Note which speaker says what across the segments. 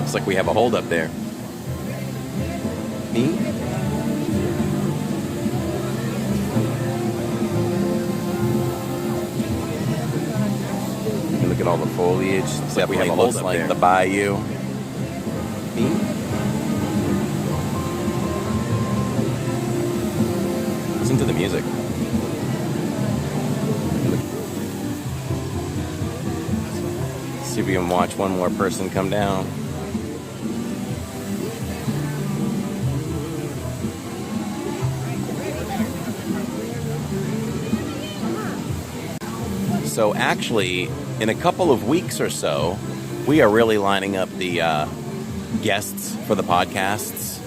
Speaker 1: Looks like we have a hold up there. Me? Look at all the foliage. Definitely looks like the bayou. Me? Listen to the music. See if we can watch one more person come down. So actually, in a couple of weeks or so, we are really lining up the guests for the podcasts.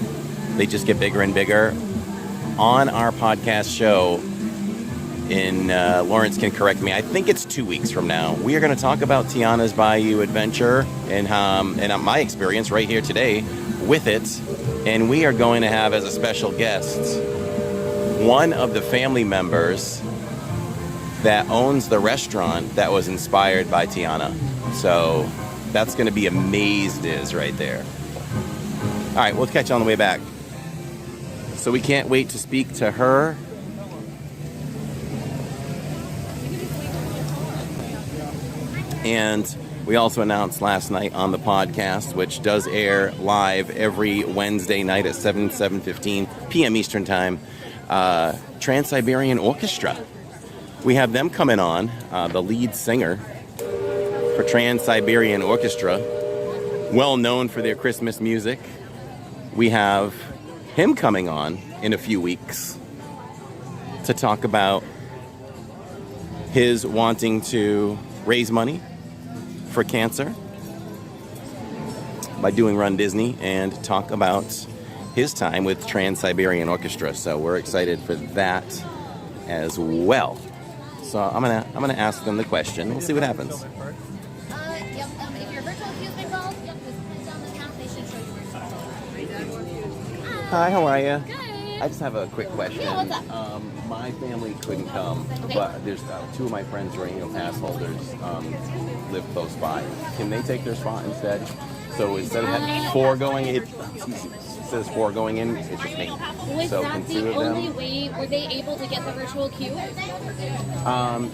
Speaker 1: They just get bigger and bigger. On our podcast show, Lawrence can correct me, I think it's 2 weeks from now, we are going to talk about Tiana's Bayou Adventure and my experience right here today with it. And we are going to have as a special guest one of the family members that owns the restaurant that was inspired by Tiana. So that's going to be a maze right there. All right, we'll catch you on the way back. So we can't wait to speak to her. And we also announced last night on the podcast, which does air live every Wednesday night at 7:15 p.m. Eastern Time, Trans-Siberian Orchestra. We have them coming on, the lead singer for Trans-Siberian Orchestra, well known for their Christmas music. We have him coming on in a few weeks to talk about his wanting to raise money for cancer by doing Run Disney and talk about his time with Trans-Siberian Orchestra. So we're excited for that as well. So I'm gonna ask them the question. We'll see what happens.
Speaker 2: If your virtual queue's been called, just head down this path. They should show you where to go.
Speaker 1: Hi, how are you?
Speaker 2: Good.
Speaker 1: I just have a quick question.
Speaker 2: Yeah, what's up?
Speaker 1: My family couldn't come, but there's two of my friends who are pass holders live close by. Can they take their spot instead? So instead of having four going, it says four going in, it's just me.
Speaker 2: Was
Speaker 1: So
Speaker 2: that
Speaker 1: can
Speaker 2: the
Speaker 1: two of
Speaker 2: only
Speaker 1: them?
Speaker 2: way? Were they able to get the virtual queue?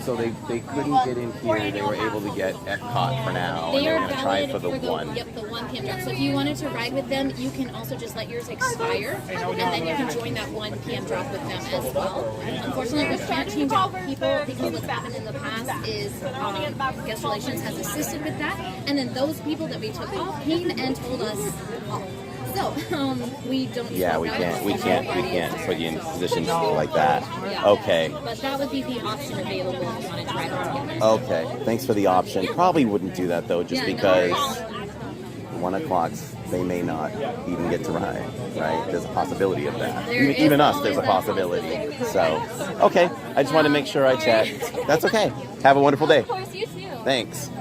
Speaker 1: So they couldn't get in here. They were able to get Epcot for now, and
Speaker 2: They
Speaker 1: they were
Speaker 2: are
Speaker 1: going to try
Speaker 2: valid
Speaker 1: for the one.
Speaker 2: Yep, the 1 p.m. drop. So if you wanted to ride with them, you can also just let yours expire, and then you can join that 1 p.m. drop with them as well. Unfortunately, we can't change out people because what's happened in the past is guest relations has assisted with that, and then those people that we took off came and told us off. So we don't.
Speaker 1: Yeah, we can't put you in positions like that. Okay.
Speaker 2: But that would be the option available if you wanted to ride them together.
Speaker 1: Okay. Thanks for the option. Probably wouldn't do that though, just because 1 o'clock they may not even get to ride. Right? There's a possibility of that. Even us, there's a possibility. So, okay. I just wanted to make sure I checked. That's okay. Have a wonderful day.
Speaker 2: Of course, you too.
Speaker 1: Thanks.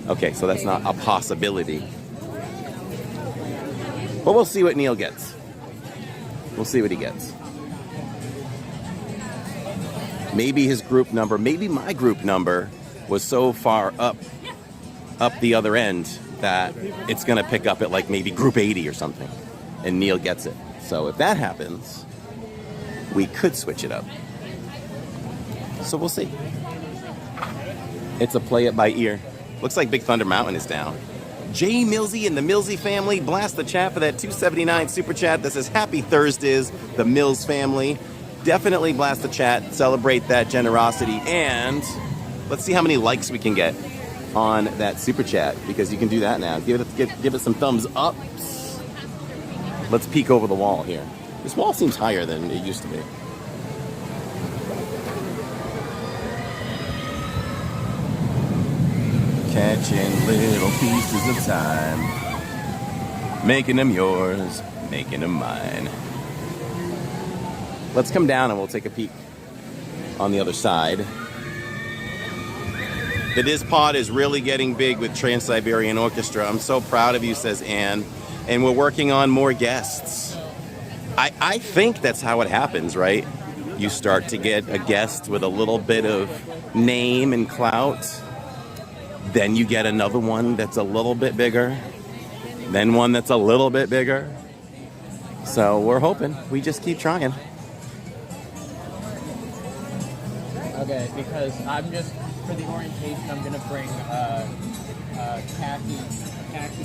Speaker 1: Okay, so that's not a possibility. But we'll see what Neil gets. We'll see what he gets. Maybe his group number, maybe my group number was so far up the other end that it's going to pick up at like maybe group 80 or something. And Neil gets it. So if that happens, we could switch it up. So we'll see. It's a play it by ear. Looks like Big Thunder Mountain is down. Jay Millsy and the Millsy family, blast the chat for that 279 super chat that says Happy Thursdays, the Mills family. Definitely blast the chat, celebrate that generosity, and let's see how many likes we can get on that super chat, because you can do that now. Give it some thumbs up. Let's peek over the wall here. This wall seems higher than it used to be. Catching little pieces of time, making them yours, making them mine. Let's come down and we'll take a peek on the other side. The Diz Pod is really getting big with Trans-Siberian Orchestra. I'm so proud of you, says Anne. And we're working on more guests. I think that's how it happens, right? You start to get a guest with a little bit of name and clout. Then you get another one that's a little bit bigger. then one that's a little bit bigger. So we're hoping. We just keep trying.
Speaker 3: Okay, because I'm just, for the orientation, I'm going to bring khaki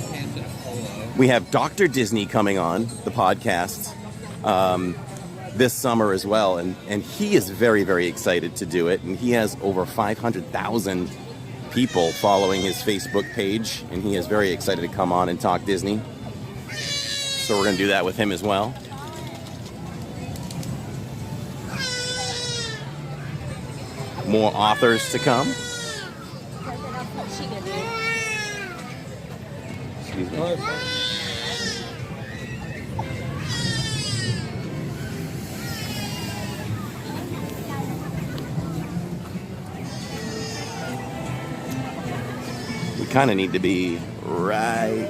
Speaker 3: pants and a polo.
Speaker 1: We have Dr. Disney coming on the podcast this summer as well, and he is very, very excited to do it, and he has over 500,000 people following his Facebook page, and he is very excited to come on and talk Disney. So we're going to do that with him as well. More authors to come. Excuse me. We kind of need to be right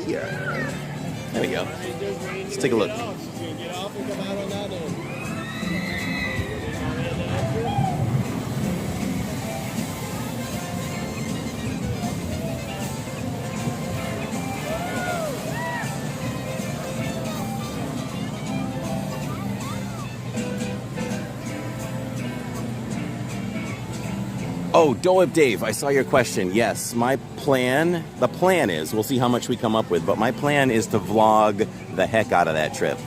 Speaker 1: here. There we go. Let's take a look. Oh, Dole Dave, I saw your question. Yes, the plan is, we'll see how much we come up with, but my plan is to vlog the heck out of that trip.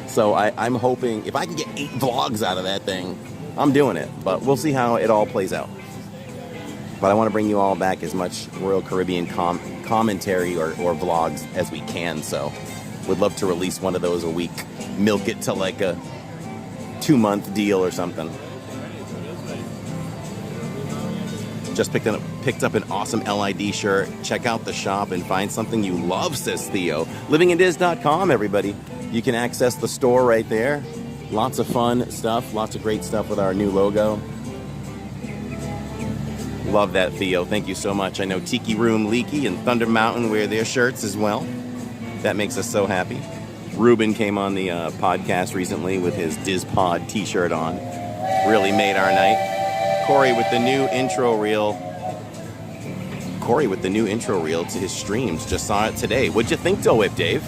Speaker 1: So I'm hoping, if I can get 8 vlogs out of that thing, I'm doing it. But we'll see how it all plays out. But I want to bring you all back as much Royal Caribbean commentary or vlogs as we can. So would love to release one of those a week. Milk it to like a 2-month deal or something. Just picked up an awesome LID shirt. Check out the shop and find something you love, says Theo. Livingindiz.com, everybody. You can access the store right there. Lots of fun stuff. Lots of great stuff with our new logo. Love that, Theo. Thank you so much. I know Tiki Room Leaky and Thunder Mountain wear their shirts as well. That makes us so happy. Ruben came on the podcast recently with his DizPod t-shirt on. Really made our night. Corey with the new intro reel. To his streams. Just saw it today. What'd you think, Dole Whip Dave?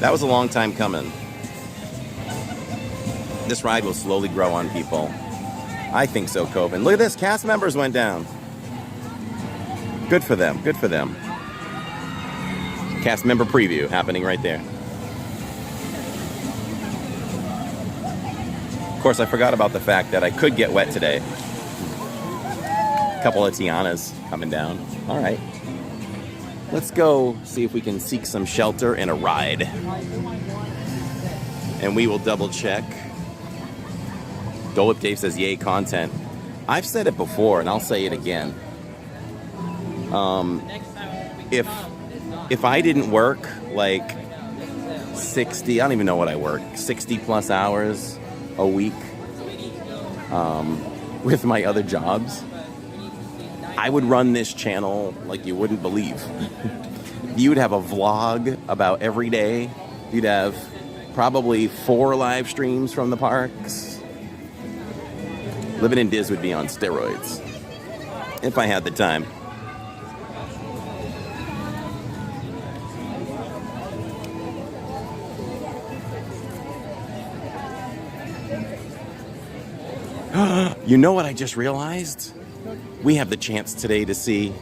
Speaker 1: That was a long time coming. This ride will slowly grow on people. I think so, Coven. Look at this. Cast members went down. Good for them. Good for them. Cast member preview happening right there. Of course, I forgot about the fact that I could get wet today. A couple of Tianas coming down. All right. Let's go see if we can seek some shelter and a ride. And we will double check. Dole Whip Dave says, yay, content. I've said it before, and I'll say it again. If I didn't work like 60, I don't even know what I work, 60 plus hours a week with my other jobs, I would run this channel like you wouldn't believe. You would have a vlog about every day. You'd have probably 4 live streams from the parks. Living in Diz would be on steroids if I had the time. You know what I just realized? We have the chance today to see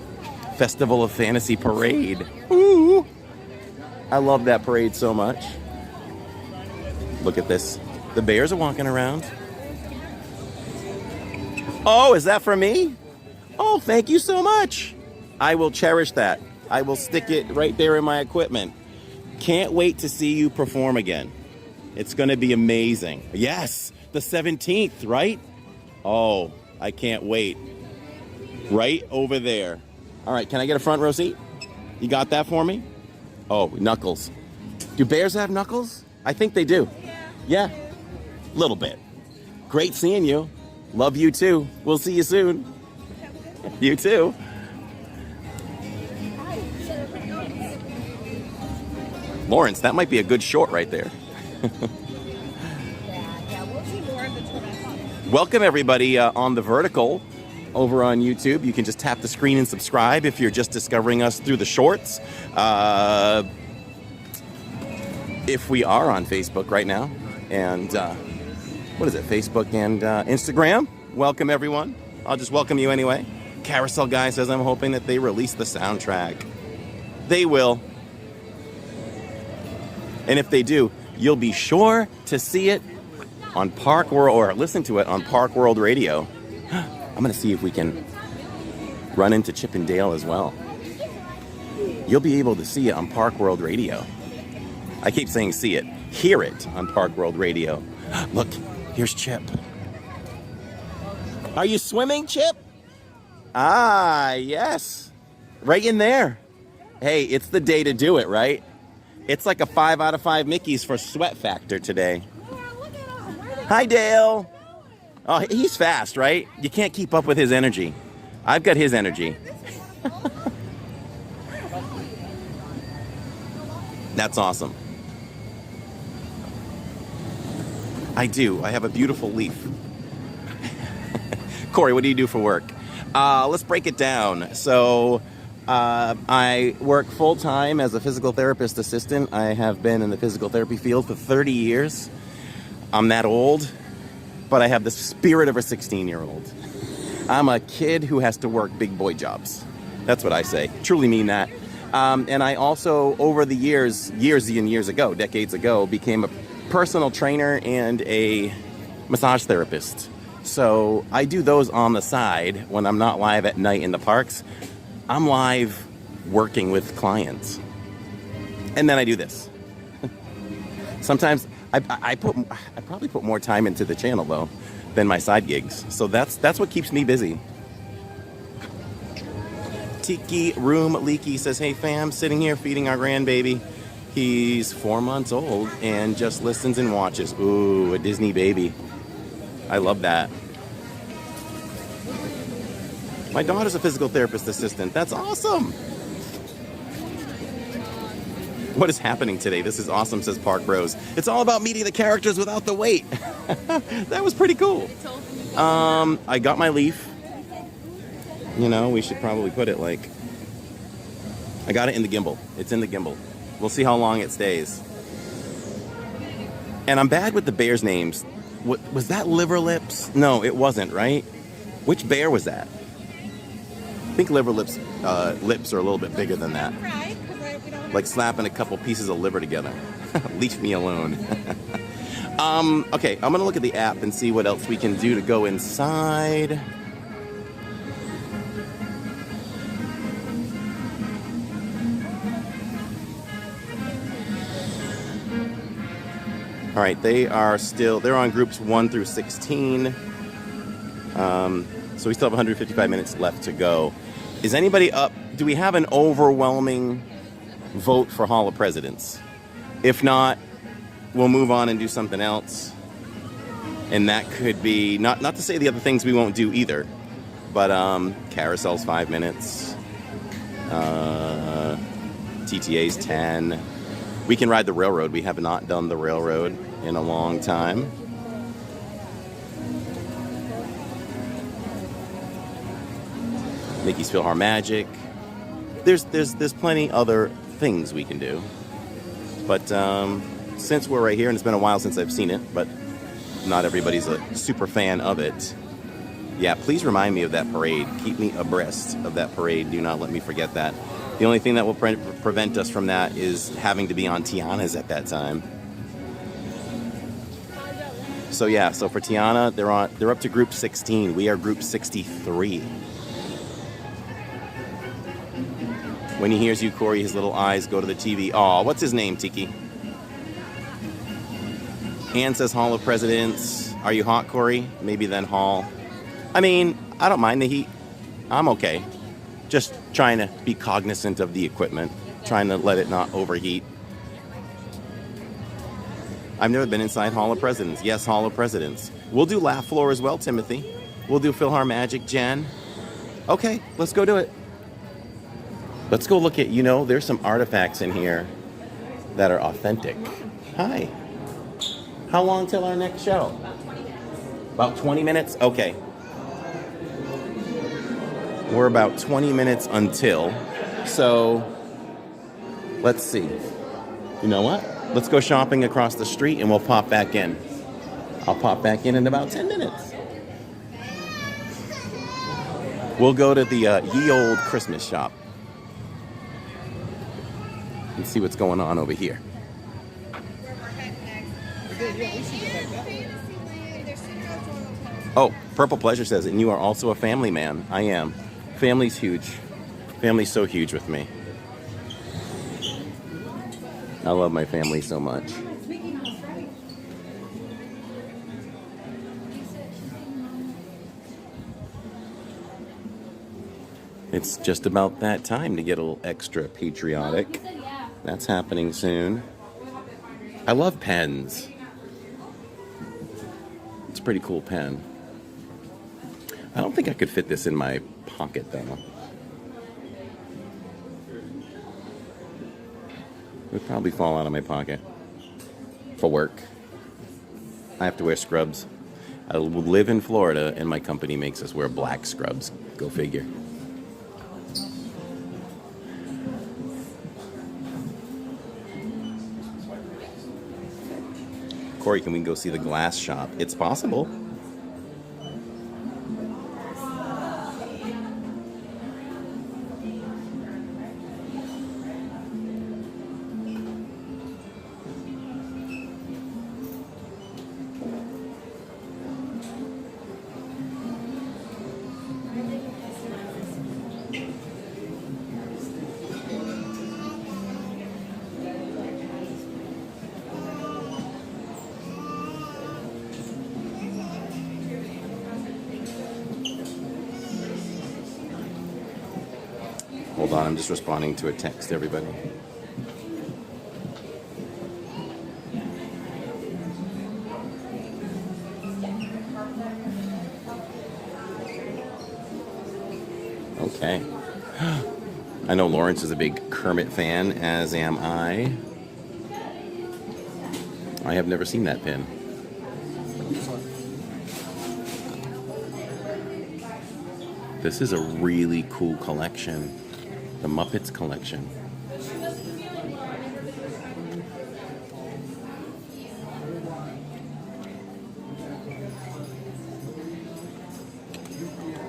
Speaker 1: Festival of Fantasy Parade. Ooh. I love that parade so much. Look at this. The bears are walking around. Oh, is that for me? Oh, thank you so much. I will cherish that. I will stick it right there in my equipment. Can't wait to see you perform again. It's going to be amazing. Yes, the 17th, right? Oh, I can't wait. Right over there. All right, can I get a front row seat? You got that for me? Oh, knuckles. Do bears have knuckles? I think they do. Yeah, a little bit. Great seeing you. Love you too. We'll see you soon. You too. Lawrence, that might be a good short right there. Welcome everybody on the vertical. over on YouTube. You can just tap the screen and subscribe if you're just discovering us through the shorts. If we are on Facebook right now, and what is it, Facebook and Instagram? Welcome, everyone. I'll just welcome you anyway. Carousel Guy says, I'm hoping that they release the soundtrack. They will. And if they do, you'll be sure to see it on Park World, or listen to it on Park World Radio. I'm going to see if we can run into Chip and Dale as well. You'll be able to see it on Park World Radio. I keep saying see it. Hear it on Park World Radio. Look, here's Chip. Are you swimming, Chip? Ah, yes. Right in there. Hey, it's the day to do it, right? It's like a 5 out of 5 Mickeys for sweat factor today. Hi, Dale. Oh, he's fast, right? You can't keep up with his energy. I've got his energy. That's awesome. I do. I have a beautiful leaf. Corey, what do you do for work? Let's break it down. So, I work full-time as a physical therapist assistant. I have been in the physical therapy field for 30 years. I'm that old, but I have the spirit of a 16-year-old. I'm a kid who has to work big boy jobs. That's what I say. Truly mean that. And I also, over the years and years ago, decades ago, became a personal trainer and a massage therapist. So I do those on the side when I'm not live at night in the parks. I'm live working with clients. And then I do this. Sometimes I probably put more time into the channel though than my side gigs. So that's what keeps me busy. Tiki Room Leaky says, hey fam, sitting here feeding our grandbaby. He's 4 months old and just listens and watches. Ooh, a Disney baby. I love that. My daughter's a physical therapist assistant. That's awesome. What is happening today? This is awesome, says Park Bros. It's all about meeting the characters without the wait. That was pretty cool. I got my leaf. You know, we should probably put it like... I got it in the gimbal. It's in the gimbal. We'll see how long it stays. And I'm bad with the bears' names. What, was that Liver Lips? No, it wasn't, right? Which bear was that? I think Liver Lips lips are a little bit bigger than that. Like slapping a couple pieces of liver together. Leave me alone. Okay, I'm gonna look at the app and see what else we can do to go inside. All right, they're on groups 1 through 16. So we still have 155 minutes left to go. Is anybody up? Do we have an overwhelming vote for Hall of Presidents? If not, we'll move on and do something else. And that could be, not to say the other things we won't do either, but Carousel's 5 minutes. TTA's 10. We can ride the railroad. We have not done the railroad in a long time. Mickey's PhilharMagic. There's plenty other things we can do. But since we're right here, and it's been a while since I've seen it, but not everybody's a super fan of it. Yeah, please remind me of that parade. Keep me abreast of that parade. Do not let me forget that. The only thing that will prevent us from that is having to be on Tiana's at that time. So yeah, so for Tiana, they're up to group 16. We are group 63. When he hears you, Corey, his little eyes go to the TV. Aw, what's his name, Tiki? Ann says Hall of Presidents. Are you hot, Corey? Maybe then Hall. I mean, I don't mind the heat. I'm okay. Just trying to be cognizant of the equipment. Trying to let it not overheat. I've never been inside Hall of Presidents. Yes, Hall of Presidents. We'll do Laugh Floor as well, Timothy. We'll do PhilharMagic, Jen. Okay, let's go do it. Let's go look at, there's some artifacts in here that are authentic. Hi. How long till our next show? About 20 minutes. Okay. We're about 20 minutes until. So let's see. You know what? Let's go shopping across the street and we'll pop back in. I'll pop back in about 10 minutes. We'll go to the ye old Christmas shop and see what's going on over here. Oh, Purple Pleasure says, and you are also a family man. I am. Family's huge. Family's so huge with me. I love my family so much. It's just about that time to get a little extra patriotic. That's happening soon. I love pens. It's a pretty cool pen. I don't think I could fit this in my pocket though. It would probably fall out of my pocket for work. I have to wear scrubs. I live in Florida and my company makes us wear black scrubs. Go figure. Corey, can we go see the glass shop? It's possible. Hold on, I'm just responding to a text, everybody. Okay. I know Lawrence is a big Kermit fan, as am I. I have never seen that pin. This is a really cool collection. The Muppets collection.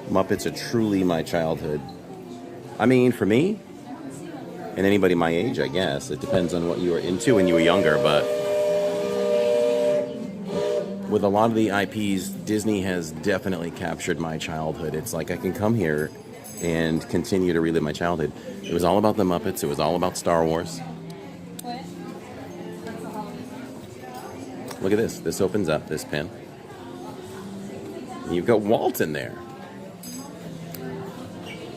Speaker 1: Muppets are truly my childhood. I mean, for me, and anybody my age, I guess. It depends on what you were into when you were younger, but with a lot of the IPs, Disney has definitely captured my childhood. It's like I can come here and continue to relive my childhood. It was all about the Muppets. It was all about Star Wars. Look at this. This opens up, this pin. You've got Walt in there.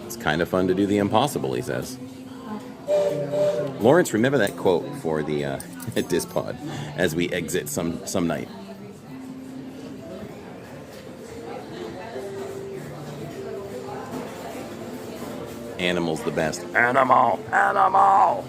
Speaker 1: It's kind of fun to do the impossible, he says. Lawrence, remember that quote for the Dispod as we exit some night. Animal's the best. Animal! Animal!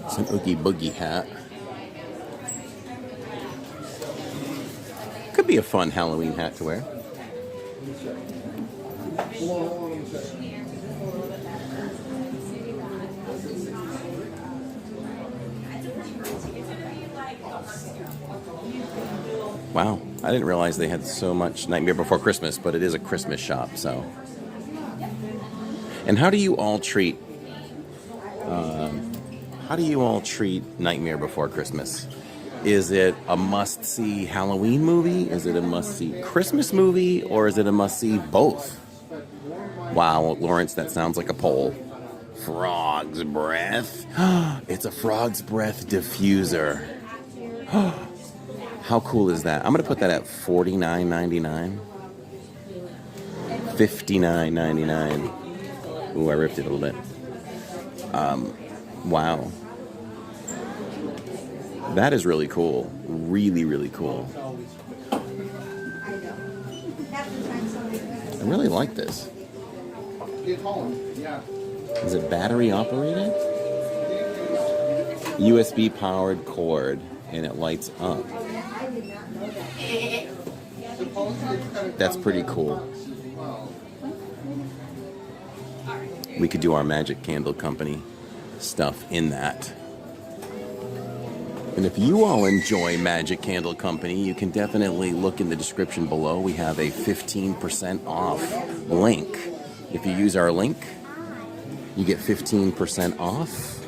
Speaker 1: It's an Oogie Boogie hat. Could be a fun Halloween hat to wear. Wow, I didn't realize they had so much Nightmare Before Christmas, but it is a Christmas shop, so. And how do you all treat Nightmare Before Christmas? Is it a must-see Halloween movie? Is it a must-see Christmas movie? Or is it a must-see both? Wow, Lawrence, that sounds like a poll. Frog's breath. It's a frog's breath diffuser. How cool is that? I'm going to put that at $49.99. $59.99. Ooh, I ripped it a little bit. Wow. That is really cool. Really, really cool. I really like this. Is it battery operated? USB powered cord, and it lights up. That's pretty cool. We could do our Magic Candle Company stuff in that. And if you all enjoy Magic Candle Company, you can definitely look in the description below. We have a 15% off link. If you use our link, you get 15% off.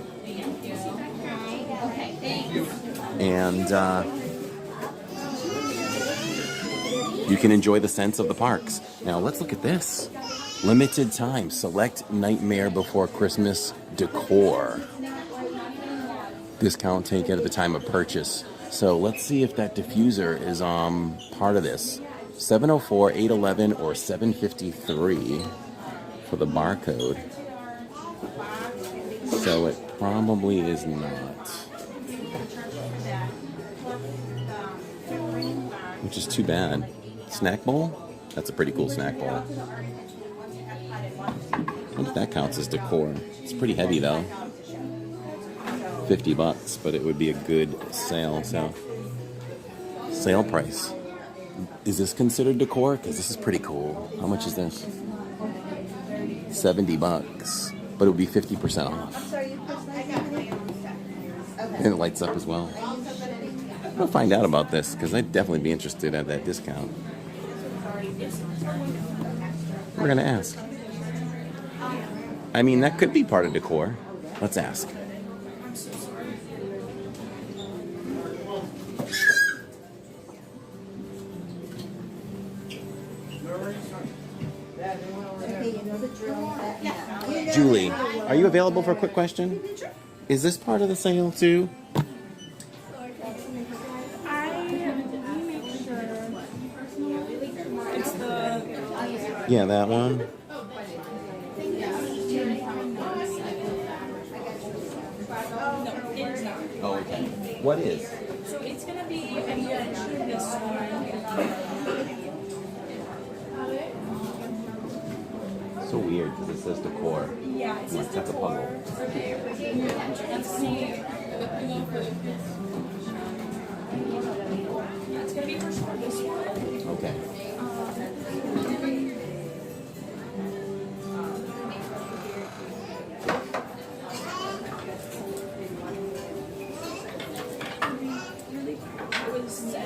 Speaker 1: And you can enjoy the sense of the parks. Now let's look at this. Limited time, select Nightmare Before Christmas decor. Discount taken at the time of purchase. So let's see if that diffuser is part of this. 704, 811, or 753 for the barcode. So it probably is not. Which is too bad. Snack bowl? That's a pretty cool snack bowl. I wonder if that counts as decor. It's pretty heavy though. $50, but it would be a good sale. So, sale price. Is this considered decor? Because this is pretty cool. How much is this? $70, but it would be 50% off. And it lights up as well. We'll find out about this because I'd definitely be interested at that discount. We're gonna ask. I mean, that could be part of decor. Let's ask. Julie, are you available for a quick question? Is this part of the sale too? Yeah, that one. Oh, okay. What is?
Speaker 4: So it's going to be eventually this one.
Speaker 1: So weird because it says decor.
Speaker 4: Yeah, it says
Speaker 1: Let's have a puzzle.
Speaker 4: Let's see. It's going to be for sure this one.
Speaker 1: Okay.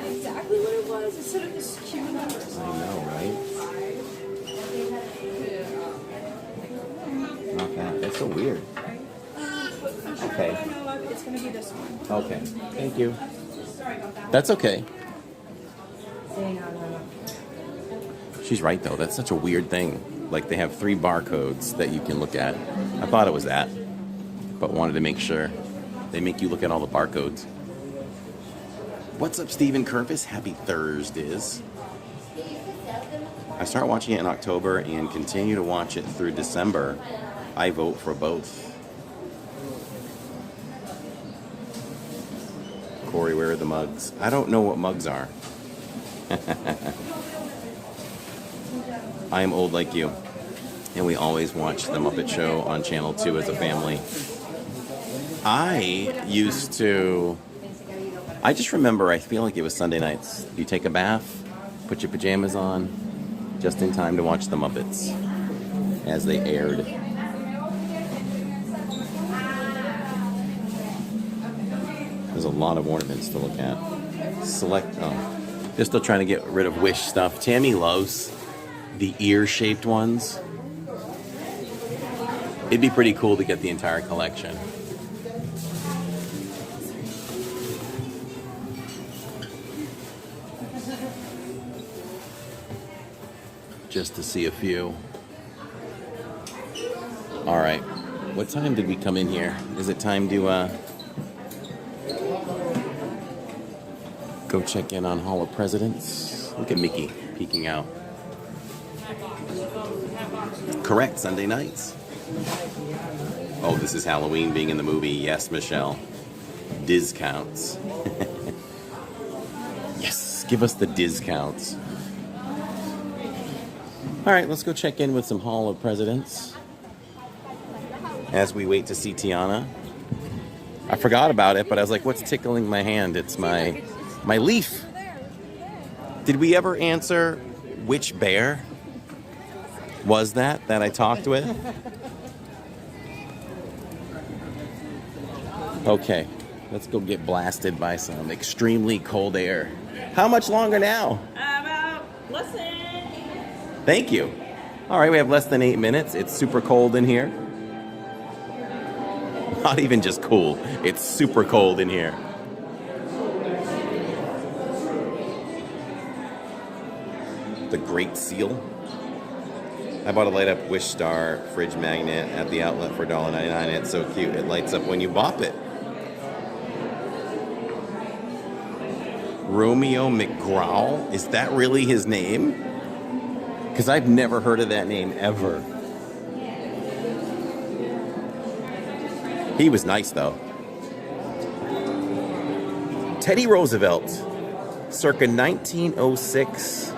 Speaker 4: Exactly what it was instead of this cute numbers.
Speaker 1: I know, right? Not that. That's so weird. Okay.
Speaker 4: It's going to be this one.
Speaker 1: Okay. Thank you. That's okay. She's right, though. That's such a weird thing. Like, they have 3 barcodes that you can look at. I thought it was that, but wanted to make sure. They make you look at all the barcodes. What's up, Stephen Curvis? Happy Thursdays. I start watching it in October and continue to watch it through December. I vote for both. Corey, where are the mugs? I don't know what mugs are. I am old like you. And we always watch The Muppet Show on Channel 2 as a family. I just remember, I feel like it was Sunday nights. You take a bath, put your pajamas on, just in time to watch The Muppets as they aired. There's a lot of ornaments to look at. They're still trying to get rid of Wish stuff. Tammy loves the ear-shaped ones. It'd be pretty cool to get the entire collection. Just to see a few. All right. What time did we come in here? Is it time to go check in on Hall of Presidents? Look at Mickey peeking out. Correct, Sunday nights. Oh, this is Halloween being in the movie. Yes, Michelle. Discounts. Yes, give us the discounts. All right, let's go check in with some Hall of Presidents. as we wait to see Tiana. I forgot about it, but I was like, what's tickling my hand? It's my leaf. Did we ever answer which bear was that I talked with? Okay, let's go get blasted by some extremely cold air. How much longer now?
Speaker 4: About less than.
Speaker 1: Thank you. All right, we have less than 8 minutes. It's super cold in here. Not even just cool, it's super cold in here. The Great Seal. I bought a light up Wish Star fridge magnet at the outlet for $1.99. It's so cute. It lights up when you bop it. Romeo McGraw? Is that really his name? Because I've never heard of that name ever. He was nice, though. Teddy Roosevelt, circa 1906,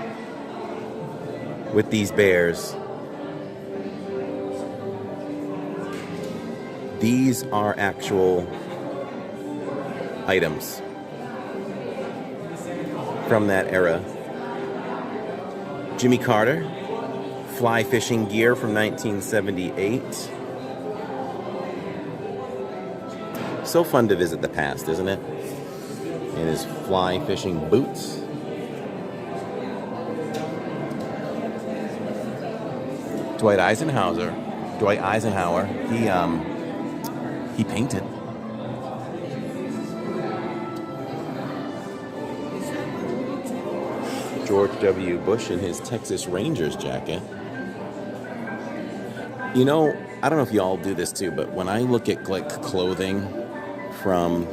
Speaker 1: with these bears. These are actual items from that era. Jimmy Carter, fly fishing gear from 1978. So fun to visit the past, isn't it? In his fly fishing boots. Dwight Eisenhower, he painted. George W. Bush in his Texas Rangers jacket. You know, I don't know if y'all do this too, but when I look at like clothing from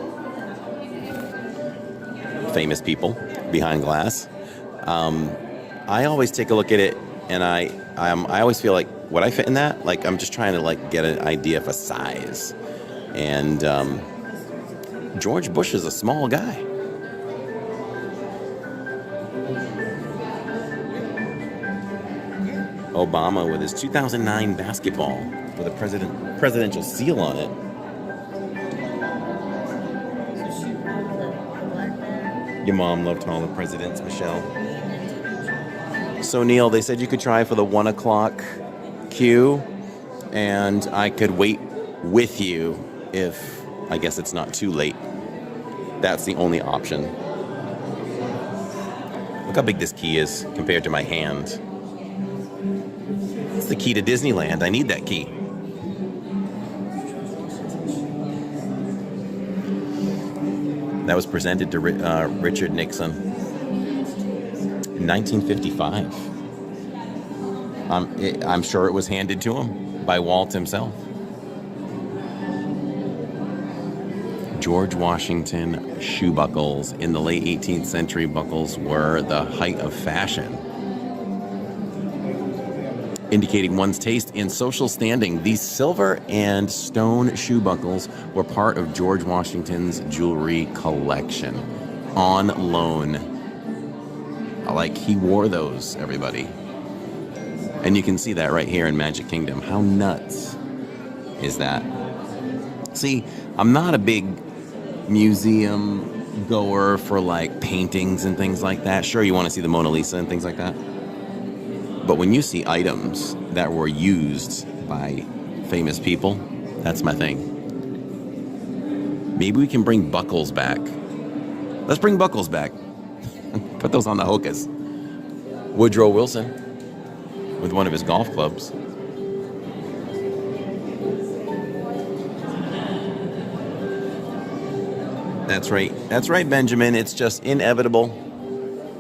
Speaker 1: famous people behind glass, I always take a look at it, and I always feel like, would I fit in that? Like, I'm just trying to like get an idea of a size. And George Bush is a small guy. Obama with his 2009 basketball with a presidential seal on it. Your mom loved all the presidents, Michelle. So Neil, they said you could try for the 1 o'clock queue, and I could wait with you if, I guess it's not too late. That's the only option. Look how big this key is compared to my hand. It's the key to Disneyland. I need that key. That was presented to Richard Nixon in 1955. I'm sure it was handed to him by Walt himself. George Washington shoe buckles. In the late 18th century, buckles were the height of fashion, indicating one's taste and social standing. These silver and stone shoe buckles were part of George Washington's jewelry collection on loan. Like, he wore those, everybody. And you can see that right here in Magic Kingdom. How nuts is that? See, I'm not a big museum goer for like paintings and things like that. Sure, you want to see the Mona Lisa and things like that. But when you see items that were used by famous people, that's my thing. Maybe we can bring buckles back. Let's bring buckles back. Put those on the hokas. Woodrow Wilson with one of his golf clubs. That's right. That's right, Benjamin. It's just inevitable.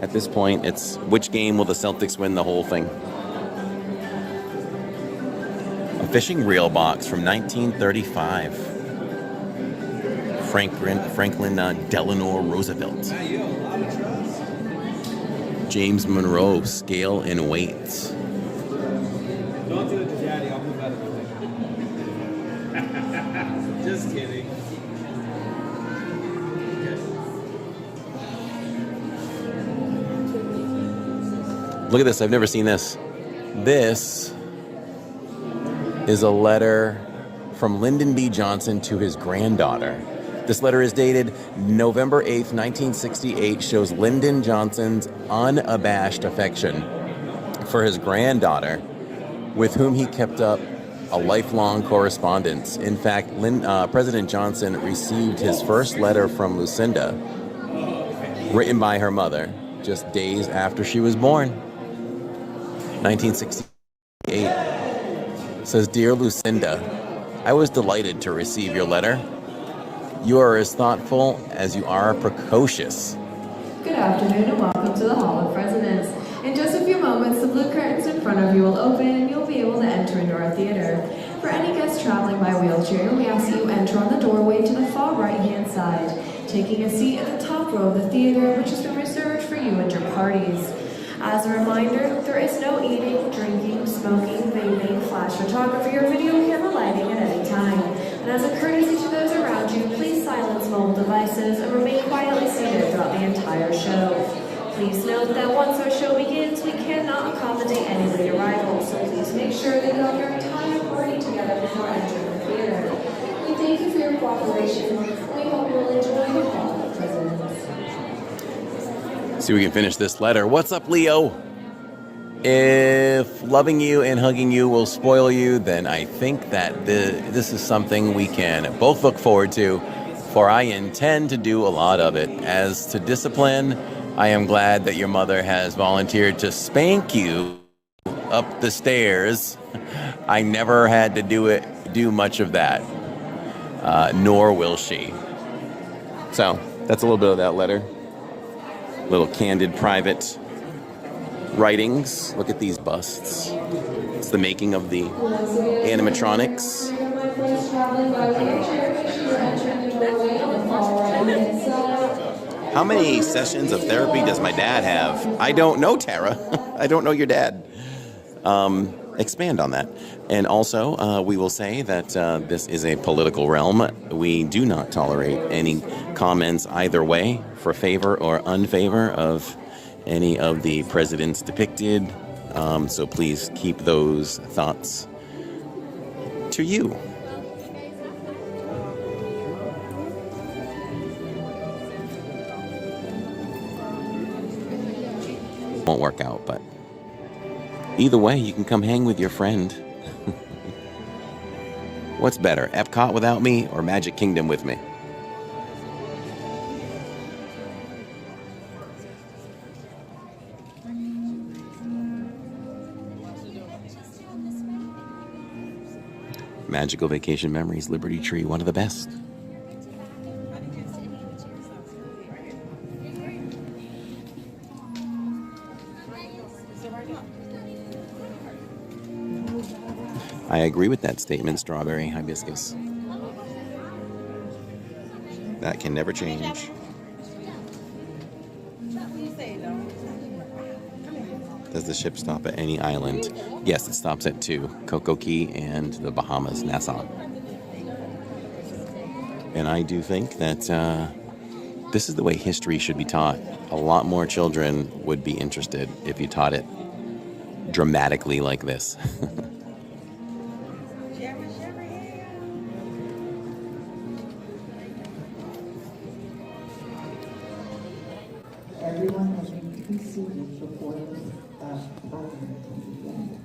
Speaker 1: At this point, it's which game will the Celtics win the whole thing? A fishing reel box from 1935. Franklin Delano Roosevelt. James Monroe, scale and weight.
Speaker 5: Don't do it to Daddy, I'll move out of the way. Just kidding.
Speaker 1: Look at this, I've never seen this. This is a letter from Lyndon B. Johnson to his granddaughter. This letter is dated November 8th, 1968, shows Lyndon Johnson's unabashed affection for his granddaughter, with whom he kept up a lifelong correspondence. In fact, President Johnson received his first letter from Lucinda, written by her mother, just days after she was born. 1968 says, "Dear Lucinda, I was delighted to receive your letter. You are as thoughtful as you are precocious."
Speaker 6: Good afternoon and welcome to the Hall of Presidents. In just a few moments, the blue curtains in front of you will open and you'll be able to enter into our theater. For any guests traveling by wheelchair, we ask that you enter on the doorway to the far right-hand side, taking a seat at the top row of the theater, which has been reserved for you and your parties. As a reminder, there is no eating, drinking, smoking, vaping, flash photography, or video camera lighting at any time. And as a courtesy to those around you, please silence mobile devices and remain quietly seated throughout the entire show. Please note that once our show begins, we cannot accommodate any late arrivals, so please make sure that you have your entire party together before entering the theater. We thank you for your cooperation, and we hope you will enjoy the Hall of Presidents.
Speaker 1: See if we can finish this letter. What's up, Leo? If loving you and hugging you will spoil you, then I think that this is something we can both look forward to, for I intend to do a lot of it. As to discipline, I am glad that your mother has volunteered to spank you up the stairs. I never had to do much of that, nor will she. So that's a little bit of that letter. Little candid private writings. Look at these busts. It's the making of the animatronics. How many sessions of therapy does my dad have? I don't know, Tara. I don't know your dad. Expand on that. And also, we will say that this is a political realm. We do not tolerate any comments either way, for favor or unfavor of any of the presidents depicted. So please keep those thoughts to you. Won't work out, but either way, you can come hang with your friend. What's better, Epcot without me or Magic Kingdom with me? Magical vacation memories, Liberty Tree, one of the best. I agree with that statement, strawberry hibiscus. That can never change. Does the ship stop at any island? Yes, it stops at 2, Coco Key and the Bahamas, Nassau. And I do think that this is the way history should be taught. A lot more children would be interested if you taught it dramatically like this.
Speaker 7: Everyone has been to be seated before the program can begin.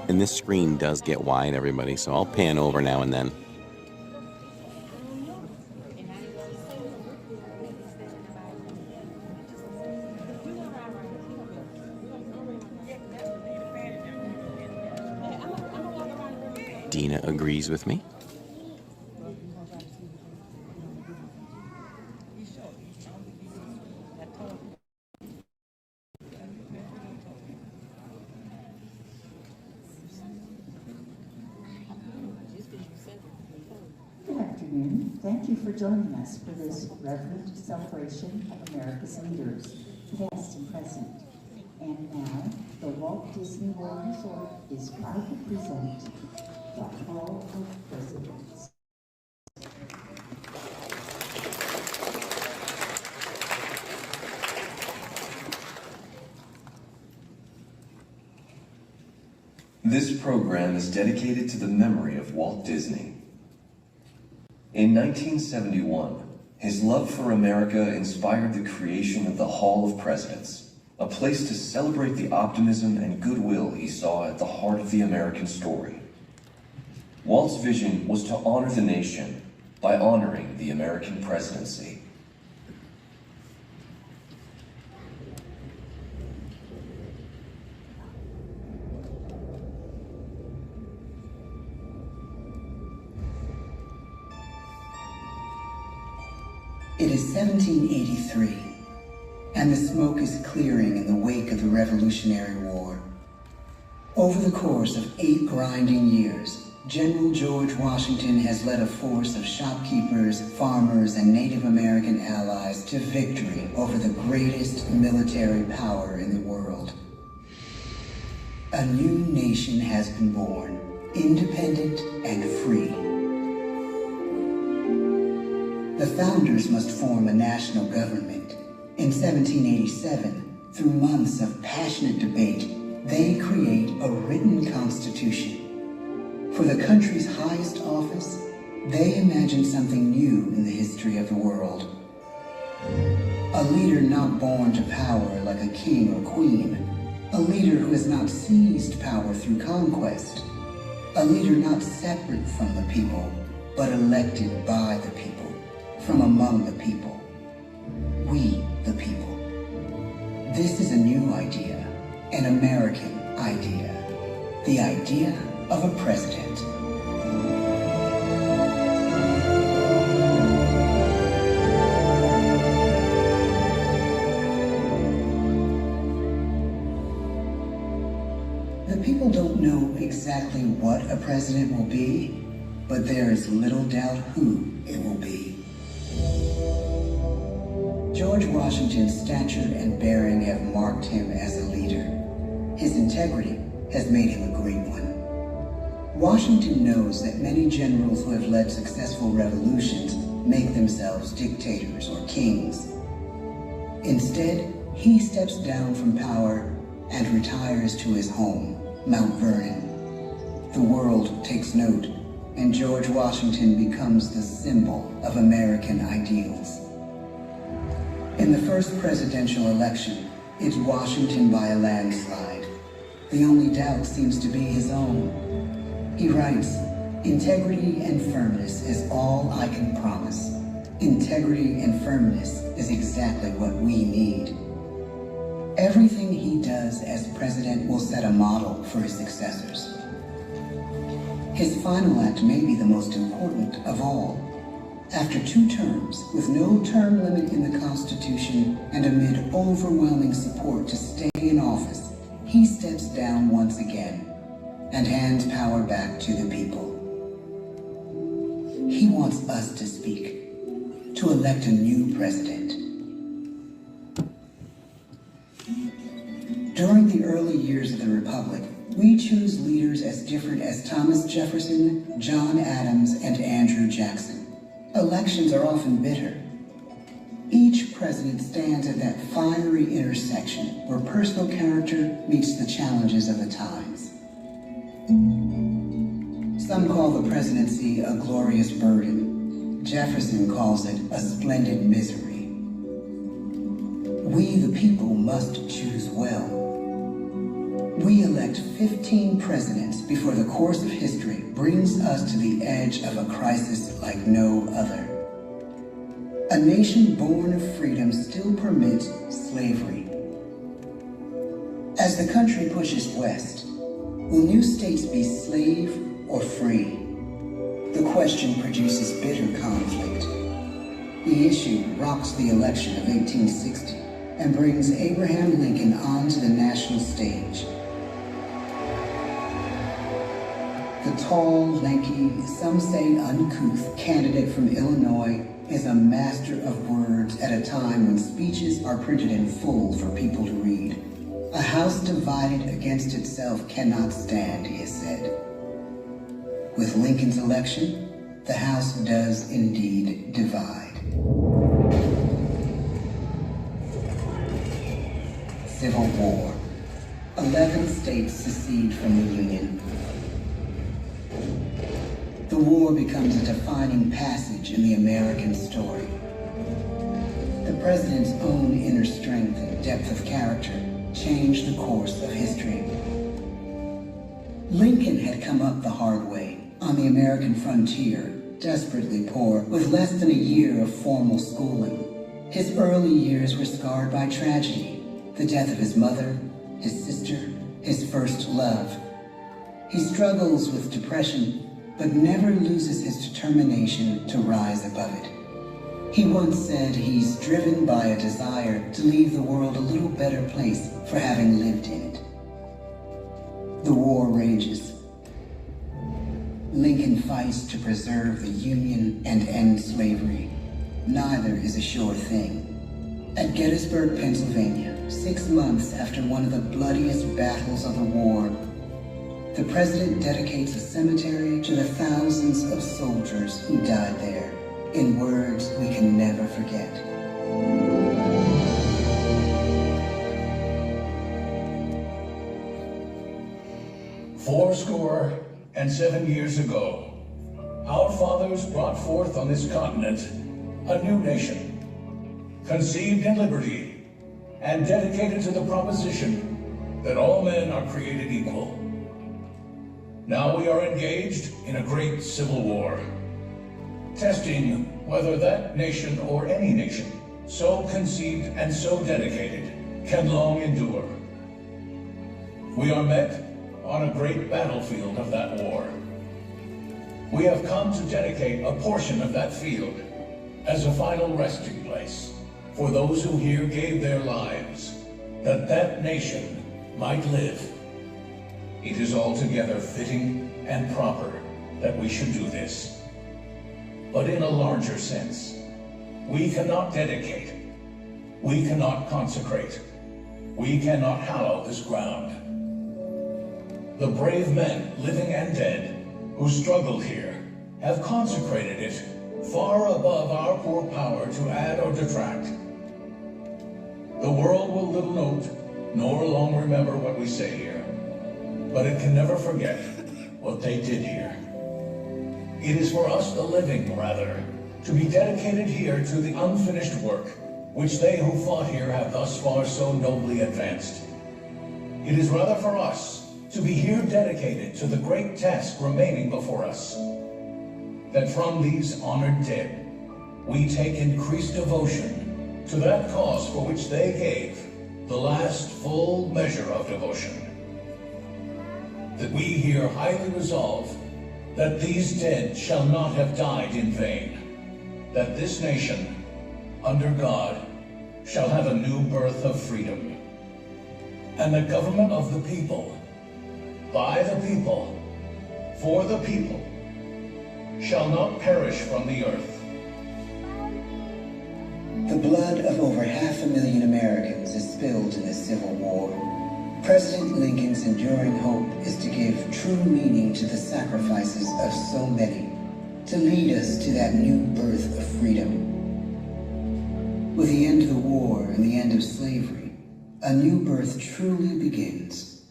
Speaker 1: And this screen does get wide, everybody, so I'll pan over now and then. Dina agrees with me.
Speaker 7: Good afternoon. Thank you for joining us for this reverent celebration of America's leaders, past and present. And now, the Walt Disney World Resort is proud to present the Hall of Presidents.
Speaker 8: This program is dedicated to the memory of Walt Disney. In 1971, his love for America inspired the creation of the Hall of Presidents, a place to celebrate the optimism and goodwill he saw at the heart of the American story. Walt's vision was to honor the nation by honoring the American presidency.
Speaker 9: It is 1783, and the smoke is clearing in the wake of the Revolutionary War. Over the course of 8 grinding years, General George Washington has led a force of shopkeepers, farmers, and Native American allies to victory over the greatest military power in the world. A new nation has been born, independent and free. The founders must form a national government. In 1787, through months of passionate debate, they create a written constitution. For the country's highest office, they imagine something new in the history of the world. A leader not born to power like a king or queen. A leader who has not seized power through conquest. A leader not separate from the people, but elected by the people. From among the people. We, the people. This is a new idea, an American idea. The idea of a president. The people don't know exactly what a president will be, but there is little doubt who it will be. George Washington's stature and bearing have marked him as a leader. His integrity has made him a great one. Washington knows that many generals who have led successful revolutions make themselves dictators or kings. Instead, he steps down from power and retires to his home, Mount Vernon. The world takes note, and George Washington becomes the symbol of American ideals. In the first presidential election, it's Washington by a landslide. The only doubt seems to be his own. He writes, "Integrity and firmness is all I can promise. Integrity and firmness is exactly what we need." Everything he does as president will set a model for his successors. His final act may be the most important of all. After 2 terms, with no term limit in the Constitution and amid overwhelming support to stay in office, he steps down once again and hands power back to the people. He wants us to speak, to elect a new president. During the early years of the Republic, we choose leaders as different as Thomas Jefferson, John Adams, and Andrew Jackson. Elections are often bitter. Each president stands at that fiery intersection where personal character meets the challenges of the times. Some call the presidency a glorious burden. Jefferson calls it a splendid misery. We, the people, must choose well. We elect 15 presidents before the course of history brings us to the edge of a crisis like no other. A nation born of freedom still permits slavery. As the country pushes west, will new states be slave or free? The question produces bitter conflict. The issue rocks the election of 1860 and brings Abraham Lincoln onto the national stage. The tall, lanky, some say uncouth candidate from Illinois is a master of words at a time when speeches are printed in full for people to read. A house divided against itself cannot stand, he has said. With Lincoln's election, the House does indeed divide. Civil War. 11 states secede from the Union. The war becomes a defining passage in the American story. The president's own inner strength and depth of character changed the course of history. Lincoln had come up the hard way on the American frontier, desperately poor, with less than a year of formal schooling. His early years were scarred by tragedy, the death of his mother, his sister, his first love. He struggles with depression, but never loses his determination to rise above it. He once said he's driven by a desire to leave the world a little better place for having lived in it. The war rages. Lincoln fights to preserve the Union and end slavery. Neither is a sure thing. At Gettysburg, Pennsylvania, 6 months after one of the bloodiest battles of the war, the president dedicates a cemetery to the thousands of soldiers who died there, in words we can never forget.
Speaker 10: "47 years ago, our fathers brought forth on this continent a new nation, conceived in liberty and dedicated to the proposition that all men are created equal. Now we are engaged in a great civil war, testing whether that nation or any nation so conceived and so dedicated can long endure. We are met on a great battlefield of that war. We have come to dedicate a portion of that field as a final resting place for those who here gave their lives, that that nation might live. It is altogether fitting and proper that we should do this. But in a larger sense, we cannot dedicate, we cannot consecrate, we cannot hallow this ground. The brave men, living and dead, who struggled here, have consecrated it far above our poor power to add or detract. The world will little note, nor long remember what we say here, but it can never forget what they did here. It is for us, the living, rather, to be dedicated here to the unfinished work which they who fought here have thus far so nobly advanced. It is rather for us to be here dedicated to the great task remaining before us, that from these honored dead we take increased devotion to that cause for which they gave the last full measure of devotion. That we here highly resolve that these dead shall not have died in vain, that this nation, under God, shall have a new birth of freedom, and the government of the people, by the people, for the people, shall not perish from the earth.
Speaker 9: The blood of over 500,000 Americans is spilled in the Civil War. President Lincoln's enduring hope is to give true meaning to the sacrifices of so many, to lead us to that new birth of freedom. With the end of the war and the end of slavery, a new birth truly begins.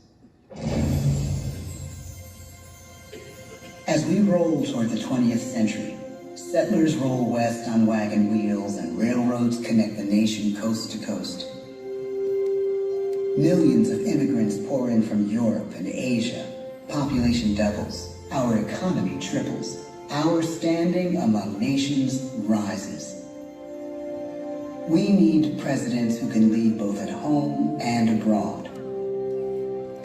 Speaker 9: As we roll toward the 20th century, settlers roll west on wagon wheels and railroads connect the nation coast to coast. Millions of immigrants pour in from Europe and Asia. Population doubles. Our economy triples. Our standing among nations rises. We need presidents who can lead both at home and abroad.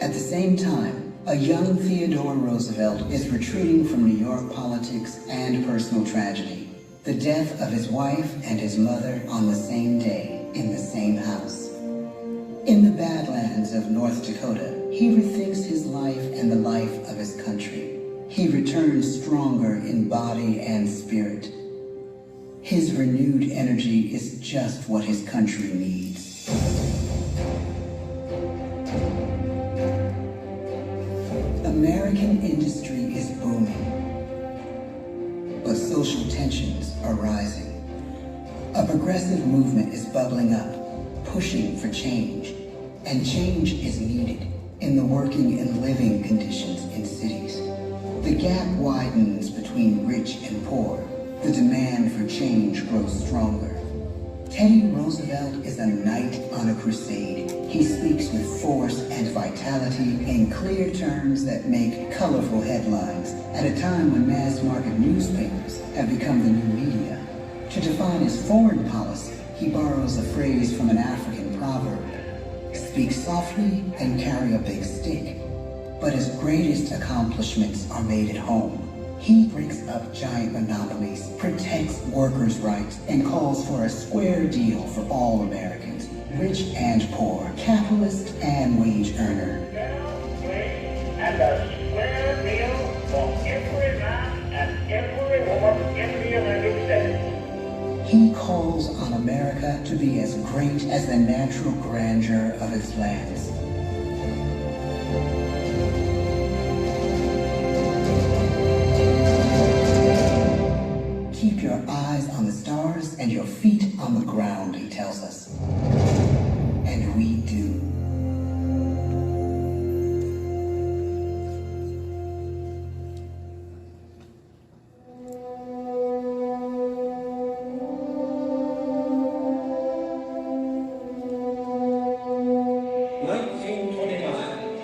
Speaker 9: At the same time, a young Theodore Roosevelt is retreating from New York politics and personal tragedy. The death of his wife and his mother on the same day in the same house. In the Badlands of North Dakota, he rethinks his life and the life of his country. He returns stronger in body and spirit. His renewed energy is just what his country needs. American industry is booming, but social tensions are rising. A progressive movement is bubbling up, pushing for change, and change is needed. in the working and living conditions in cities. The gap widens between rich and poor. The demand for change grows stronger. Teddy Roosevelt is a knight on a crusade. He speaks with force and vitality in clear terms that make colorful headlines at a time when mass market newspapers have become the new media. To define his foreign policy, he borrows a phrase from an African proverb: speak softly and carry a big stick. But his greatest accomplishments are made at home. He breaks up giant monopolies, protects workers' rights, and calls for a square deal for all Americans, rich and poor, capitalist and wage earner.
Speaker 10: And a square deal for every man and every woman in the United States.
Speaker 9: He calls on America to be as great as the natural grandeur of its lands. Keep your eyes on the stars and your feet on the ground, he tells us. And we do.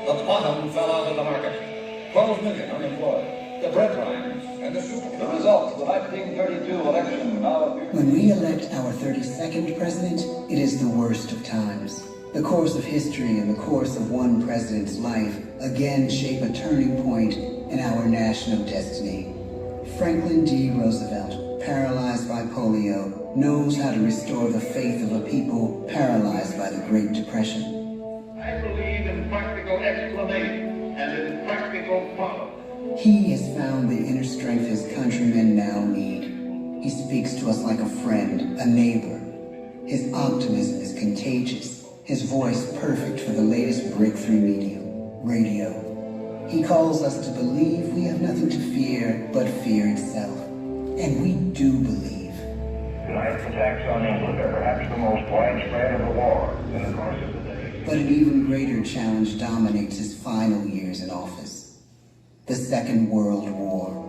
Speaker 10: The bottom fell out of the market. 12 million unemployed. The breadlines and the super. The results of the 1932 election now appear.
Speaker 9: When we elect our 32nd president, it is the worst of times. The course of history and the course of one president's life again shape a turning point in our national destiny. Franklin D. Roosevelt, paralyzed by polio, knows how to restore the faith of a people paralyzed by the Great Depression.
Speaker 10: I believe in practical exclamation and in practical follow.
Speaker 9: He has found the inner strength his countrymen now need. He speaks to us like a friend, a neighbor. His optimism is contagious, his voice perfect for the latest breakthrough medium, radio. He calls us to believe we have nothing to fear but fear itself. And we do believe.
Speaker 10: Tonight's attacks on England are perhaps the most widespread of the war in the course of the day.
Speaker 9: But an even greater challenge dominates his final years in office: the Second World War.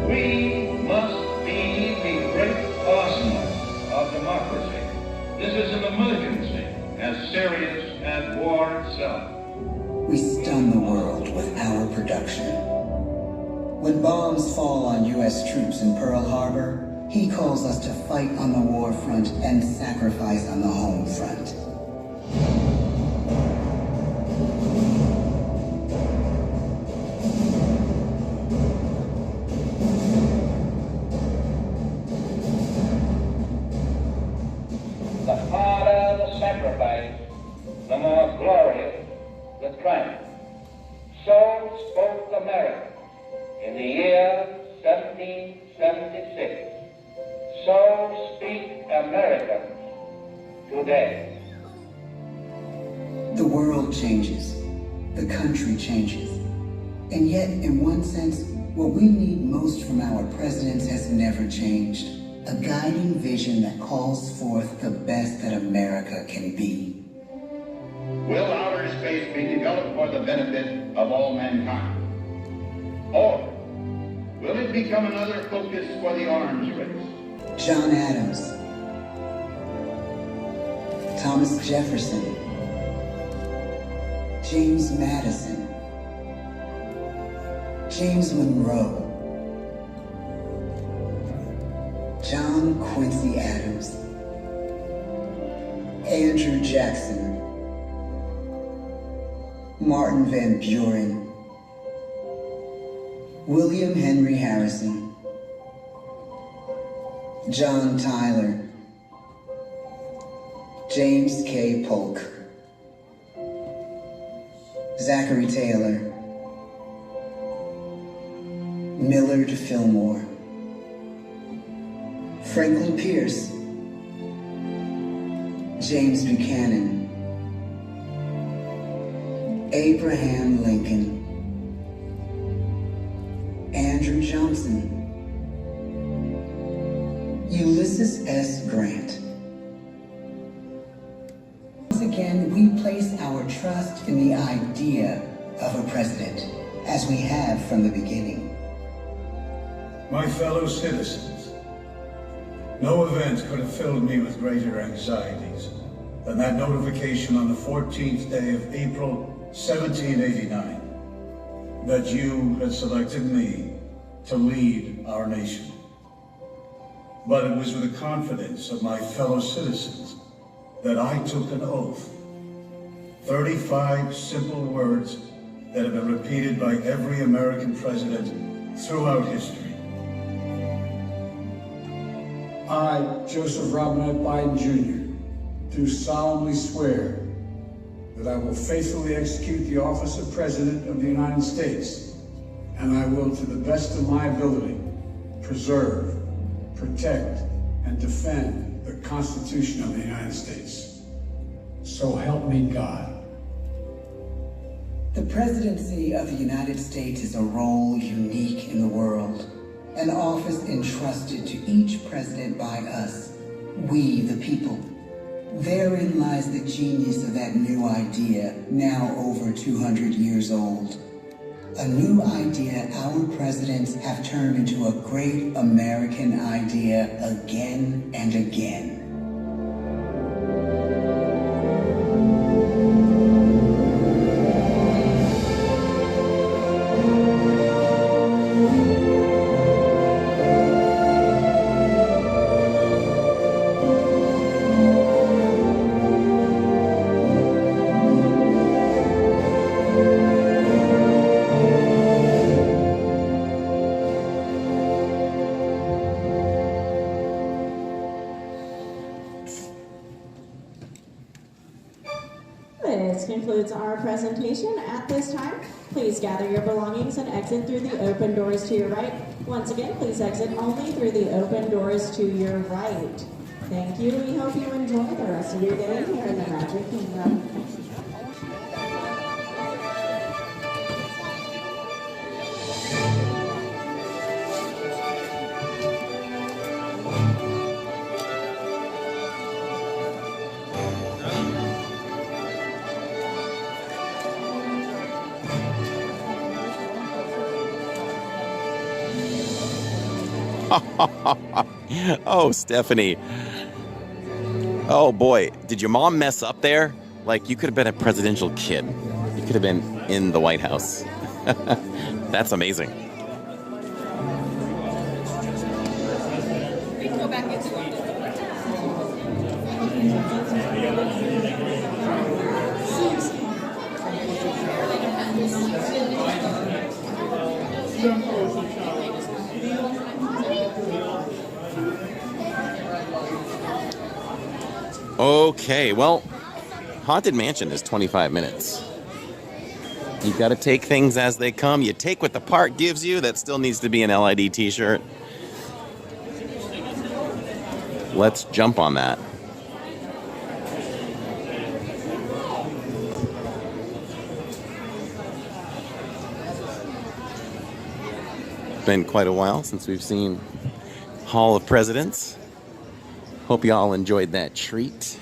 Speaker 10: We must be the great awesomeness of democracy. This is an emergency as serious as war itself.
Speaker 9: We stun the world with our production. When bombs fall on U.S. troops in Pearl Harbor, he calls us to fight on the war front and sacrifice on the home front.
Speaker 10: The harder the sacrifice, the more glorious the triumph. So spoke America in the year 1776. So speak Americans today.
Speaker 9: The world changes. The country changes. And yet, in one sense, what we need most from our presidents has never changed. A guiding vision that calls forth the best that America can be.
Speaker 10: Will outer space be developed for the benefit of all mankind? Or will it become another focus for the arms race?
Speaker 9: John Adams, Thomas Jefferson, James Madison, James Monroe, John Quincy Adams, Andrew Jackson, Martin Van Buren, William Henry Harrison, John Tyler, James K. Polk, Zachary Taylor, Millard Fillmore, Franklin Pierce, James Buchanan, Abraham Lincoln, Andrew Johnson, Ulysses S. Grant, trust in the idea of a president, as we have from the beginning.
Speaker 10: My fellow citizens, no event could have filled me with greater anxieties than that notification on the 14th day of April 1789 that you had selected me to lead our nation. But it was with the confidence of my fellow citizens that I took an oath. 35 simple words that have been repeated by every American president throughout history.
Speaker 11: I, Joseph Robinette Biden Jr., do solemnly swear that I will faithfully execute the office of President of the United States, and I will, to the best of my ability, preserve, protect, and defend the Constitution of the United States. So help me God.
Speaker 9: The presidency of the United States is a role unique in the world, an office entrusted to each president by us, we the people. Therein lies the genius of that new idea, now over 200 years old. A new idea our presidents have turned into a great American idea again and again.
Speaker 12: This concludes our presentation. At this time, please gather your belongings and exit through the open doors to your right. Once again, please exit only through the open doors to your right. Thank you. We hope you enjoy the rest of your day here in the Magic Kingdom.
Speaker 1: Oh, Stephanie. Oh, boy. Did your mom mess up there? Like, you could have been a presidential kid. You could have been in the White House. That's amazing. Okay, well, Haunted Mansion is 25 minutes. You got to take things as they come. You take what the park gives you. That still needs to be an LID t-shirt. Let's jump on that. It's been quite a while since we've seen Hall of Presidents. Hope you all enjoyed that treat.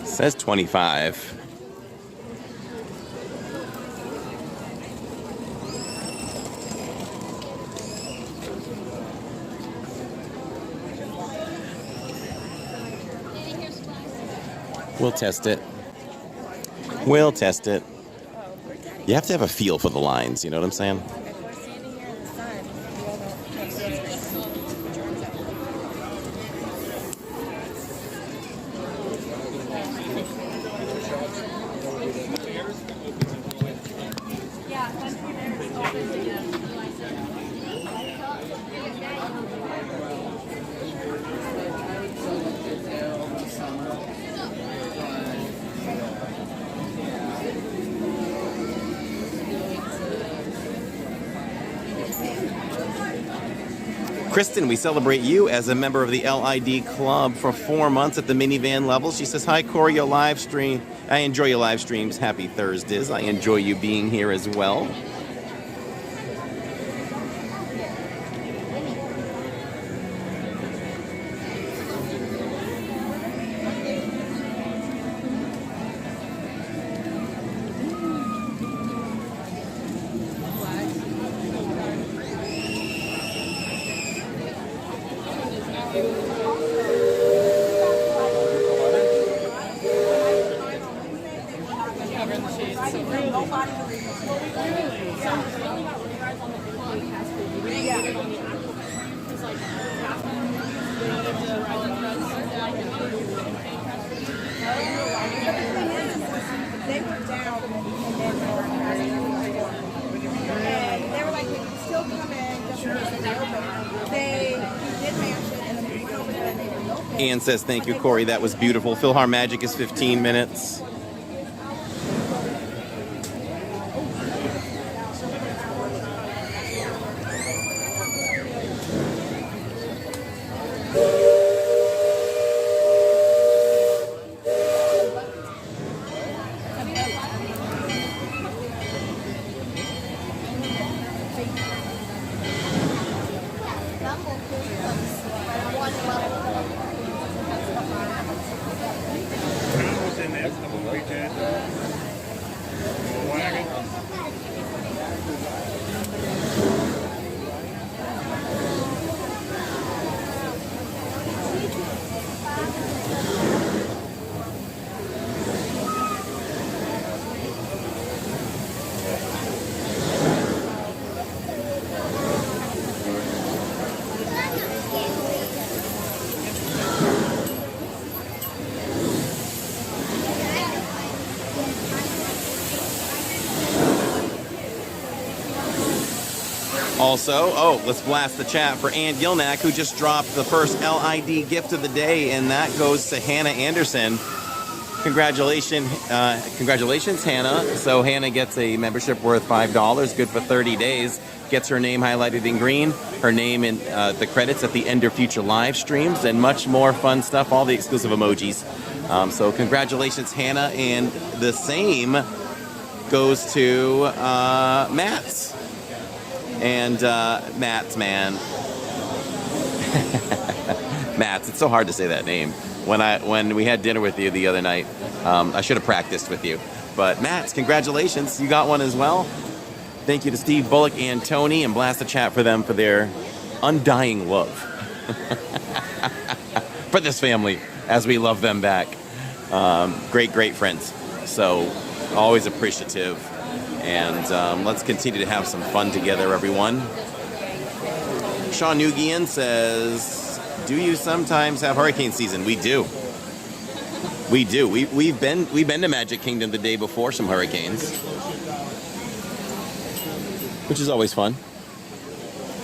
Speaker 1: Says 25. We'll test it. We'll test it. You have to have a feel for the lines, you know what I'm saying? Kristen, we celebrate you as a member of the LID Club for 4 months at the minivan level. She says, hi, Corey, your live stream. I enjoy your live streams. Happy Thursdays. I enjoy you being here as well. Ian says, thank you, Corey. That was beautiful. PhilharMagic is 15 minutes. Also, let's blast the chat for Ann Gilnack, who just dropped the first LID gift of the day, and that goes to Hannah Anderson. Congratulations, Hannah. So Hannah gets a membership worth $5, good for 30 days, gets her name highlighted in green, her name in the credits at the end of future live streams, and much more fun stuff, all the exclusive emojis. So congratulations, Hannah, and the same goes to Matt's. And Matt's, man. Matt's, it's so hard to say that name. When we had dinner with you the other night, I should have practiced with you. But Matt's, congratulations. You got one as well. Thank you to Steve Bullock and Tony, and blast the chat for them for their undying love. For this family, as we love them back. Great, great friends. So, always appreciative. And let's continue to have some fun together, everyone. Sean Nugian says, do you sometimes have hurricane season? We do. We do. We've been to Magic Kingdom the day before some hurricanes, which is always fun.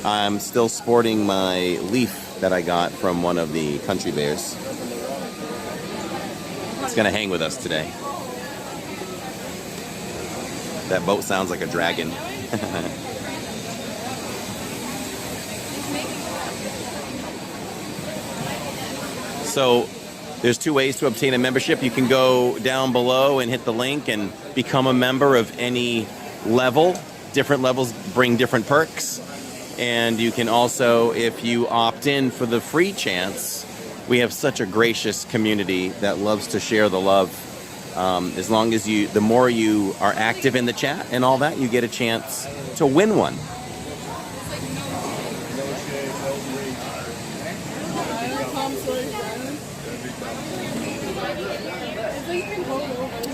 Speaker 1: I'm still sporting my leaf that I got from one of the country bears. It's going to hang with us today. That boat sounds like a dragon. So there's two ways to obtain a membership. You can go down below and hit the link and become a member of any level. Different levels bring different perks. And you can also, if you opt in for the free chance, we have such a gracious community that loves to share the love. As long as the more you are active in the chat and all that, you get a chance to win one.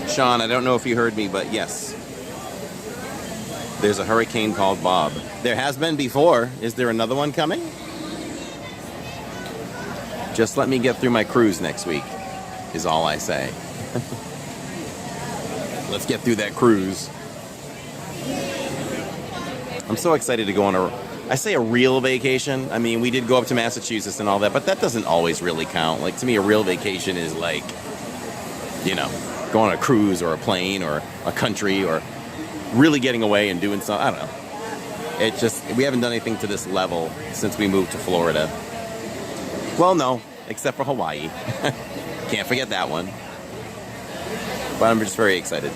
Speaker 1: Sean, I don't know if you heard me, but yes. There's a hurricane called Bob. There has been before. Is there another one coming? Just let me get through my cruise next week, is all I say. Let's get through that cruise. I'm so excited to go on I say a real vacation. I mean, we did go up to Massachusetts and all that, but that doesn't always really count. Like, to me, a real vacation is like, you know, going on a cruise or a plane or a country or really getting away and doing something. I don't know. It just, we haven't done anything to this level since we moved to Florida. Well, no, except for Hawaii. Can't forget that one. But I'm just very excited.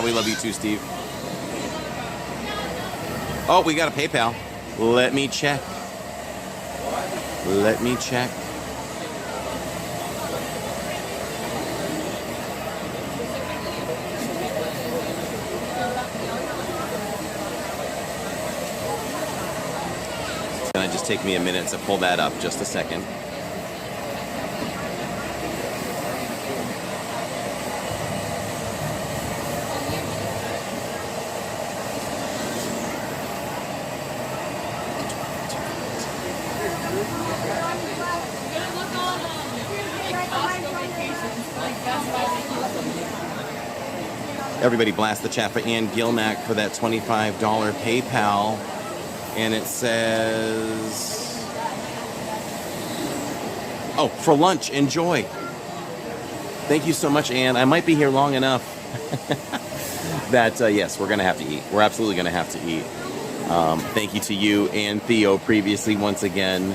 Speaker 1: We love you too, Steve. Oh, we got a PayPal. Let me check. Let me check. It's gonna just take me a minute to pull that up. Just a second. Everybody blast the chat for Ann Gilnack for that $25 PayPal. And it says, oh, for lunch, enjoy. Thank you so much, Ann. I might be here long enough that, yes, we're going to have to eat. We're absolutely going to have to eat. Thank you to you and Theo previously once again.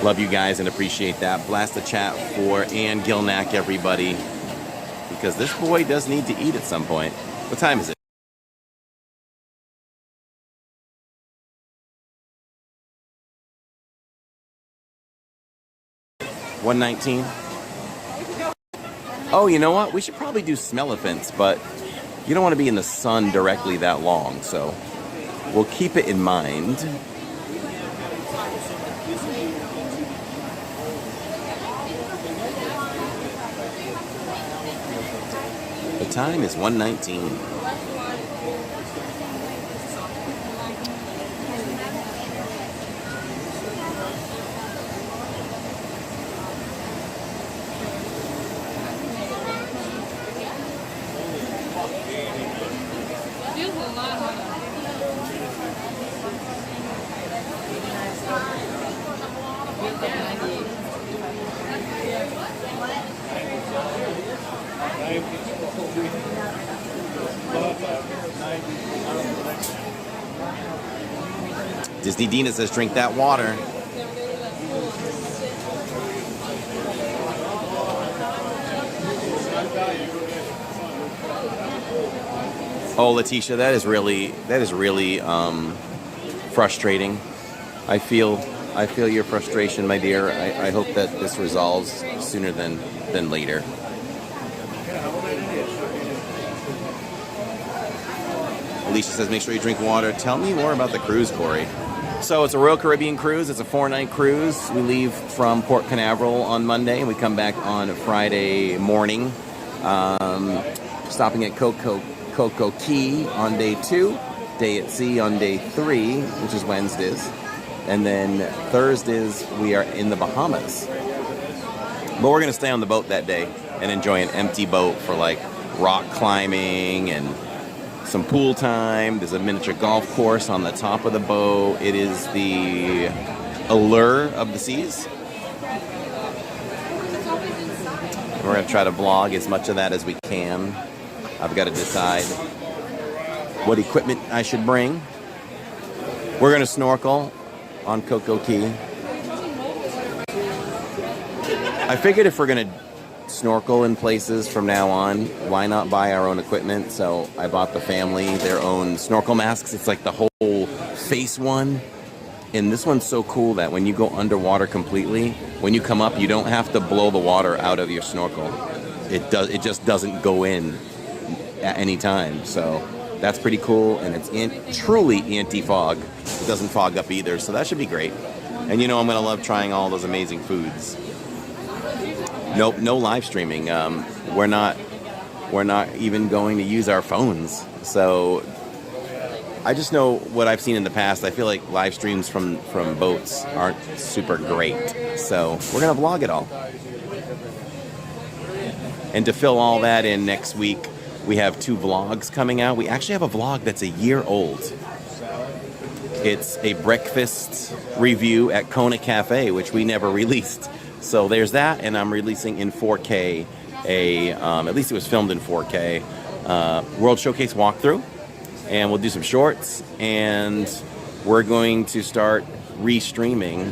Speaker 1: Love you guys and appreciate that. Blast the chat for Ann Gilnack, everybody. Because this boy does need to eat at some point. What time is it? $1:19. Oh, you know what? We should probably do Smellant, but you don't want to be in the sun directly that long, so we'll keep it in mind. The time is 1:19. Disney Dina says, drink that water. Oh, Letitia, that is really frustrating. I feel your frustration, my dear. I hope that this resolves sooner than later. Alicia says, make sure you drink water. Tell me more about the cruise, Corey. So it's a Royal Caribbean cruise. It's a 4-night cruise. We leave from Port Canaveral on Monday, and we come back on Friday morning. Stopping at Coco Key on day 2, day at sea on day 3, which is Wednesdays. And then Thursdays, we are in the Bahamas. But we're going to stay on the boat that day and enjoy an empty boat for like rock climbing and some pool time. There's a miniature golf course on the top of the boat. It is the allure of the seas. We're going to try to vlog as much of that as we can. I've got to decide what equipment I should bring. We're going to snorkel on Coco Key. I figured if we're going to snorkel in places from now on, why not buy our own equipment? So I bought the family their own snorkel masks. It's like the whole face one, and this one's so cool that when you go underwater completely, when you come up, you don't have to blow the water out of your snorkel. It just doesn't go in at any time. So that's pretty cool, and it's truly anti-fog. It doesn't fog up either, so that should be great. And you know I'm gonna love trying all those amazing foods. Nope, no live streaming. We're not even going to use our phones. So I just know what I've seen in the past. I feel like live streams from boats aren't super great. So we're gonna vlog it all. And to fill all that in next week, we have 2 vlogs coming out. We actually have a vlog that's a year old. It's a breakfast review at Kona Cafe, which we never released. So there's that, and I'm releasing in 4K at least it was filmed in 4K, World Showcase walkthrough, and we'll do some shorts, and we're going to start restreaming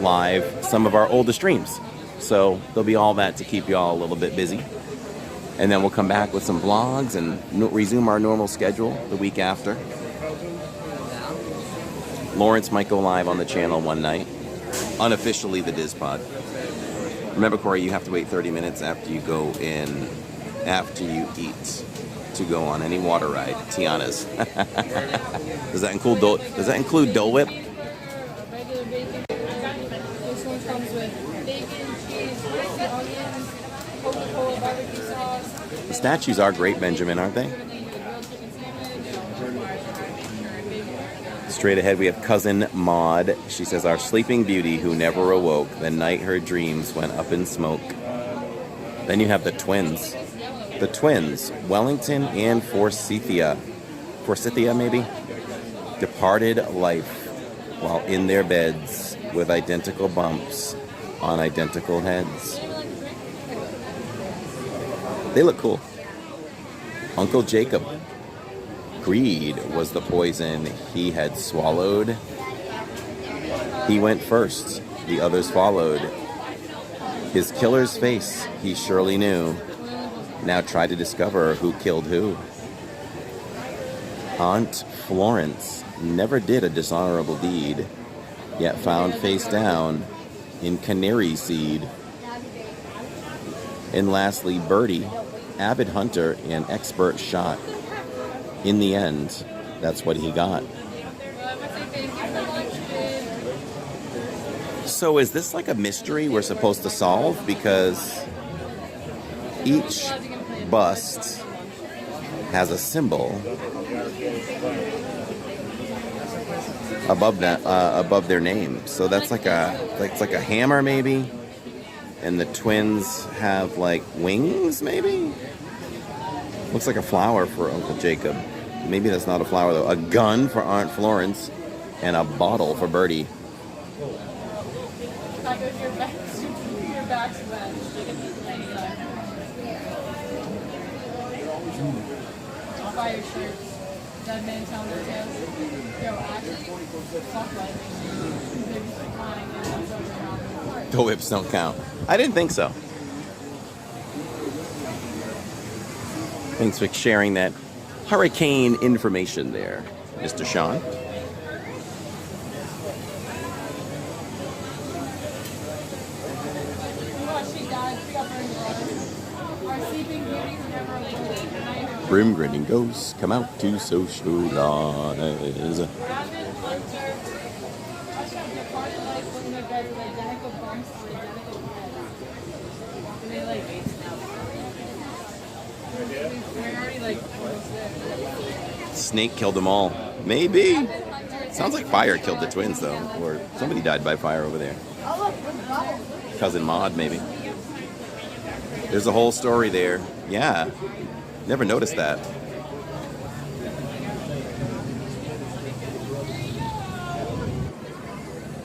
Speaker 1: live some of our oldest streams. So there'll be all that to keep you all a little bit busy. And then we'll come back with some vlogs and resume our normal schedule the week after. Lawrence might go live on the channel one night. Unofficially the DizPod. Remember, Corey, you have to wait 30 minutes after you go in, after you eat, to go on any water ride. Tiana's. Does that include Dole Whip?
Speaker 13: This one comes with bacon, cheese, onions, Coca-Cola, barbecue sauce.
Speaker 1: The statues are great, Benjamin, aren't they? Straight ahead, we have Cousin Maud. She says, our sleeping beauty who never awoke. The night her dreams went up in smoke. Then you have the twins. The twins, Wellington and Forsythia. Forsythia, maybe? Departed life while in their beds with identical bumps on identical heads. They look cool. Uncle Jacob. Greed was the poison he had swallowed. He went first, the others followed. His killer's face he surely knew. Now try to discover who killed who. Aunt Florence never did a dishonorable deed, yet found face down in canary seed. And lastly, Bertie, avid hunter and expert shot. In the end, that's what he got. So is this like a mystery we're supposed to solve? Because each bust has a symbol above that, above their name. So that's like a hammer, maybe. And the twins have like wings, maybe. Looks like a flower for Uncle Jacob. Maybe that's not a flower though. A gun for Aunt Florence, and a bottle for Bertie. The whips don't count. I didn't think so. Thanks for sharing that hurricane information there, Mr. Sean. Grim grinning ghosts come out to socialize. Snake killed them all. Maybe. Sounds like fire killed the twins, though. Or somebody died by fire over there. Cousin Maud, maybe. There's a whole story there. Yeah. Never noticed that.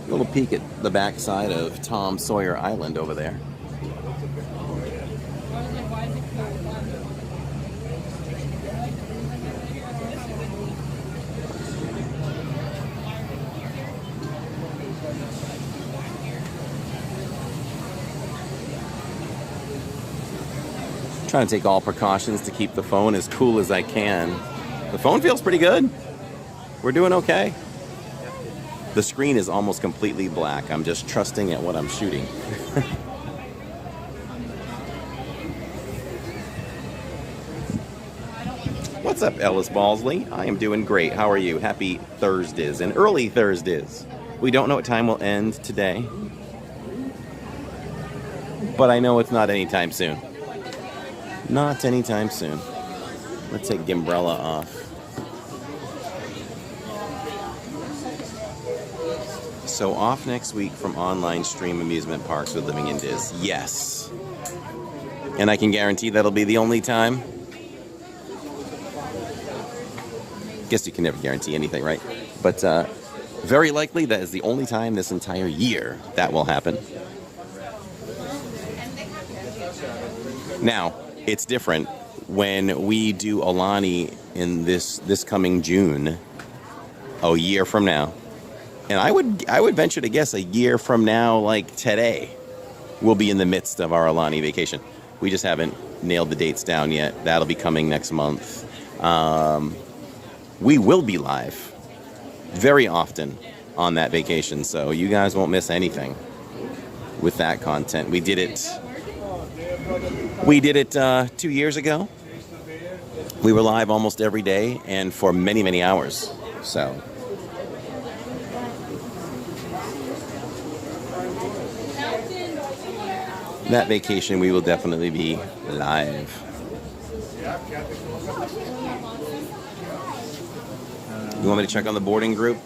Speaker 1: A little peek at the backside of Tom Sawyer Island over there. Trying to take all precautions to keep the phone as cool as I can. The phone feels pretty good. We're doing okay. The screen is almost completely black. I'm just trusting at what I'm shooting. What's up, Ellis Balsley? I am doing great. How are you? Happy Thursdays and early Thursdays. We don't know what time we'll end today, but I know it's not anytime soon. Not anytime soon. Let's take Gimbrella off. So off next week from online stream amusement parks with Living in Diz. Yes. And I can guarantee that'll be the only time. Guess you can never guarantee anything, right? But very likely that is the only time this entire year that will happen. Now, it's different when we do Alani in this coming June, a year from now, and I would venture to guess a year from now, like today, we'll be in the midst of our Alani vacation. We just haven't nailed the dates down yet. That'll be coming next month. We will be live very often on that vacation, so you guys won't miss anything with that content. We did it 2 years ago. We were live almost every day and for many, many hours. So that vacation we will definitely be live. You want me to check on the boarding group?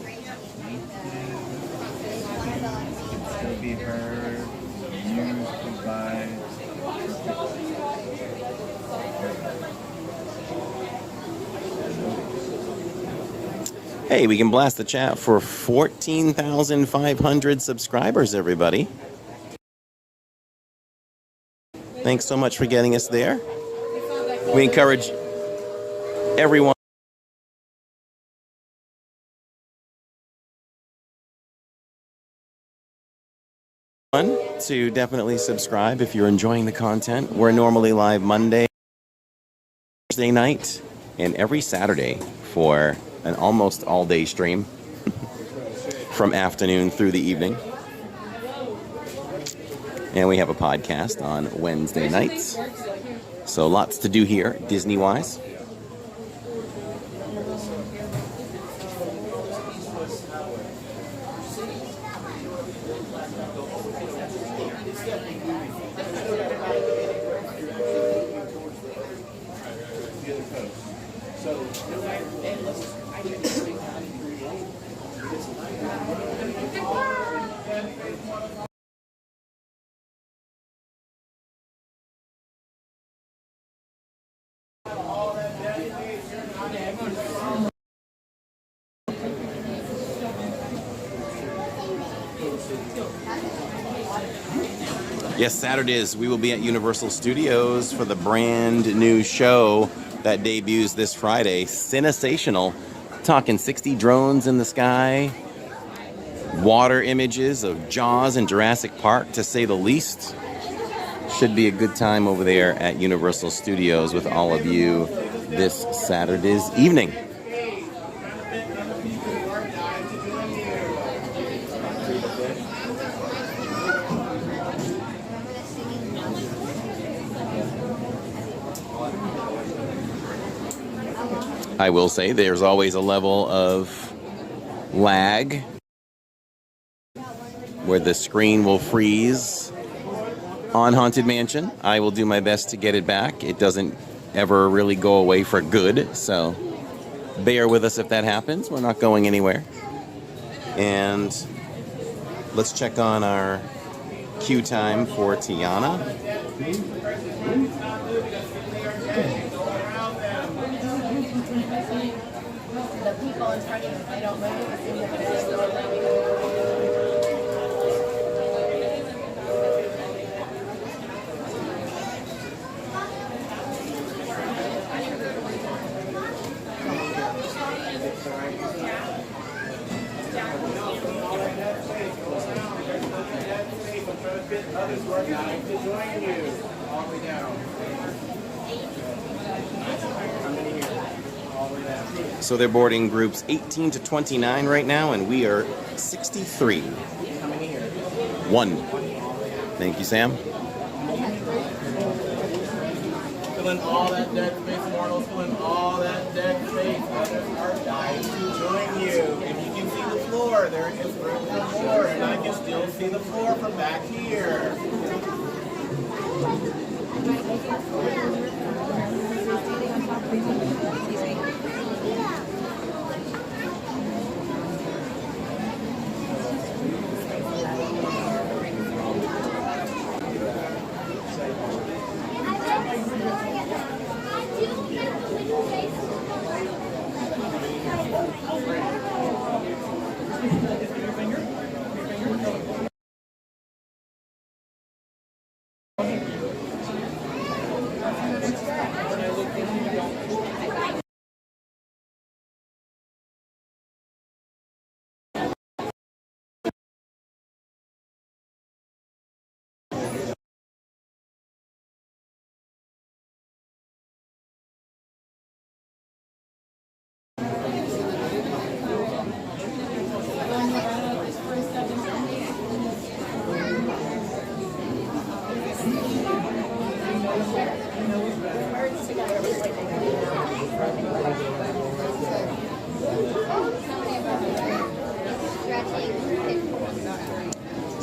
Speaker 5: Still be heard, used by.
Speaker 1: Hey, we can blast the chat for 14,500 subscribers, everybody. Thanks so much for getting us there. We encourage everyone to definitely subscribe if you're enjoying the content. We're normally live Monday, Thursday night, and every Saturday for an almost all-day stream from afternoon through the evening. And we have a podcast on Wednesday nights. So lots to do here, Disney-wise. Yes, Saturdays we will be at Universal Studios for the brand new show that debuts this Friday. Cinesational. Talking 60 drones in the sky, water images of Jaws and Jurassic Park, to say the least. Should be a good time over there at Universal Studios with all of you this Saturday's evening. I will say there's always a level of lag where the screen will freeze on Haunted Mansion. I will do my best to get it back. It doesn't ever really go away for good, so bear with us if that happens. We're not going anywhere. And let's check on our queue time for Tiana.
Speaker 13: The people in front of you, they don't move.
Speaker 3: Others were dying to join you. All the way down.
Speaker 1: So they're boarding groups 18 to 29 right now, and we are 63. One. Thank you, Sam.
Speaker 3: Filling all that deck space, mortals, filling all that deck space. Others are dying to join you. If you can see the floor, there is room for more, and I can still see the floor from back here.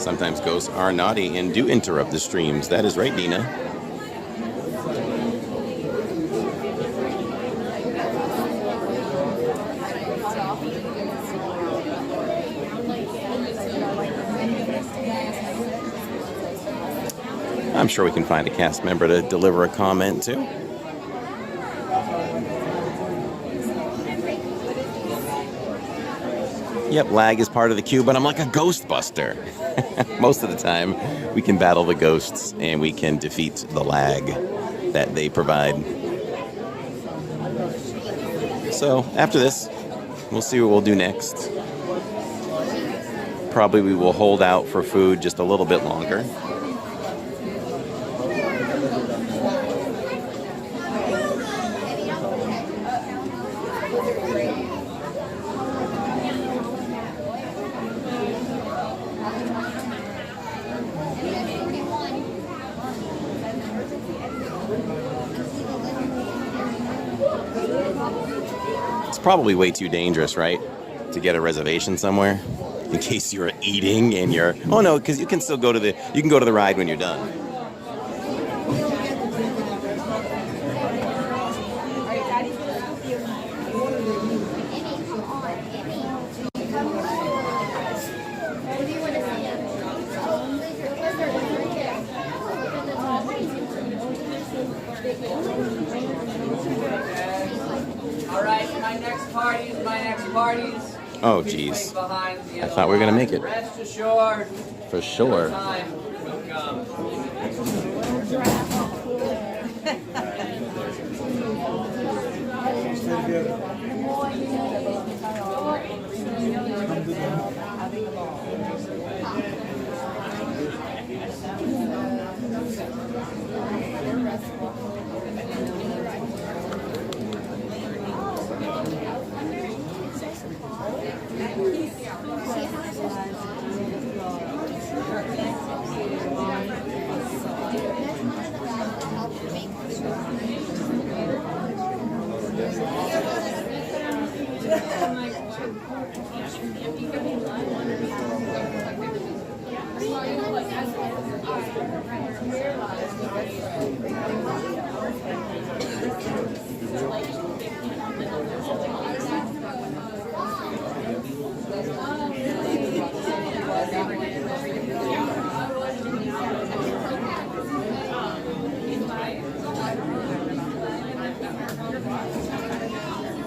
Speaker 1: Sometimes ghosts are naughty and do interrupt the streams. That is right, Dina. I'm sure we can find a cast member to deliver a comment to. Yep, lag is part of the queue, but I'm like a ghostbuster. Most of the time, we can battle the ghosts and we can defeat the lag that they provide. So, after this, we'll see what we'll do next. Probably we will hold out for food just a little bit longer. Probably way too dangerous, right? To get a reservation somewhere in case you're eating and you're no, because you can still go to the ride when you're done. Oh, geez. I thought we were going to make it.
Speaker 5: Rest assured.
Speaker 1: For sure.
Speaker 5: Time will come.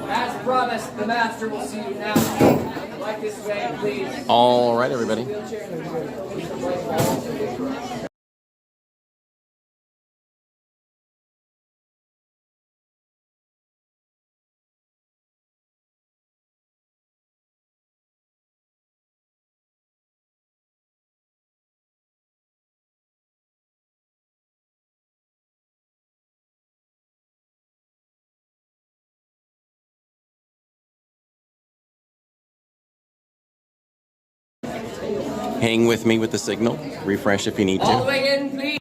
Speaker 5: As promised, the master will see you now. Like this way, please.
Speaker 1: All right, everybody. Hang with me with the signal. Refresh if you need to.
Speaker 5: All the way in, please.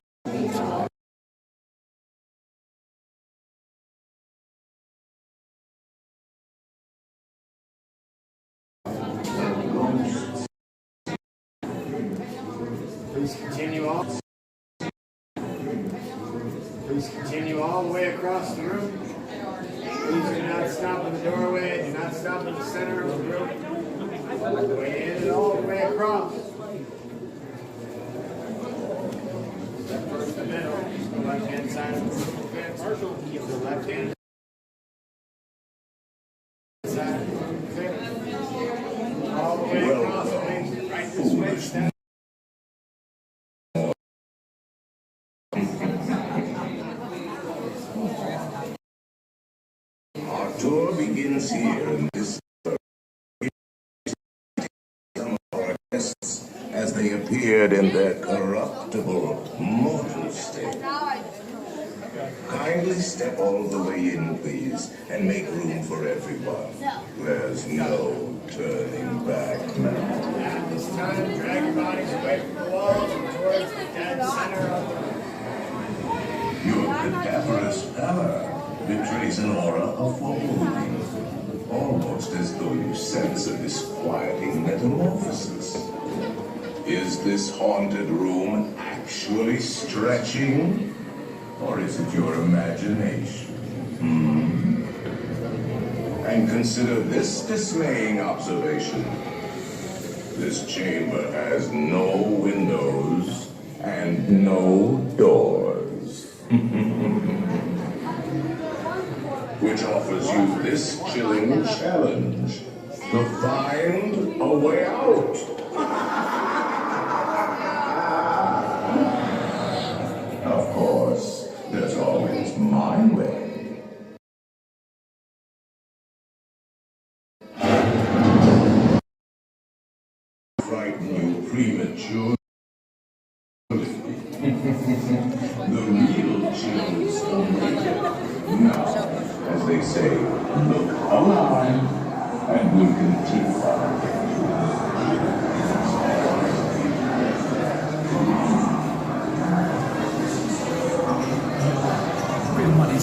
Speaker 3: Please continue all the way across the room. Please do not stop in the doorway. Do not stop in the center of the room. All the way in and all the way across. Step first the middle. The left-hand side of the room. Keep the left-hand side of the room clear. All the way across. Please. Right this way. Step.
Speaker 14: Our tour begins here in this some of our guests as they appeared in their corruptible, mortal state. Kindly step all the way in, please, and make room for everyone. There's no turning back now.
Speaker 3: At this time, drag your bodies away from the walls and towards the dead center of the room.
Speaker 14: Your cadaverous pallor betrays an aura of foreboding, almost as though you sense a disquieting metamorphosis. Is this haunted room actually stretching? Or is it your imagination? And consider this dismaying observation. This chamber has no windows and no doors. Which offers you this chilling challenge to find a way out. Of course, there's always my way. Frighten you prematurely. The real chills await. Now, as they say, look alive, and we'll continue our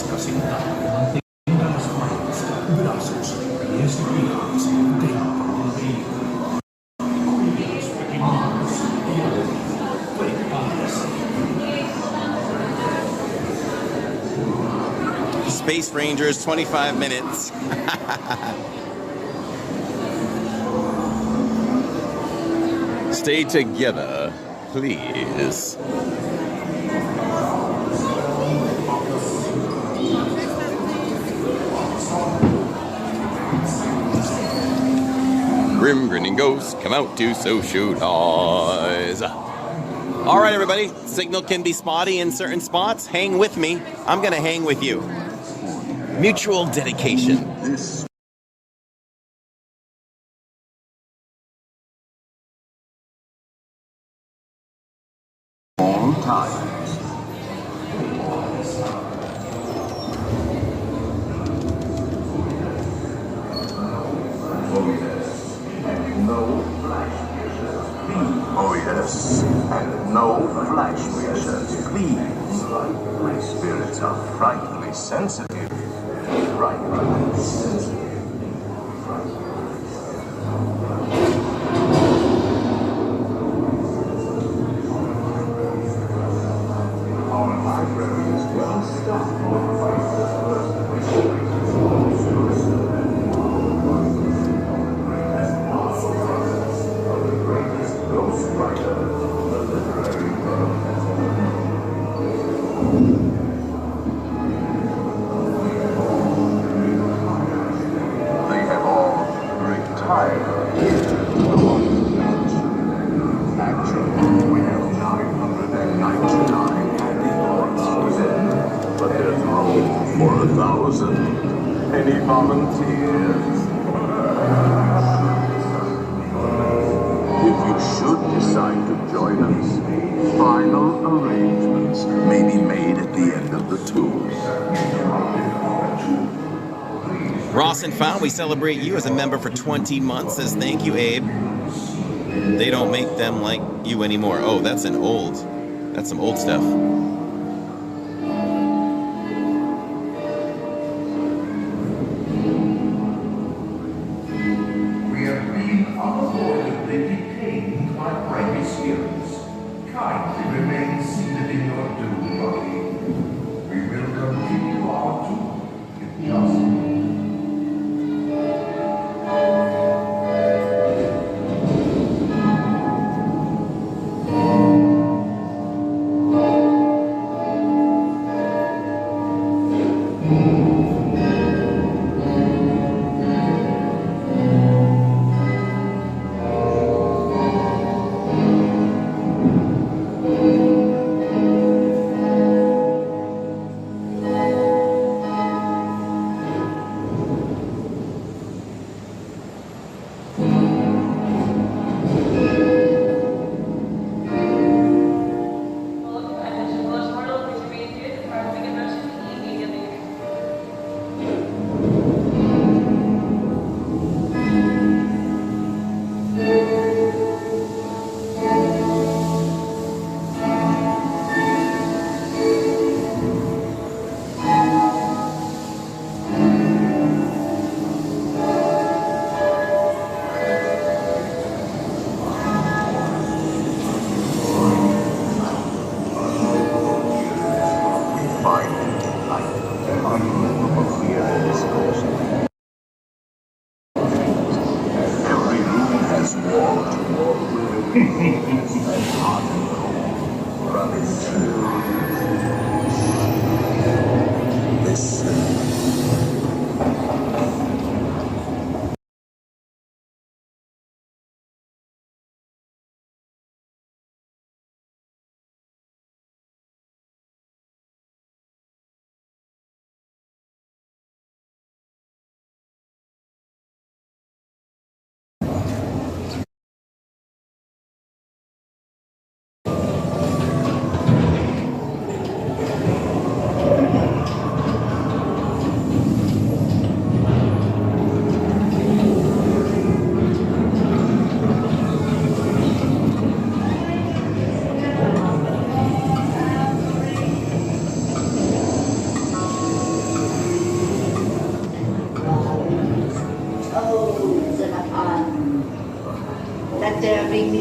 Speaker 10: Casinta, mantenga las manos, brazos, pies y pies dentro del vehículo. Cuide los pequeños y ahora prepárese.
Speaker 1: Space Rangers, 25 minutes. Stay together, please. Grim grinning ghosts come out to socialize. All right, everybody. Signal can be spotty in certain spots. Hang with me. I'm going to hang with you. Mutual dedication.
Speaker 14: All times. Oh yes, and no flash pictures, please. My spirits are frighteningly sensitive. Frighteningly sensitive. Our library is well stocked. Any volunteers? If you should decide to join us, final arrangements may be made at the end of the tour.
Speaker 1: Ross and Found, we celebrate you as a member for 20 months. Says thank you, Abe. They don't make them like you anymore. Oh, that's some old stuff.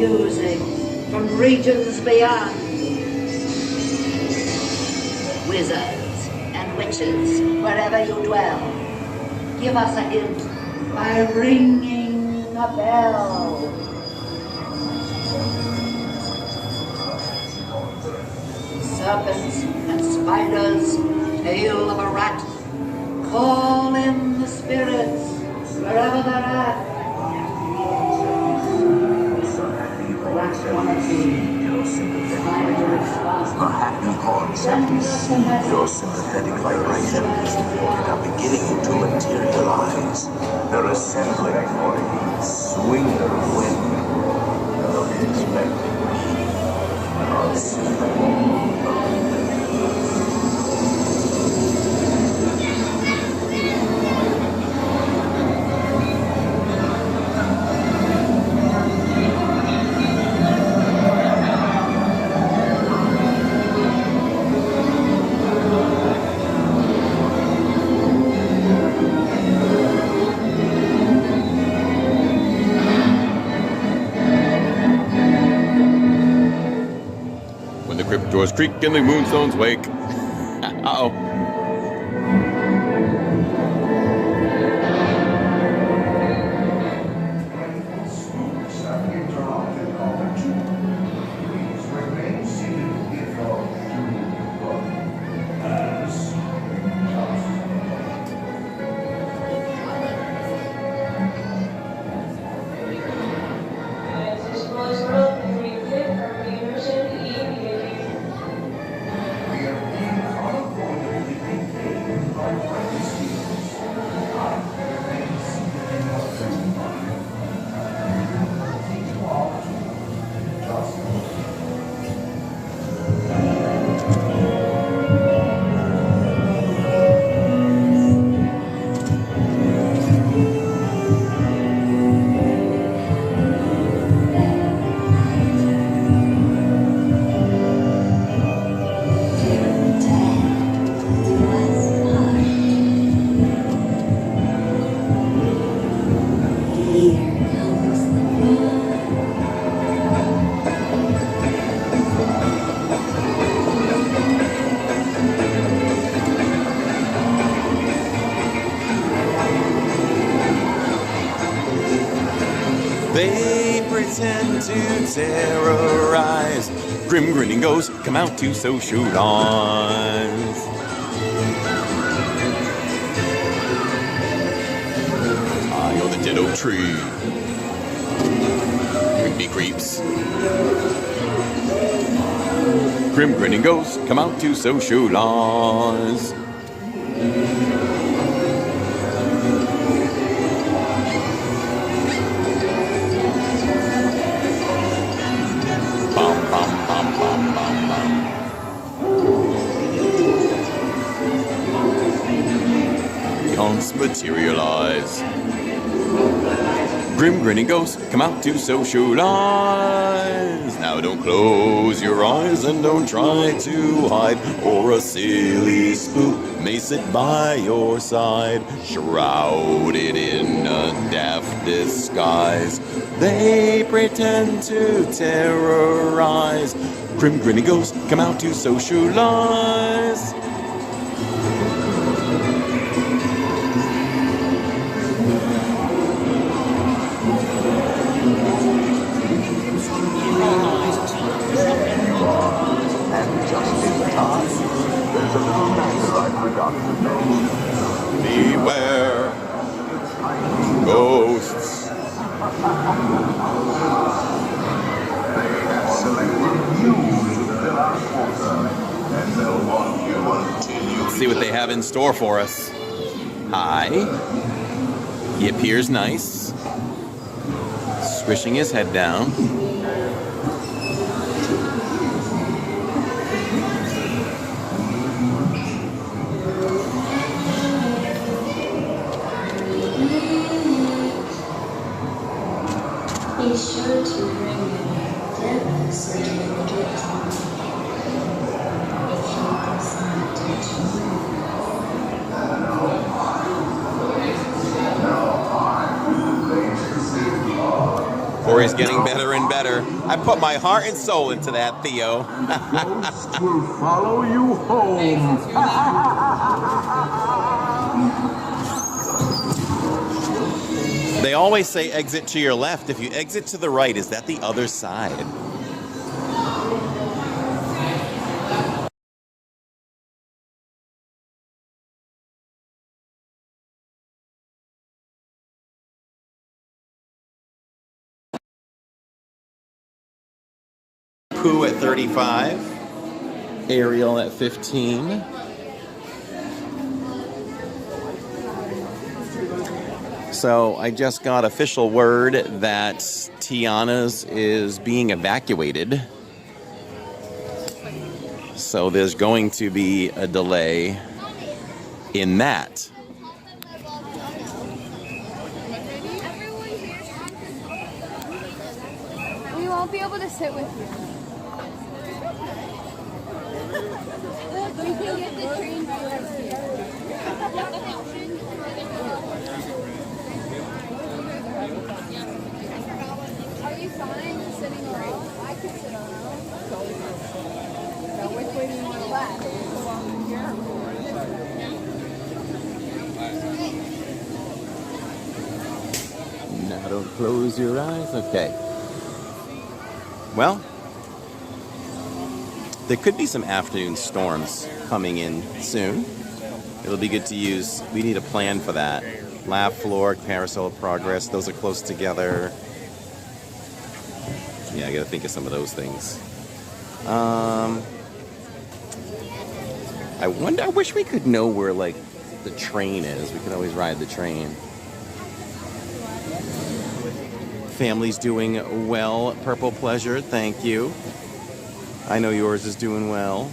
Speaker 15: music from regions beyond. Wizards and witches, wherever you dwell, give us a hint by ringing a bell. Serpents and spiders, tail of a rat, call in the spirits wherever they're at.
Speaker 14: The happy concepts, your sympathetic vibrations are beginning to materialize. They're assembling for a swing of wind. Unexpected, unseen.
Speaker 1: Doors creak and the moonstones wake. Uh-oh. They pretend to terrorize. Grim grinning ghosts come out to socialize. High on the dead oak tree. Creepy creeps. Grim grinning ghosts come out to socialize. Materialize. Grim grinning ghosts come out to socialize. Now don't close your eyes and don't try to hide, or a silly spook may sit by your side, shrouded in a daft disguise. They pretend to terrorize. Grim grinning ghosts come out to socialize. Beware ghosts. Let's see what they have in store for us. Hi. He appears nice, swishing his head down.
Speaker 16: Be sure to bring your dip so you can get on. If you decide to join
Speaker 1: For story's getting better and better. I put my heart and soul into that, Theo.
Speaker 14: Ghosts will follow you home.
Speaker 1: They always say exit to your left. If you exit to the right, is that the other side? Pooh at 35. Ariel at 15. So I just got official word that Tiana's is being evacuated. So there's going to be a delay in that.
Speaker 13: We won't be able to sit with you. We can get the train right here. Are you fine sitting around? I could sit around. Now, which way do you want to laugh? Along here?
Speaker 1: Now don't close your eyes. Okay. Well, there could be some afternoon storms coming in soon. It'll be good to use. We need a plan for that. Lab floor, carousel of progress, those are close together. Yeah, I gotta think of some of those things. I wonder, I wish we could know where, like, the train is. We could always ride the train. Family's doing well. Purple Pleasure, thank you. I know yours is doing well.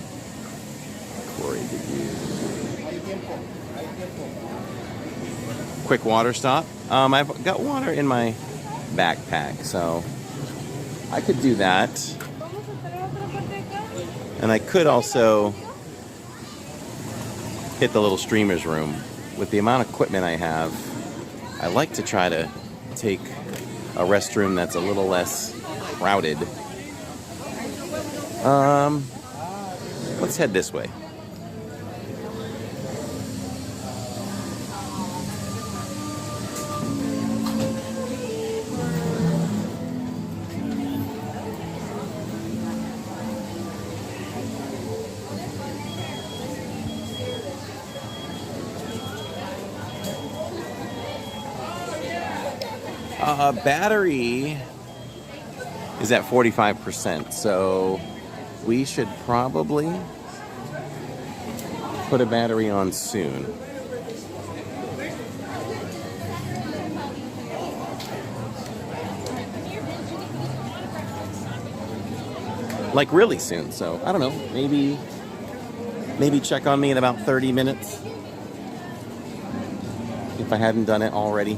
Speaker 1: Corey, did you? Quick water stop. I've got water in my backpack, so I could do that. And I could also hit the little streamers room. With the amount of equipment I have, I like to try to take a restroom that's a little less crowded. Let's head this way. Battery is at 45%, so we should probably put a battery on soon. Like really soon, so I don't know, maybe check on me in about 30 minutes if I hadn't done it already.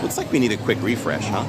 Speaker 1: Looks like we need a quick refresh, huh?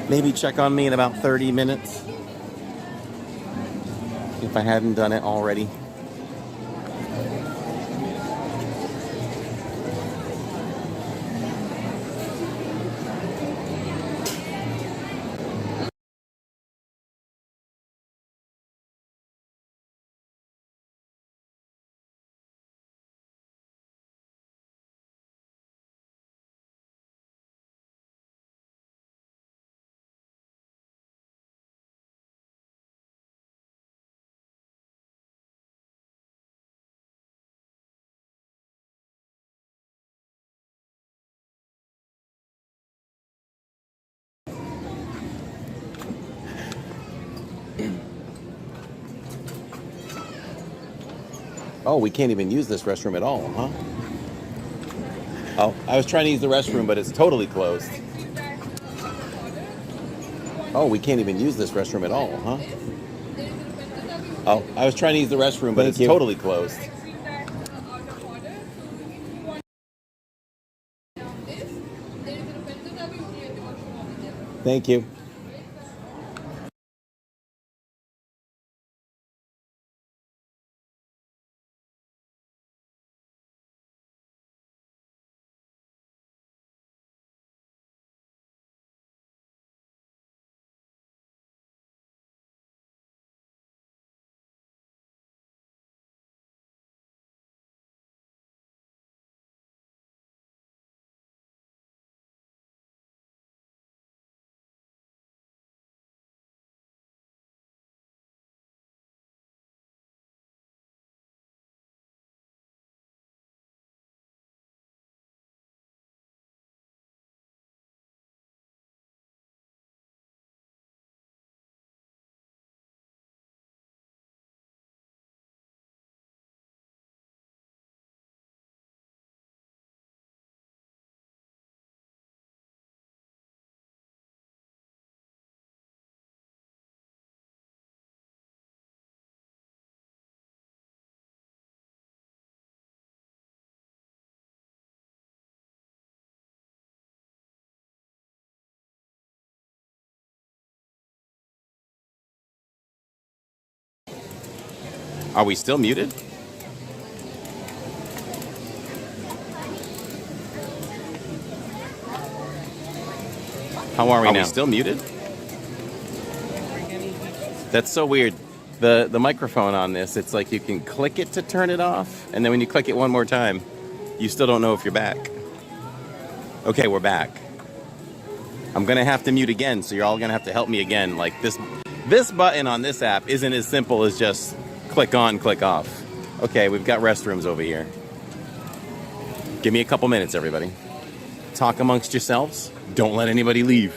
Speaker 1: Maybe check on me in about 30 minutes. If I hadn't done it already. Oh, we can't even use this restroom at all, huh? Oh, I was trying to use the restroom, but it's totally closed. Oh, we can't even use this restroom at all, huh? Oh, I was trying to use the restroom, but it's totally closed. Thank you. Are we still muted? How are we now? Are we still muted? That's so weird. The microphone on this, it's like you can click it to turn it off, and then when you click it one more time, you still don't know if you're back. Okay, we're back. I'm gonna have to mute again, so you're all gonna have to help me again. Like this button on this app isn't as simple as just click on, click off. Okay, we've got restrooms over here. Give me a couple minutes, everybody. Talk amongst yourselves. Don't let anybody leave.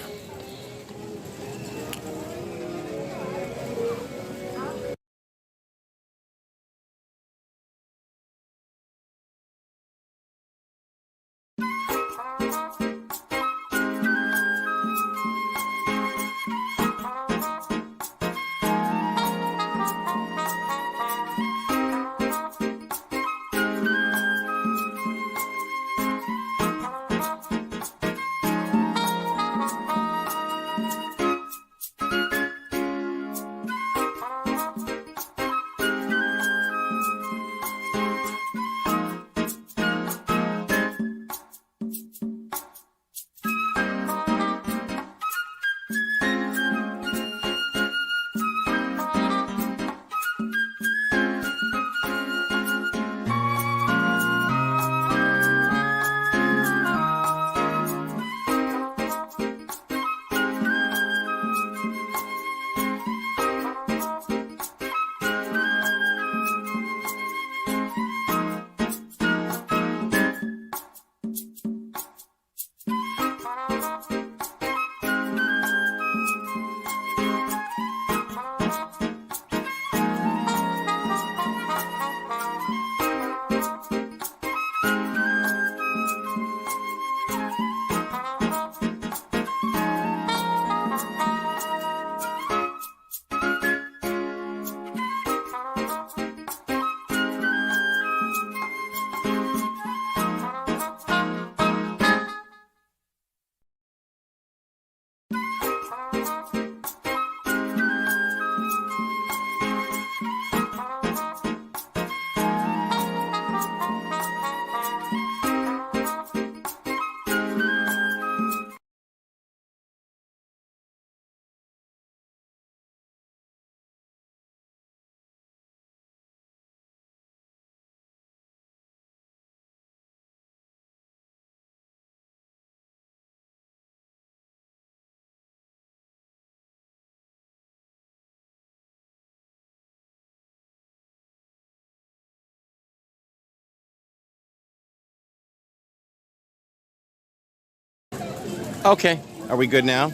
Speaker 1: Okay, are we good now?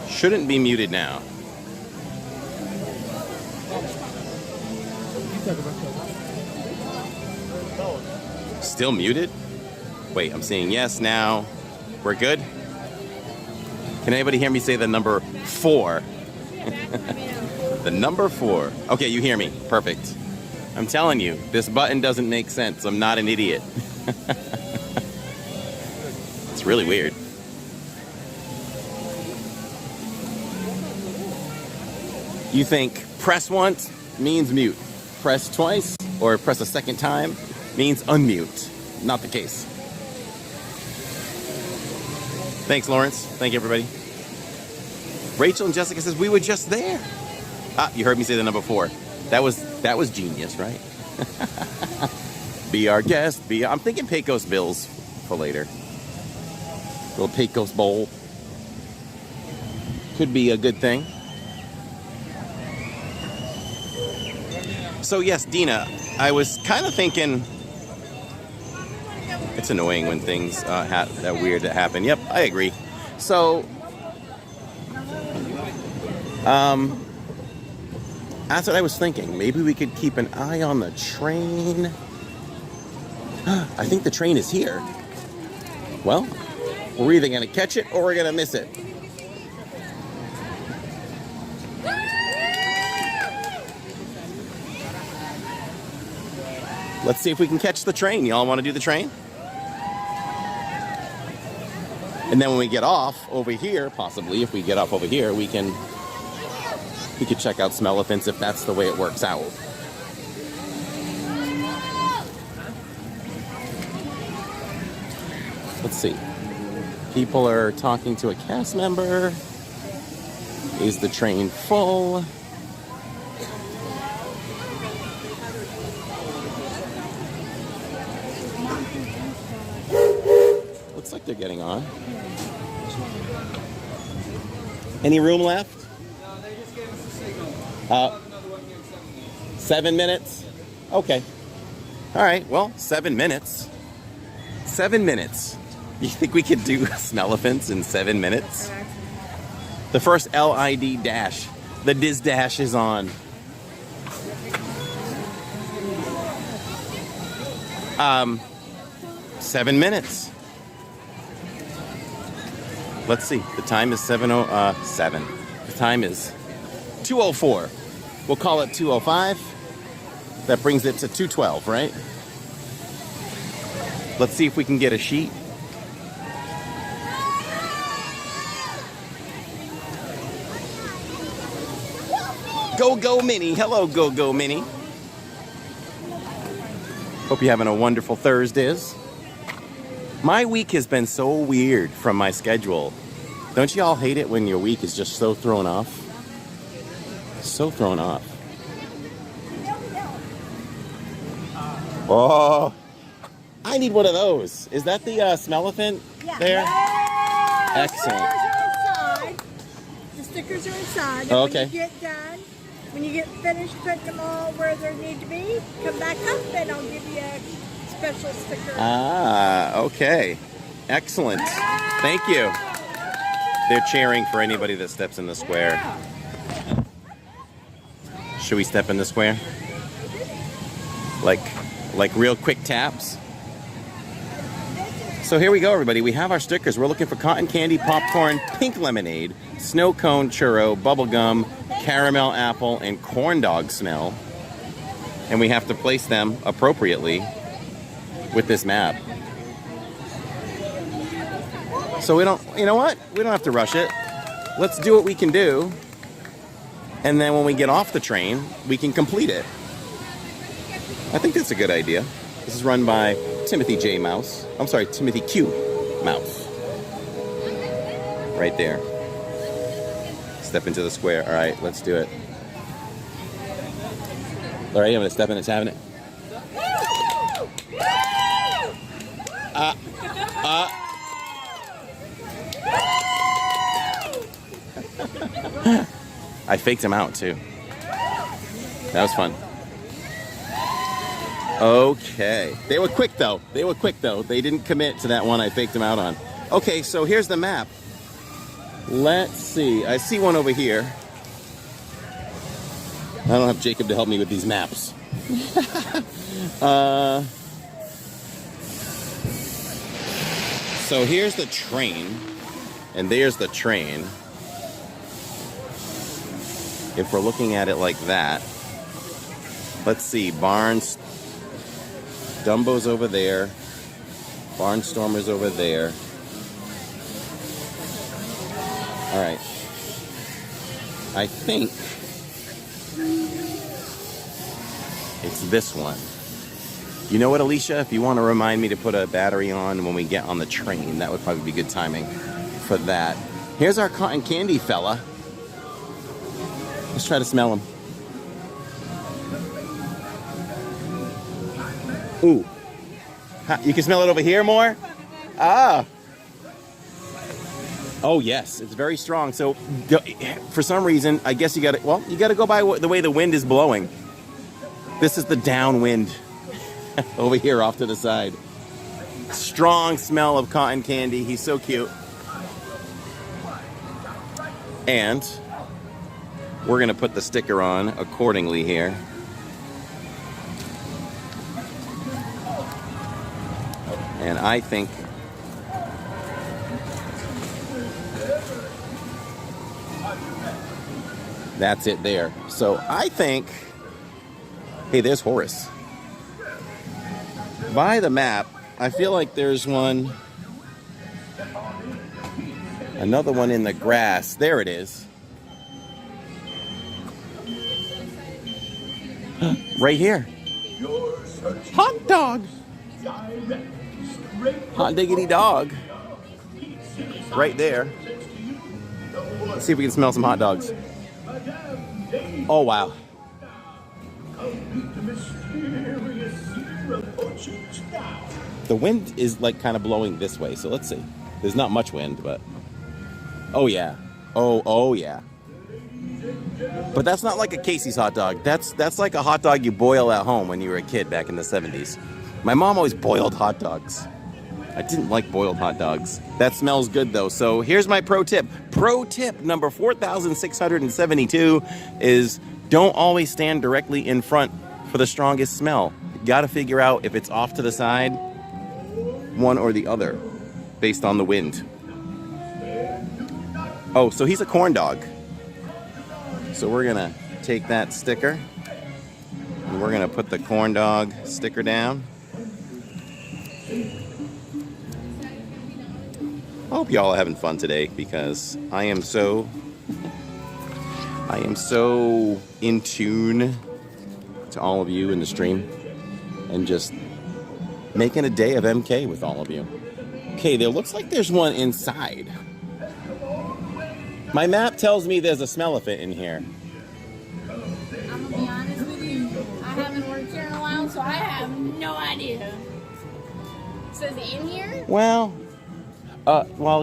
Speaker 1: Shouldn't be muted now. Still muted? Wait, I'm seeing yes now. We're good? Can anybody hear me say the number 4? The number 4. Okay, you hear me. Perfect. I'm telling you, this button doesn't make sense. I'm not an idiot. It's really weird. You think press once means mute. Press twice or press a second time means unmute. Not the case. Thanks, Lawrence. Thank you, everybody. Rachel and Jessica says we were just there. Ah, you heard me say the number 4. That was genius, right? Be our guest. I'm thinking Pecos Bills for later. Little Pecos Bowl. Could be a good thing. So yes, Dina, I was kind of thinking. It's annoying when things that weird that happen. Yep, I agree. So, that's what I was thinking. Maybe we could keep an eye on the train. I think the train is here. Well, we're either going to catch it or we're going to miss it. Let's see if we can catch the train. Y'all want to do the train? And then when we get off over here, possibly, if we get off over here, we could check out Smellant if that's the way it works out. Let's see. People are talking to a cast member. Is the train full? Looks like they're getting on. Any room left?
Speaker 5: No, they just gave us a signal.
Speaker 1: 7 minutes? Okay. All right, well, 7 minutes. 7 minutes. You think we could do Smellant in 7 minutes? The first LID dash. The Diz Dash is on. 7 minutes. Let's see. The time is 7:07. The time is 2:04. We'll call it 2:05. That brings it to 2:12, right? Let's see if we can get a sheet. Go Minnie. Hello, Go Minnie. Hope you're having a wonderful Thursdays. My week has been so weird from my schedule. Don't you all hate it when your week is just so thrown off? So thrown off. Oh, I need one of those. Is that the Smellant there? Excellent.
Speaker 17: The stickers are inside. And
Speaker 1: okay.
Speaker 17: When you get done, when you get finished putting them all where they need to be, come back up and I'll give you a special sticker.
Speaker 1: Ah, okay. Excellent. Thank you. They're cheering for anybody that steps in the square. Should we step in the square? Like real quick taps? So here we go, everybody. We have our stickers. We're looking for cotton candy, popcorn, pink lemonade, snow cone churro, bubble gum, caramel apple, and corn dog smell. And we have to place them appropriately with this map. So we don't, you know what? We don't have to rush it. Let's do what we can do. And then when we get off the train, we can complete it. I think that's a good idea. This is run by Timothy J. Mouse. I'm sorry, Timothy Q. Mouse. Right there. Step into the square. All right, let's do it. All right, I'm going to step in and having it. I faked him out too. That was fun. Okay. They were quick though. They were quick though. They didn't commit to that one I faked them out on. Okay, so here's the map. Let's see. I see one over here. I don't have Jacob to help me with these maps. So here's the train, and there's the train. If we're looking at it like that, let's see, Barnes, Dumbo's over there, Barnstormer's over there. All right, I think it's this one. You know what, Alicia? If you want to remind me to put a battery on when we get on the train, that would probably be good timing for that. Here's our cotton candy fella. Let's try to smell him. Ooh. You can smell it over here more? Ah. Oh, yes. It's very strong. So, for some reason, I guess you got to, well, you got to go by the way the wind is blowing. This is the downwind over here off to the side. Strong smell of cotton candy. He's so cute. And we're going to put the sticker on accordingly here. And I think that's it there. So I think, hey, there's Horace. By the map, I feel like there's one, another one in the grass. There it is. Right here. Hot dog. Hot diggity dog. Right there. Let's see if we can smell some hot dogs. Oh, wow. The wind is like kind of blowing this way, so let's see. There's not much wind, but oh yeah. Oh yeah. But that's not like a Casey's hot dog. That's like a hot dog you boil at home when you were a kid back in the 70s. My mom always boiled hot dogs. I didn't like boiled hot dogs. That smells good though. So here's my pro tip. Pro tip number 4,672 is don't always stand directly in front for the strongest smell. You gotta figure out if it's off to the side, one or the other, based on the wind. Oh, so he's a corn dog. So we're gonna take that sticker and we're gonna put the corn dog sticker down. I hope y'all are having fun today because I am so in tune to all of you in the stream and just making a day of MK with all of you. Okay, there looks like there's one inside. My map tells me there's a Smellant in here.
Speaker 2: I'm gonna be honest with you, I haven't worked here in a while, so I have no idea. So is it in here?
Speaker 1: Well,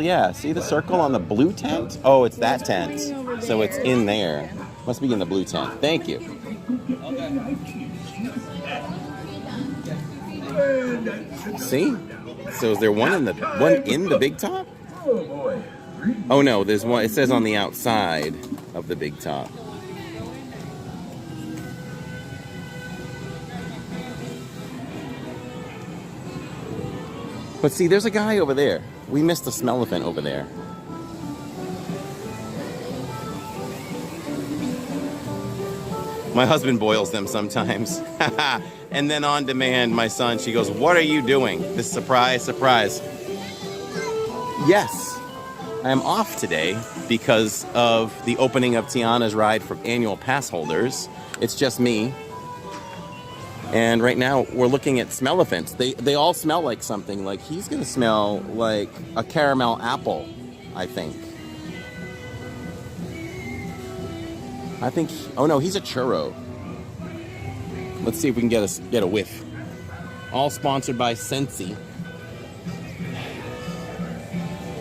Speaker 1: yeah. See the circle on the blue tent? Oh, it's that tent. So it's in there. Must be in the blue tent. Thank you. See? So is there one in the big top? Oh no, there's one. It says on the outside of the big top. But see, there's a guy over there. We missed a Smellant over there. My husband boils them sometimes. And then on demand, my son, she goes, "What are you doing?" This surprise. Yes. I am off today because of the opening of Tiana's ride for annual pass holders. It's just me. And right now we're looking at Smellants. They all smell like something. Like he's gonna smell like a caramel apple, I think. Oh no, he's a churro. Let's see if we can get a whiff. All sponsored by Scentsy.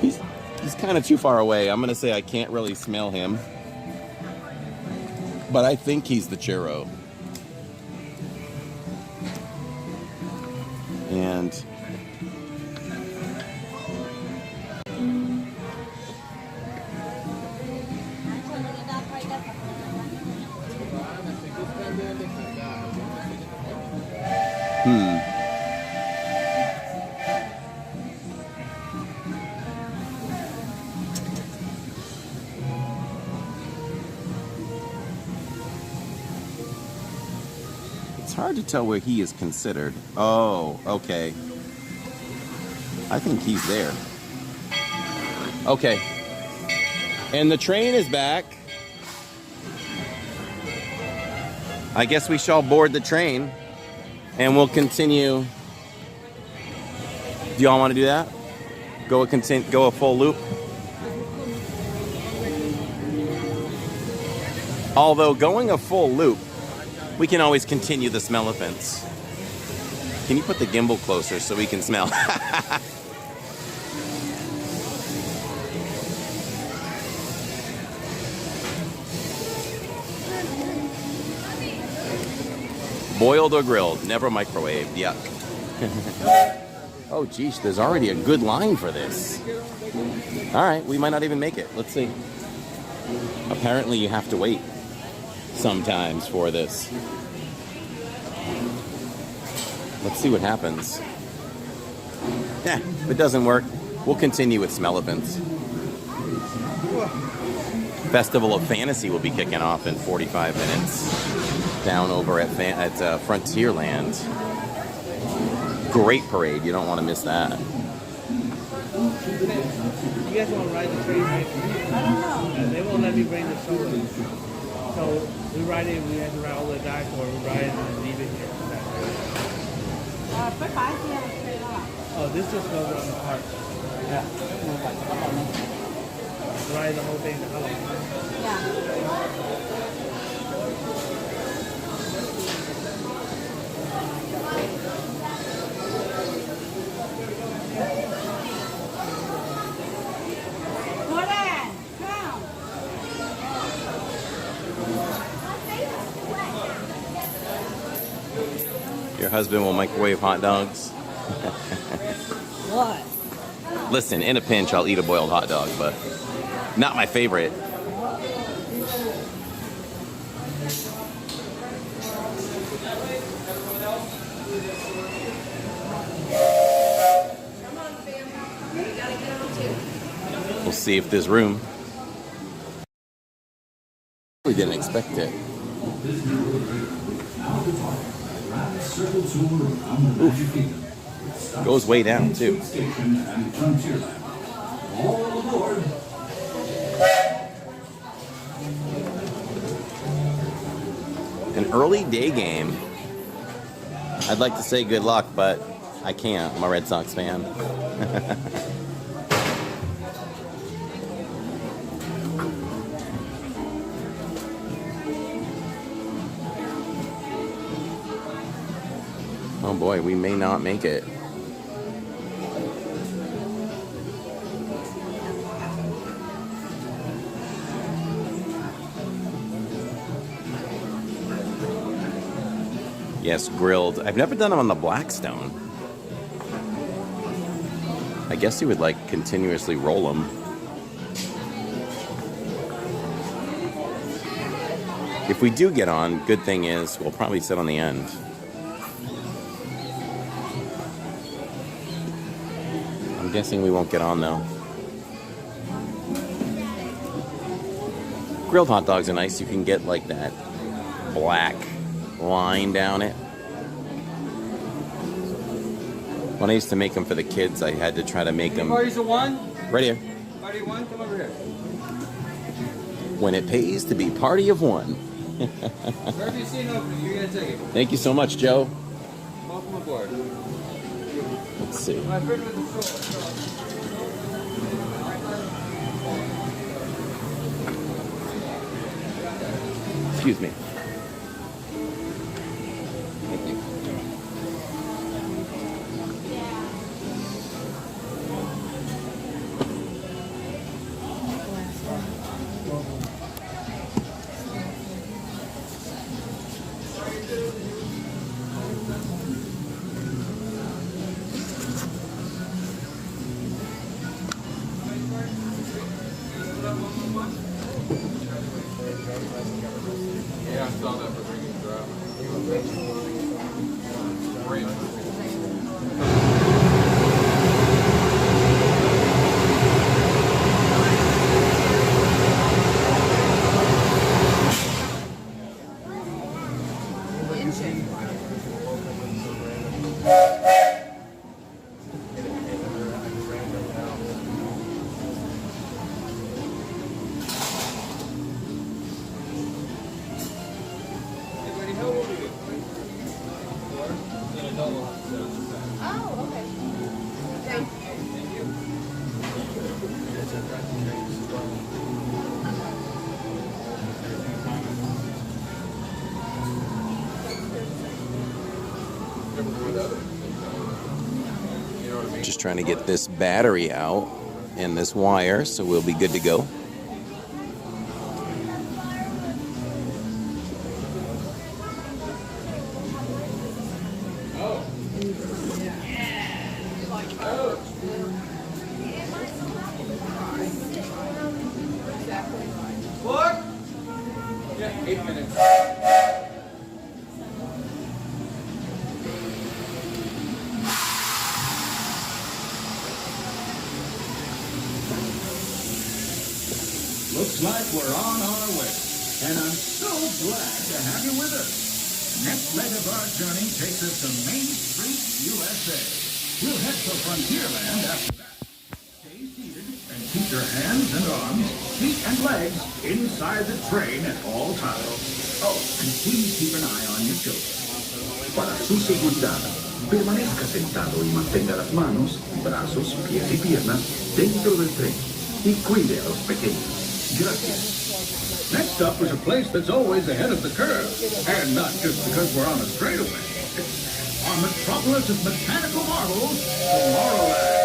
Speaker 1: He's kind of too far away. I'm gonna say I can't really smell him, but I think he's the churro. And it's hard to tell where he is considered. Oh, okay. I think he's there. Okay. And the train is back. I guess we shall board the train and we'll continue. Do y'all want to do that? Go a full loop? Although going a full loop, we can always continue the Smelliphants. Can you put the gimbal closer so we can smell? Boiled or grilled, never microwaved. Yuck. Oh, geez, there's already a good line for this. All right, we might not even make it. Let's see. Apparently, you have to wait sometimes for this. Let's see what happens. If it doesn't work, we'll continue with Smelliphants. Festival of Fantasy will be kicking off in 45 minutes down over at Frontierland. Great parade. You don't want to miss that.
Speaker 5: You guys want to ride the train, right? I don't know. They won't let me bring the stroller. So we ride it, we have to ride all the way back, or we ride it and then leave it here. Oh, this just goes around the park. Yeah. Ride the whole thing.
Speaker 1: Your husband will microwave hot dogs.
Speaker 17: What?
Speaker 1: Listen, in a pinch, I'll eat a boiled hot dog, but not my favorite. We'll see if there's room. We didn't expect it. Oof. Goes way down too. An early day game. I'd like to say good luck, but I can't. I'm a Red Sox fan. Oh boy, we may not make it. Yes, grilled. I've never done them on the Blackstone. I guess you would like continuously roll them. If we do get on, good thing is we'll probably sit on the end. I'm guessing we won't get on though. Grilled hot dogs are nice. You can get like that black line down it. When I used to make them for the kids, I had to try to make them.
Speaker 5: Parties of one?
Speaker 1: Right here.
Speaker 5: Party of one? Come over here.
Speaker 1: When it pays to be party of one.
Speaker 5: Wherever you see an opening, you're going to take it.
Speaker 1: Thank you so much, Joe.
Speaker 5: Welcome aboard.
Speaker 1: Let's see.
Speaker 5: My friend with the stroller.
Speaker 1: Excuse me. Thank you.
Speaker 13: Oh, okay. Thank
Speaker 1: Just trying to get this battery out and this wire, so we'll be good to go.
Speaker 3: What? Yeah, 8 minutes.
Speaker 10: Looks like we're on our way, and I'm so glad to have you with us. Next leg of our journey takes us to Main Street, U.S.A. We'll head for Frontierland after that. Stay seated and keep your hands and arms, feet and legs inside the train at all times. Oh, and please keep an eye on your children. Para su seguridad, permanezca sentado y mantenga las manos, brazos, pies y piernas dentro del tren y cuide a los pequeños. Gracias. Next up is a place that's always ahead of the curve, and not just because we're on a straightaway. Our metropolis of mechanical marvels, Tomorrowland.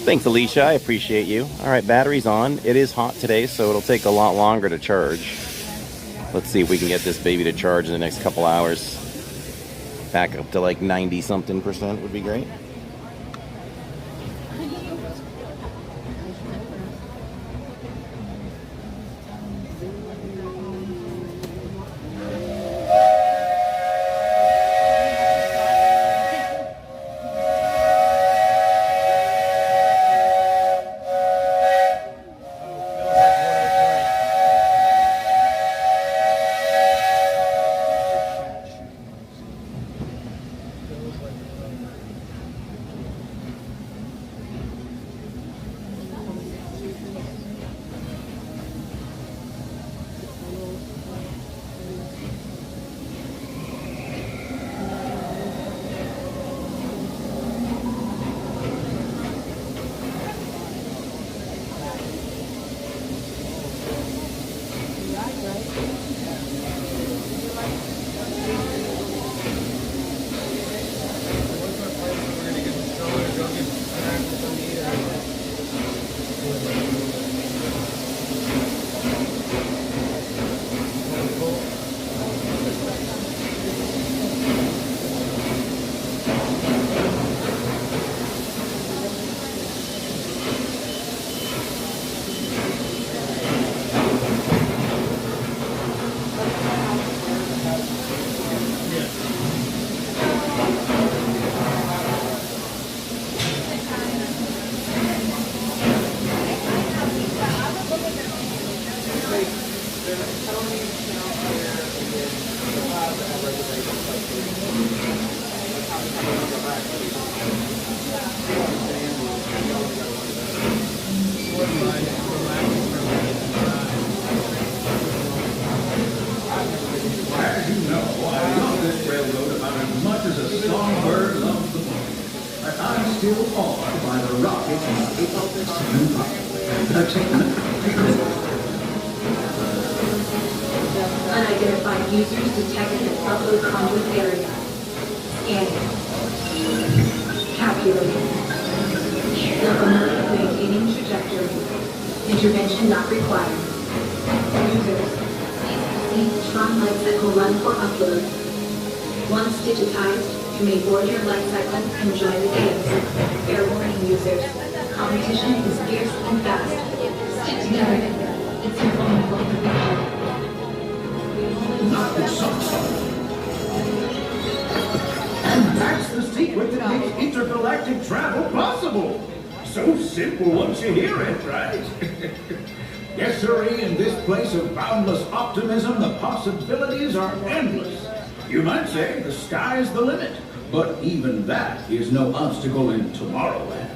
Speaker 1: Thanks, Alicia. I appreciate you. All right, battery's on. It is hot today, so it'll take a lot longer to charge. Let's see if we can get this baby to charge in the next couple hours. Back up to like 90-something% would be great.
Speaker 10: As you know, I love this railroad about as much as a songbird loves the morning. But I'm still awed by the rockets and
Speaker 16: Unidentified users detected in upload conduit area. Scanning. Calculating. Locomotive maintaining trajectory. Intervention not required. Users. Tron light cycle run for upload. Once digitized, you may board your light cycle and join the games. Fair warning, users. Competition is fierce and fast. Stick together. It's impossible to beat.
Speaker 10: And that's the secret that makes intergalactic travel possible. So simple once you hear it, right? Yes, sirree, in this place of boundless optimism, the possibilities are endless. You might say the sky's the limit, but even that is no obstacle in Tomorrowland.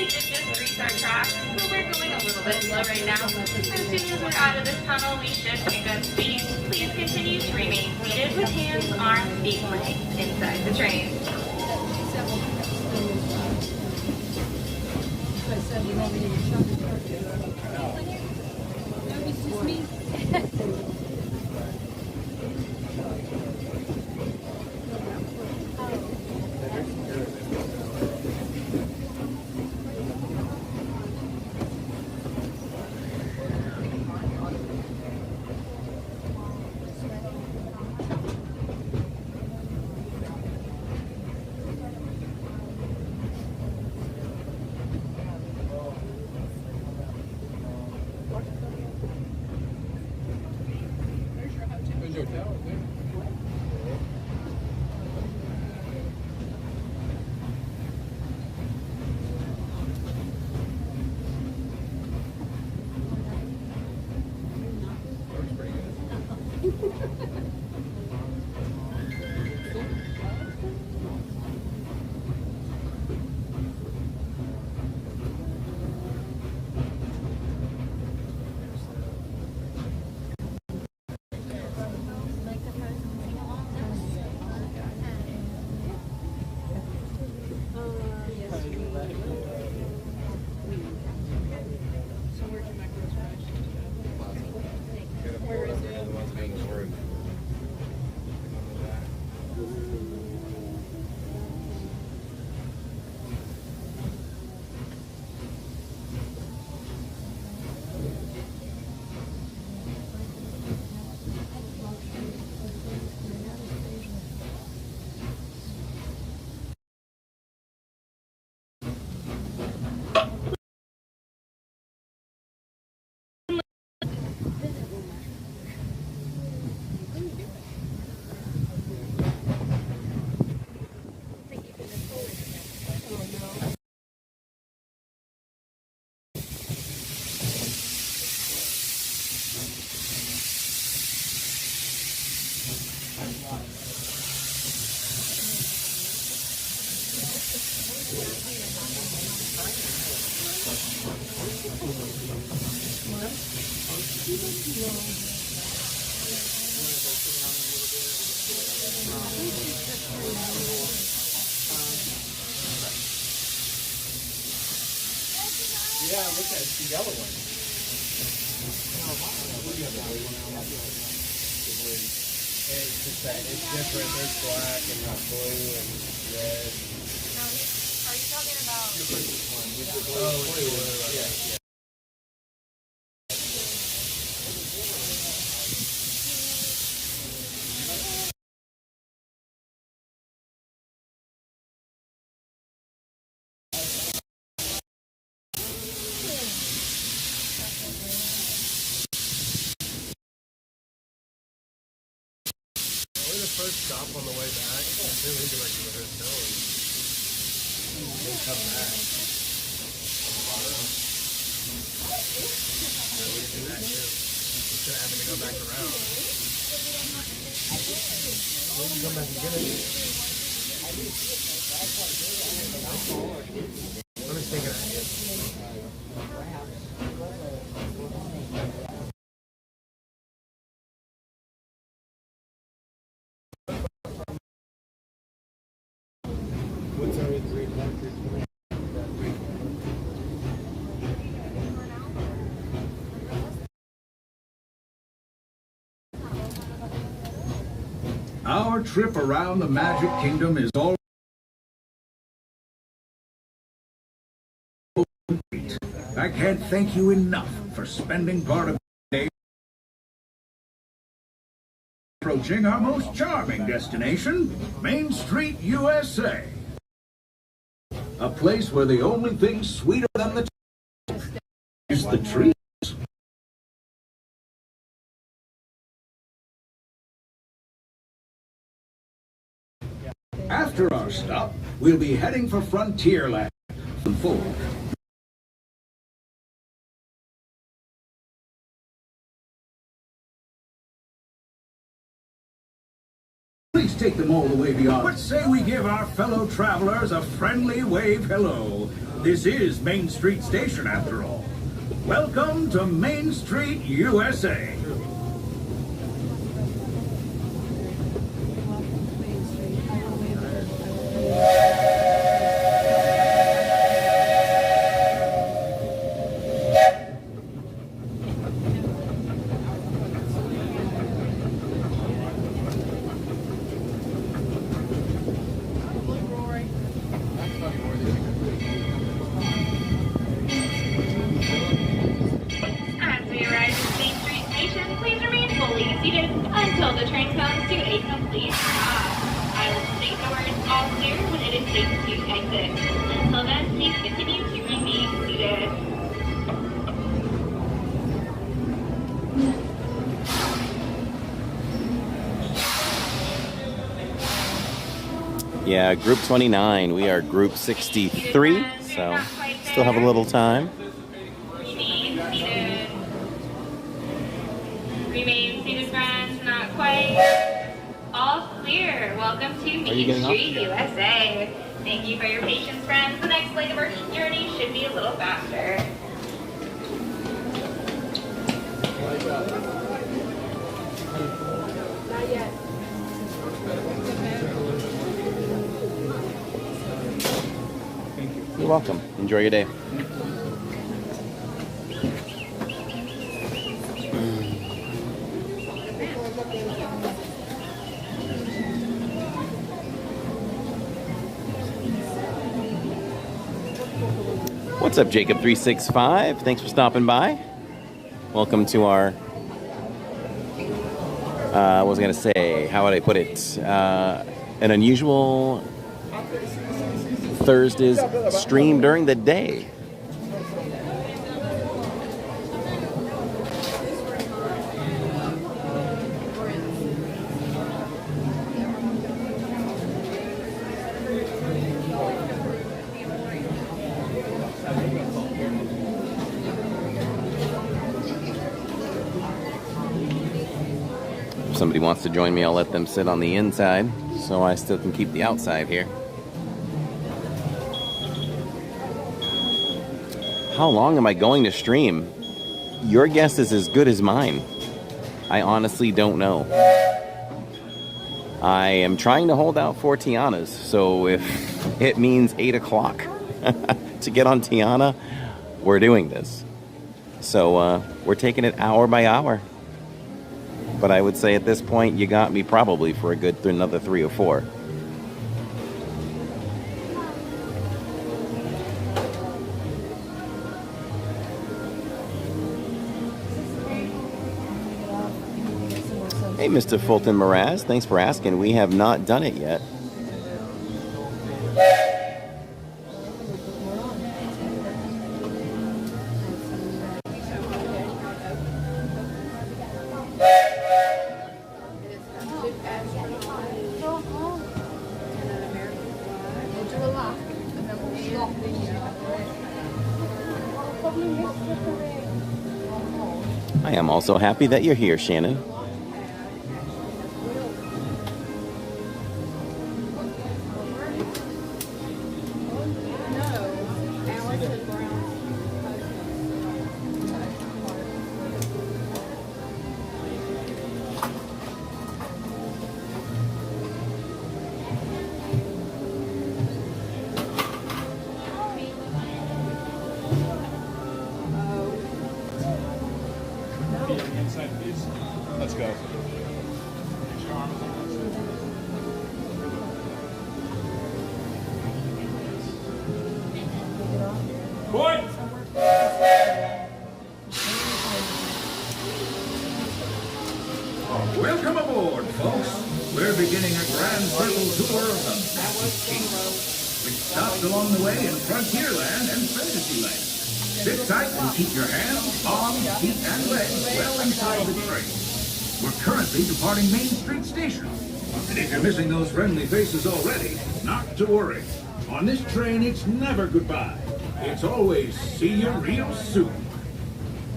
Speaker 18: to just grease our tracks, so we're going a little bit slow right now. As soon as we're out of this tunnel, we should pick up speed. Please continue to remain seated with hands, arms, feet, legs inside the train.
Speaker 3: Yeah, look at the yellow one. It's just that it's different. There's black and not blue and red.
Speaker 18: Are you talking about
Speaker 3: The Christmas one with the blue? Yeah. First stop on the way back, then we direct to the hotel and then come back. Yeah, we can do that too. Instead of having to go back around. We can come back and get it. Let me think of that.
Speaker 10: Our trip around the Magic Kingdom is all complete. I can't thank you enough for spending part of the day approaching our most charming destination, Main Street, USA. A place where the only thing sweeter than the is the trees. After our stop, we'll be heading for Frontierland. Please take them all the way beyond. What say we give our fellow travelers a friendly wave hello? This is Main Street Station, after all. Welcome to Main Street, USA.
Speaker 18: Until the train comes to a complete stop. I will state the words all clear when it is safe to exit. Until then, please continue to remain seated.
Speaker 1: Yeah, group 29. We are group 63, so still have a little time.
Speaker 18: Remain seated. Remain seated, friends. Not quite. All clear. Welcome to Main Street, USA. Thank you for your patience, friends. The next leg of our journey should be a little faster.
Speaker 13: Not yet.
Speaker 1: You're welcome. Enjoy your day. What's up, Jacob365? Thanks for stopping by. Welcome to our, what was I going to say? How would I put it? An unusual Thursday's stream during the day. If somebody wants to join me, I'll let them sit on the inside so I still can keep the outside here. How long am I going to stream? Your guess is as good as mine. I honestly don't know. I am trying to hold out for Tiana's, so if it means 8 o'clock to get on Tiana, we're doing this. So we're taking it hour by hour. But I would say at this point, you got me probably for a good another 3 or 4. Hey, Mr. Fulton Mraz, thanks for asking. We have not done it yet. I am also happy that you're here, Shannon.
Speaker 19: Let's go.
Speaker 10: Point! Welcome aboard, folks. We're beginning a grand circle tour of the Magic Kingdom, which stops along the way in Frontierland and Fantasyland. Sit tight and keep your hands, arms, feet, and legs well inside the train. We're currently departing Main Street Station. And if you're missing those friendly faces already, not to worry. On this train, it's never goodbye. It's always see you real soon.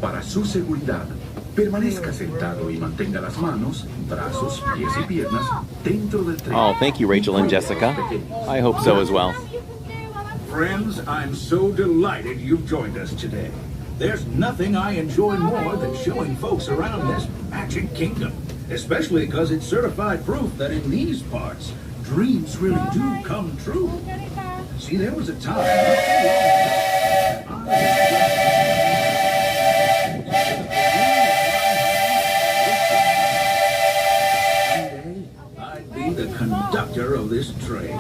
Speaker 19: Para su seguridad, permanezca sentado y mantenga las manos, brazos, pies y piernas dentro del tren.
Speaker 1: Oh, thank you, Rachel and Jessica. I hope so as well.
Speaker 19: Friends, I'm so delighted you've joined us today. There's nothing I enjoy more than showing folks around this magic kingdom, especially because it's certified proof that in these parts, dreams really do come true. See, there was a time I'd be the conductor of this train.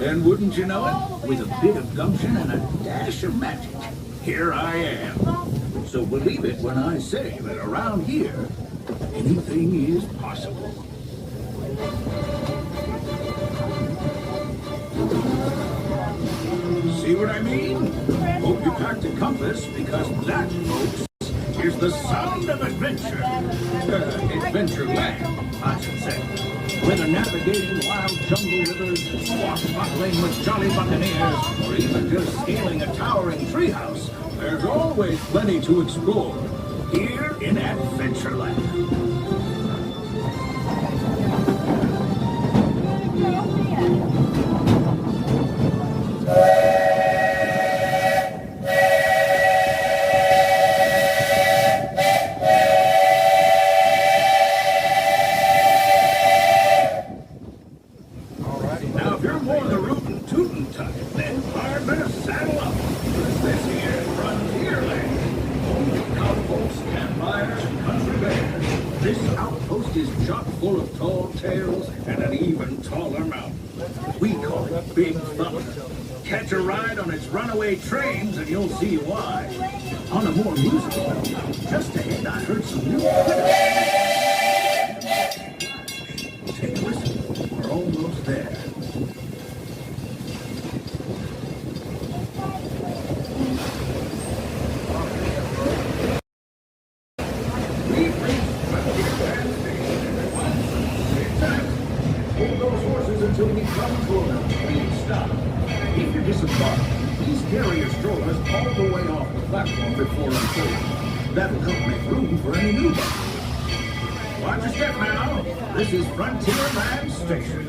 Speaker 19: And wouldn't you know it, with a bit of gumption and a dash of magic, here I am. So believe it when I say that around here, anything is possible. See what I mean? Hope you packed a compass, because that, folks, is the sound of adventure. Adventureland, I should say. Whether navigating wild jungle rivers, swashbuckling with jolly buccaneers, or even just scaling a towering treehouse, there's always plenty to explore here in Adventureland. Catch a ride on its runaway trains and you'll see why. On a more musical note, just ahead I heard some new... Take a listen, we're almost there. We've reached Frontierland Station, everyone. Hold those horses until we come to a complete stop. If you're disembarked, please carry your strollers all the way off the platform before unfolding. That'll help make room for any new ones. Watch your step now. This is Frontierland Station.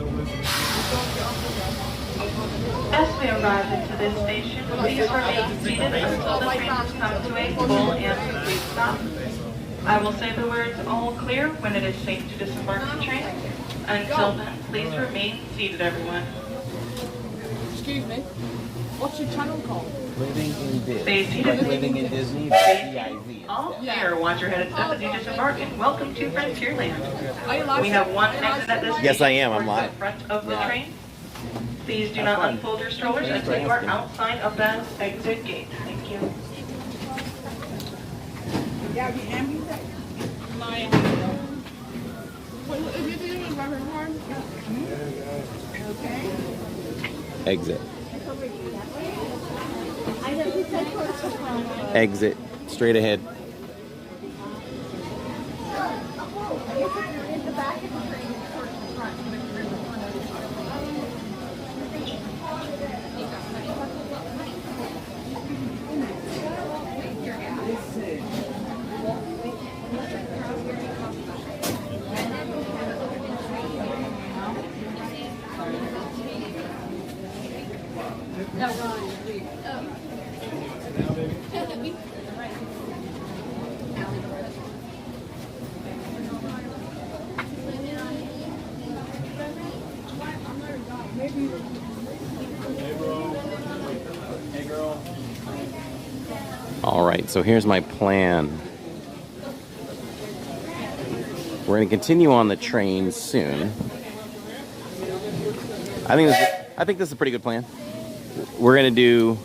Speaker 18: As we arrive into this station, please remain seated until the train has come to a full and complete stop. I will say the words "all clear" when it is safe to disembark the train. Until then, please remain seated, everyone.
Speaker 20: Excuse me, what's your channel called?
Speaker 1: Living in Disney.
Speaker 18: Stay seated.
Speaker 1: Like living in Disney, DIZ.
Speaker 18: All clear. Watch your head and step as you disembark, and welcome to Frontierland. We have one exit at this
Speaker 1: Yes, I
Speaker 18: station
Speaker 1: am. I'm
Speaker 18: towards
Speaker 1: live.
Speaker 18: the front of the train. Please do not unfold your strollers until you are outside of that exit gate. Thank you.
Speaker 1: Exit. Exit. Straight ahead. All right, so here's my plan. We're going to continue on the train soon. I think this is a pretty good plan. We're going to do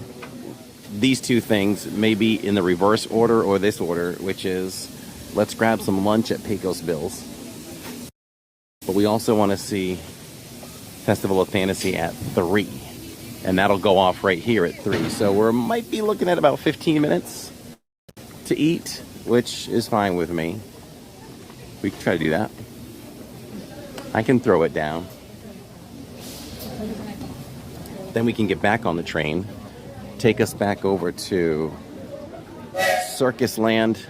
Speaker 1: these two things maybe in the reverse order or this order, which is let's grab some lunch at Pecos Bill's. But we also want to see Festival of Fantasy at 3. And that'll go off right here at 3. So we might be looking at about 15 minutes to eat, which is fine with me. We can try to do that. I can throw it down. Then we can get back on the train, take us back over to Circus Land,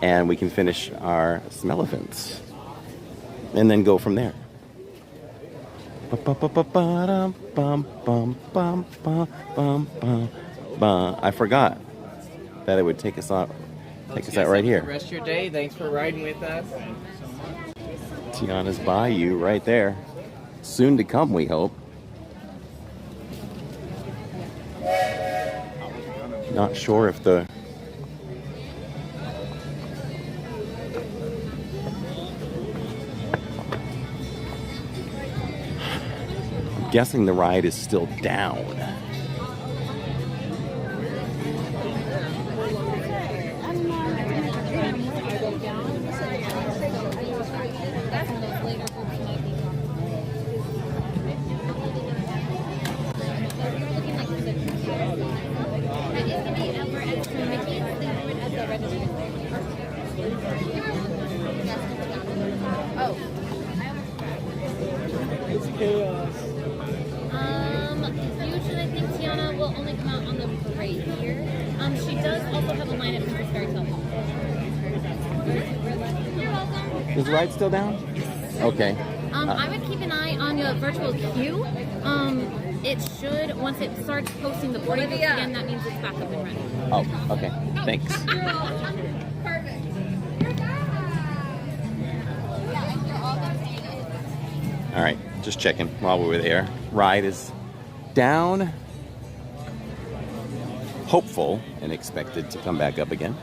Speaker 1: and we can finish our Smellant, and then go from there. I forgot that it would take us out. Take us out right here.
Speaker 3: Rest of your day. Thanks for riding with us.
Speaker 1: Tiana's Bayou right there. Soon to come, we hope. Not sure if the I'm guessing the ride is still down.
Speaker 2: Usually I think Tiana will only come out on the parade here. She does also have a line at Princess Fairy Tale. You're welcome.
Speaker 1: Is the ride still down? Okay.
Speaker 2: I would keep an eye on your virtual queue. It should, once it starts posting the boarding books again, that means it's back up and running.
Speaker 1: Oh, okay. Thanks.
Speaker 2: You're welcome. Perfect.
Speaker 1: All right, just checking while we were there. Ride is down. Hopeful and expected to come back up again.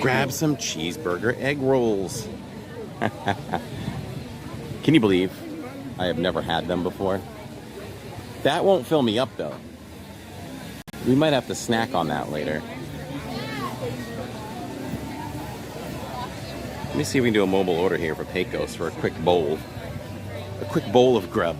Speaker 1: Grab some cheeseburger egg rolls. Can you believe I have never had them before? That won't fill me up though. We might have to snack on that later. Let me see if we can do a mobile order here for Pecos for a quick bowl. A quick bowl of grub.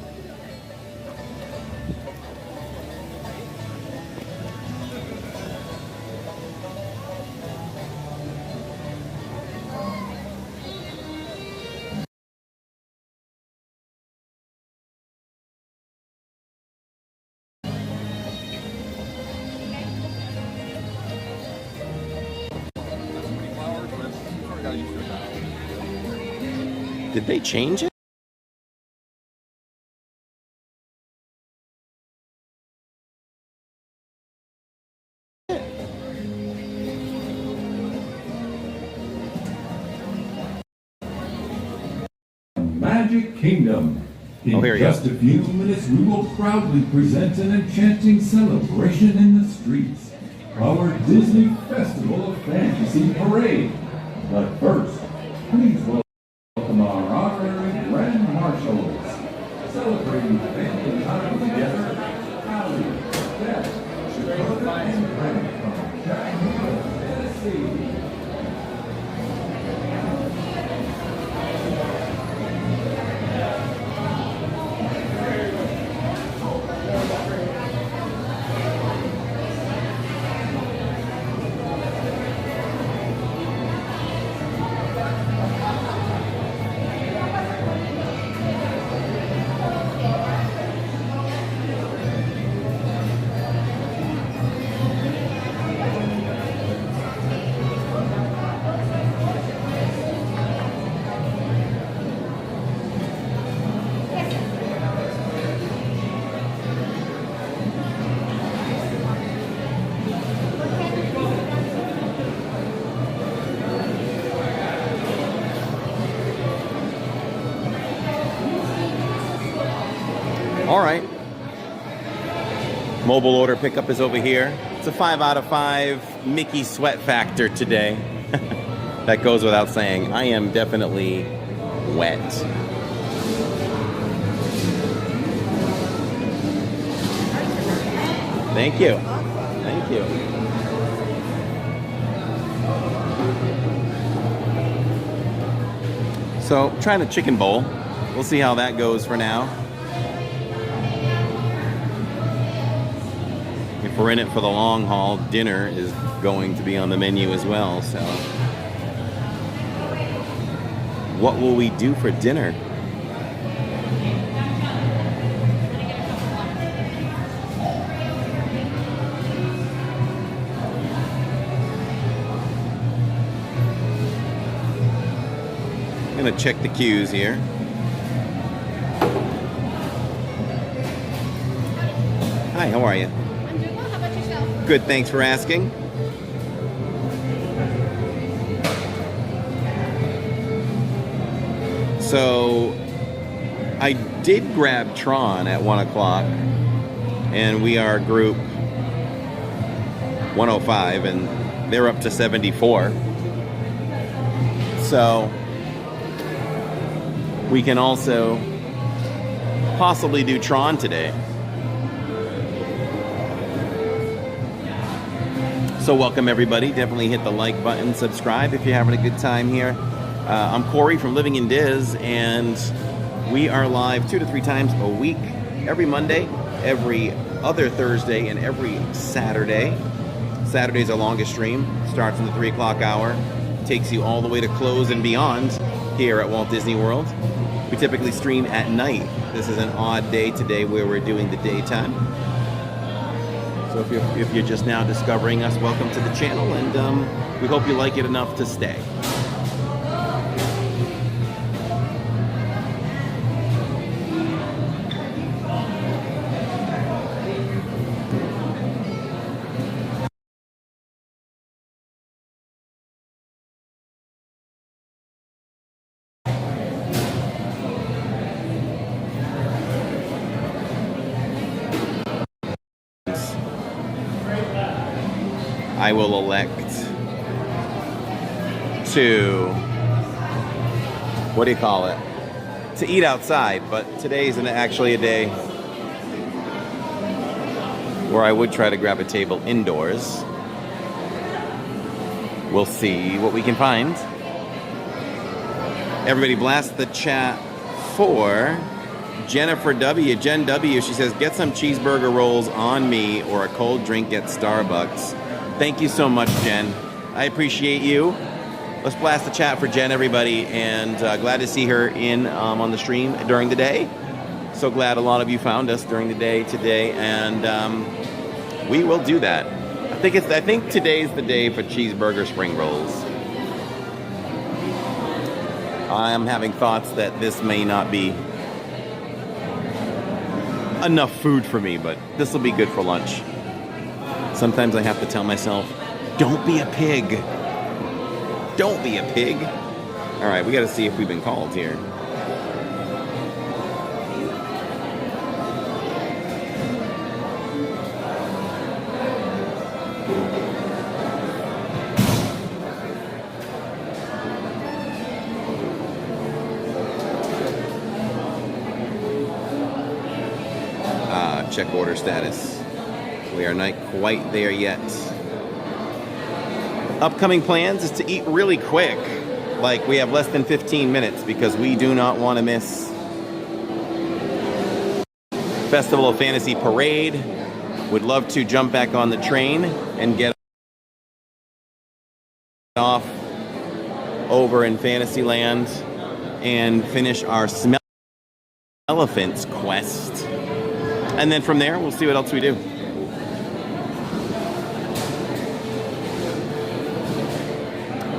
Speaker 1: Did they change it?
Speaker 19: Magic Kingdom. In
Speaker 1: here we
Speaker 19: just a few minutes, we will proudly present an enchanting celebration in the streets. Our Disney Festival of Fantasy Parade. But first, please welcome our honorary Grand Marshals. Celebrating family time together, Allie, Beth, Dakota, and Brent from Chattanooga, Tennessee.
Speaker 1: All right. Mobile order pickup is over here. It's a 5 out of 5 Mickey sweat factor today. That goes without saying. I am definitely wet. Thank you. Thank you. So, trying the chicken bowl. We'll see how that goes for now. If we're in it for the long haul, dinner is going to be on the menu as well, so. What will we do for dinner? gonna check the queues here. Hi, how are you?
Speaker 2: I'm doing well. How about yourself?
Speaker 1: Good, thanks for asking. So, I did grab Tron at 1 o'clock, and we are group 105, and they're up to 74. So, we can also possibly do Tron today. So welcome everybody. Definitely hit the like button, subscribe if you're having a good time here. I'm Corey from Living in Diz, and we are live 2 to 3 times a week, every Monday, every other Thursday, and every Saturday. Saturday's our longest stream. Starts in the 3 o'clock hour. Takes you all the way to close and beyond here at Walt Disney World. We typically stream at night. This is an odd day today where we're doing the daytime. So if you're just now discovering us, welcome to the channel, and we hope you like it enough to stay. I will elect to, what do you call it? To eat outside, but today's actually a day where I would try to grab a table indoors. We'll see what we can find. Everybody blast the chat for Jennifer W. Jen W. She says, get some cheeseburger rolls on me or a cold drink at Starbucks. Thank you so much, Jen. I appreciate you. Let's blast the chat for Jen, everybody, and glad to see her in on the stream during the day. So glad a lot of you found us during the day today, and we will do that. I think today's the day for cheeseburger spring rolls. I am having thoughts that this may not be enough food for me, but this will be good for lunch. Sometimes I have to tell myself, don't be a pig. Don't be a pig. All right, we got to see if we've been called here. Check order status. We are not quite there yet. Upcoming plans is to eat really quick. Like, we have less than 15 minutes because we do not want to miss Festival of Fantasy Parade. Would love to jump back on the train and get off over in Fantasyland and finish our Smellant quest. And then from there, we'll see what else we do.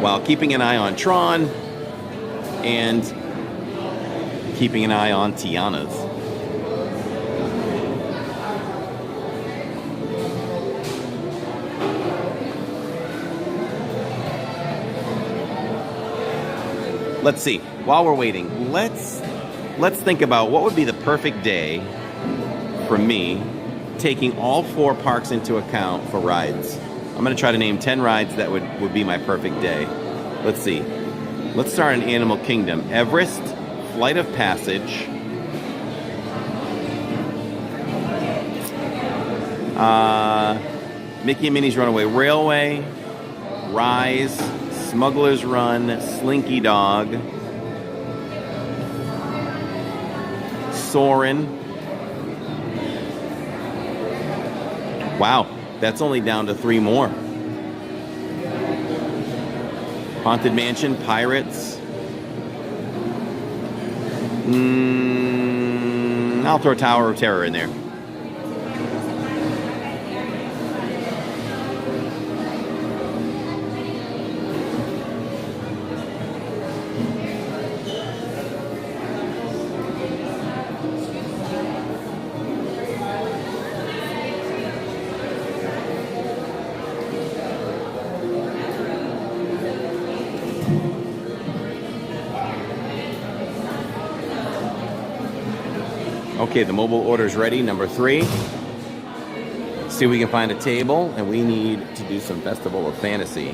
Speaker 1: While keeping an eye on Tron and keeping an eye on Tiana's. Let's see. While we're waiting, let's think about what would be the perfect day for me, taking all 4 parks into account for rides. I'm going to try to name 10 rides that would be my perfect day. Let's see. Let's start in Animal Kingdom. Everest, Flight of Passage, Mickey and Minnie's Runaway Railway, Rise, Smuggler's Run, Slinky Dog, Soarin'. Wow, that's only down to 3 more. Haunted Mansion, Pirates. I'll throw Tower of Terror in there. Okay, the mobile order's ready, number 3. See if we can find a table, and we need to do some Festival of Fantasy.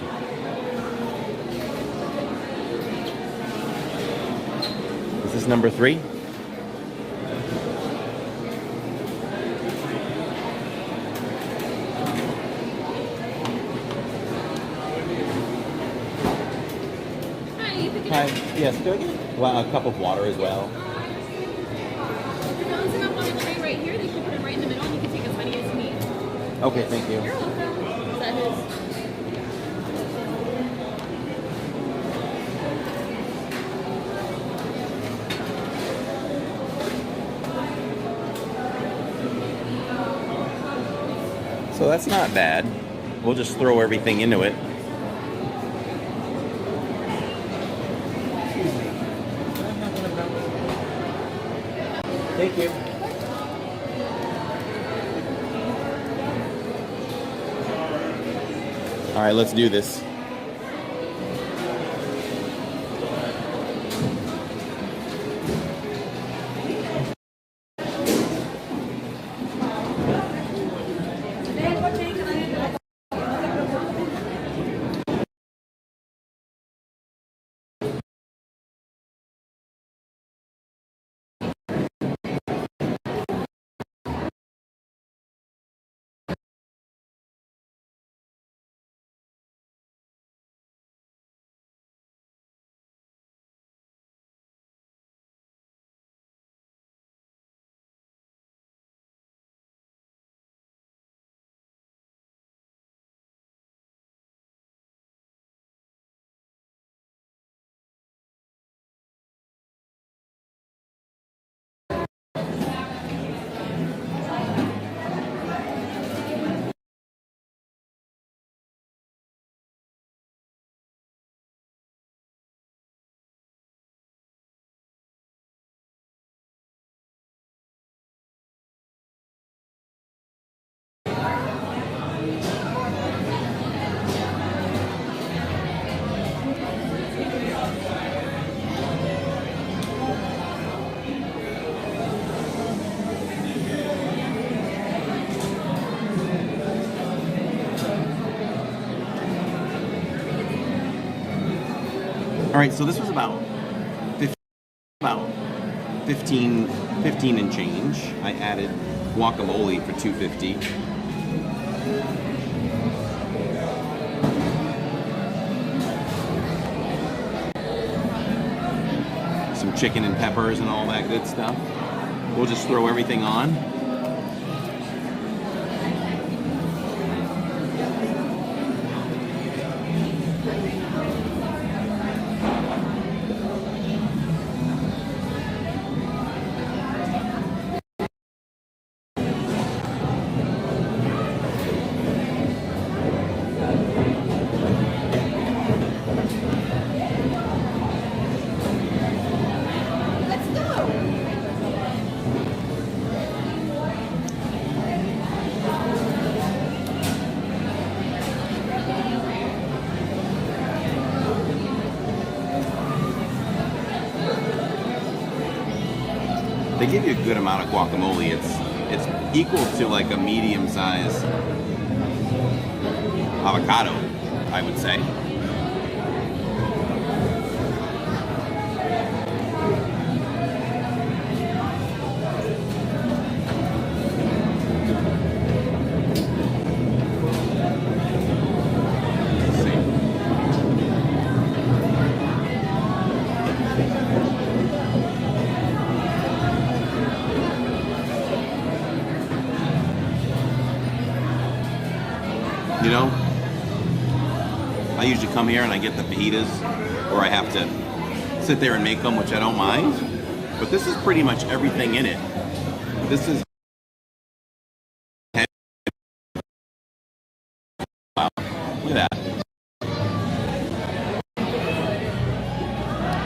Speaker 1: Is this number 3? Hi, yes, do I get a cup of water as well?
Speaker 2: You're balancing up on a tray right here. They should put it right in the middle, and you can take as many as you need.
Speaker 1: Okay, thank you.
Speaker 2: You're welcome. Is that his?
Speaker 1: So that's not bad. We'll just throw everything into it. Thank you. All right, let's do this. All right, so this was about 15 and change. I added guacamole for $2.50. Some chicken and peppers and all that good stuff. We'll just throw everything on. They give you a good amount of guacamole. It's equal to like a medium-sized avocado, I would say. You know, I usually come here and I get the fajitas, or I have to sit there and make them, which I don't mind. But this is pretty much everything in it. This is... Wow, look at that.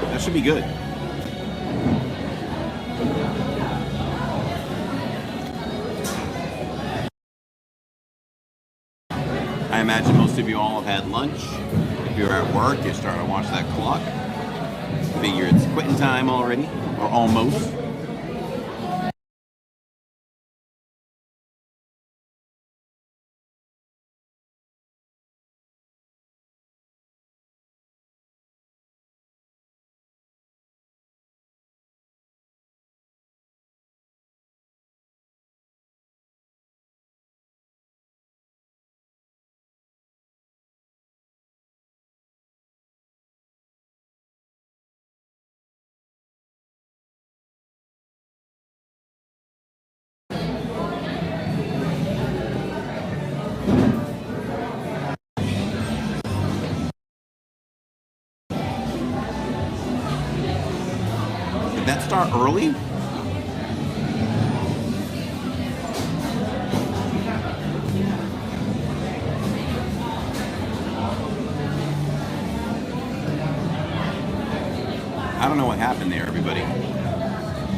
Speaker 1: That should be good. I imagine most of you all have had lunch. If you're at work, you're starting to watch that clock. Figure it's quitting time already, or almost. that start early? I don't know what happened there, everybody.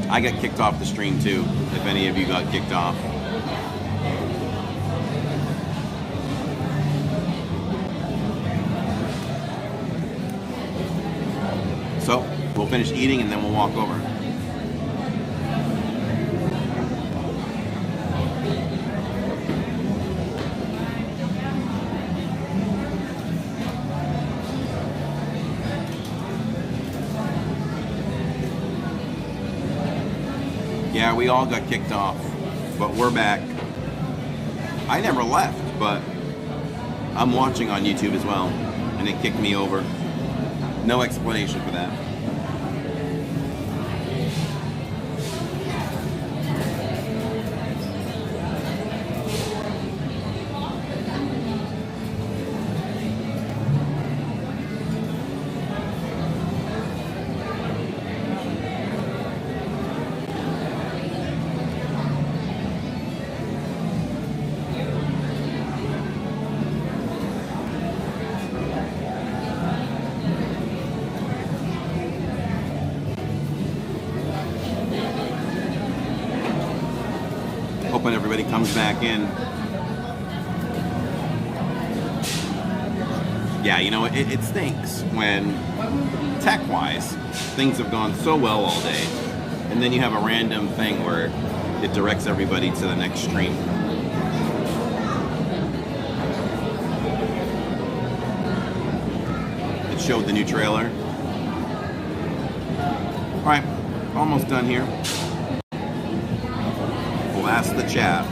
Speaker 1: I got kicked off the stream too, if any of you got kicked off. So, we'll finish eating and then we'll walk over. Yeah, we all got kicked off, but we're back. I never left, but I'm watching on YouTube as well, and it kicked me over. No explanation for that. Hoping everybody comes back in. Yeah, you know, it stinks when, tech-wise, things have gone so well all day, and then you have a random thing where it directs everybody to the next stream. It showed the new trailer. All right, almost done here. Blast the chat.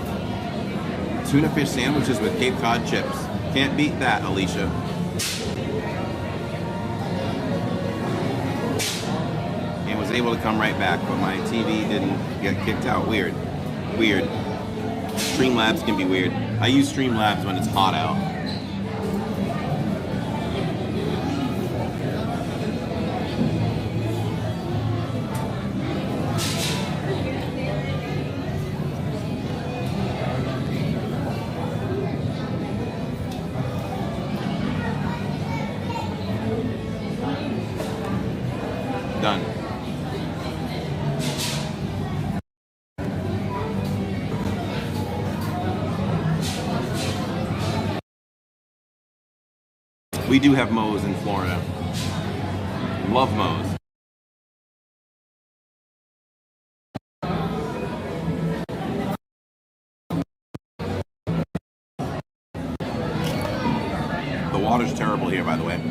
Speaker 1: Tuna fish sandwiches with Cape Cod chips. Can't beat that, Alicia. And was able to come right back, but my TV didn't get kicked out. Weird. Weird. Streamlabs can be weird. I use Streamlabs when it's hot out. Done. We do have Moe's in Florida. Love Moe's. The water's terrible here, by the way.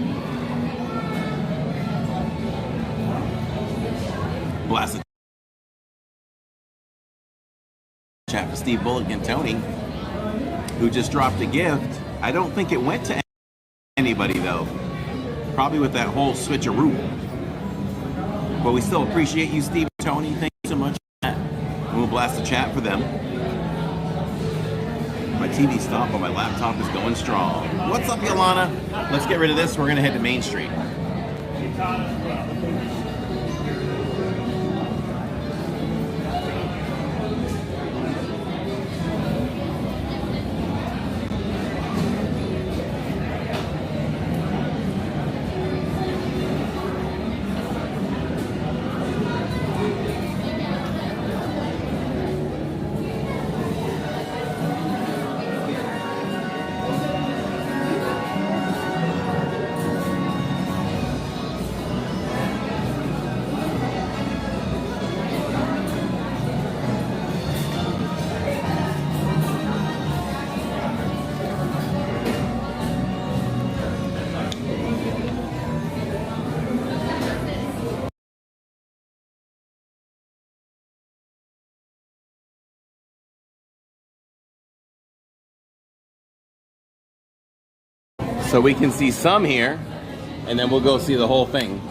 Speaker 1: Blasted chat for Steve Bullock and Tony, who just dropped a gift. I don't think it went to anybody though. Probably with that whole switcheroo. But we still appreciate you, Steve and Tony. Thank you so much. We'll blast the chat for them. My TV stopped, but my laptop is going strong. What's up, Yolana? Let's get rid of this. We're gonna head to Main Street. So we can see some here, and then we'll go see the whole thing.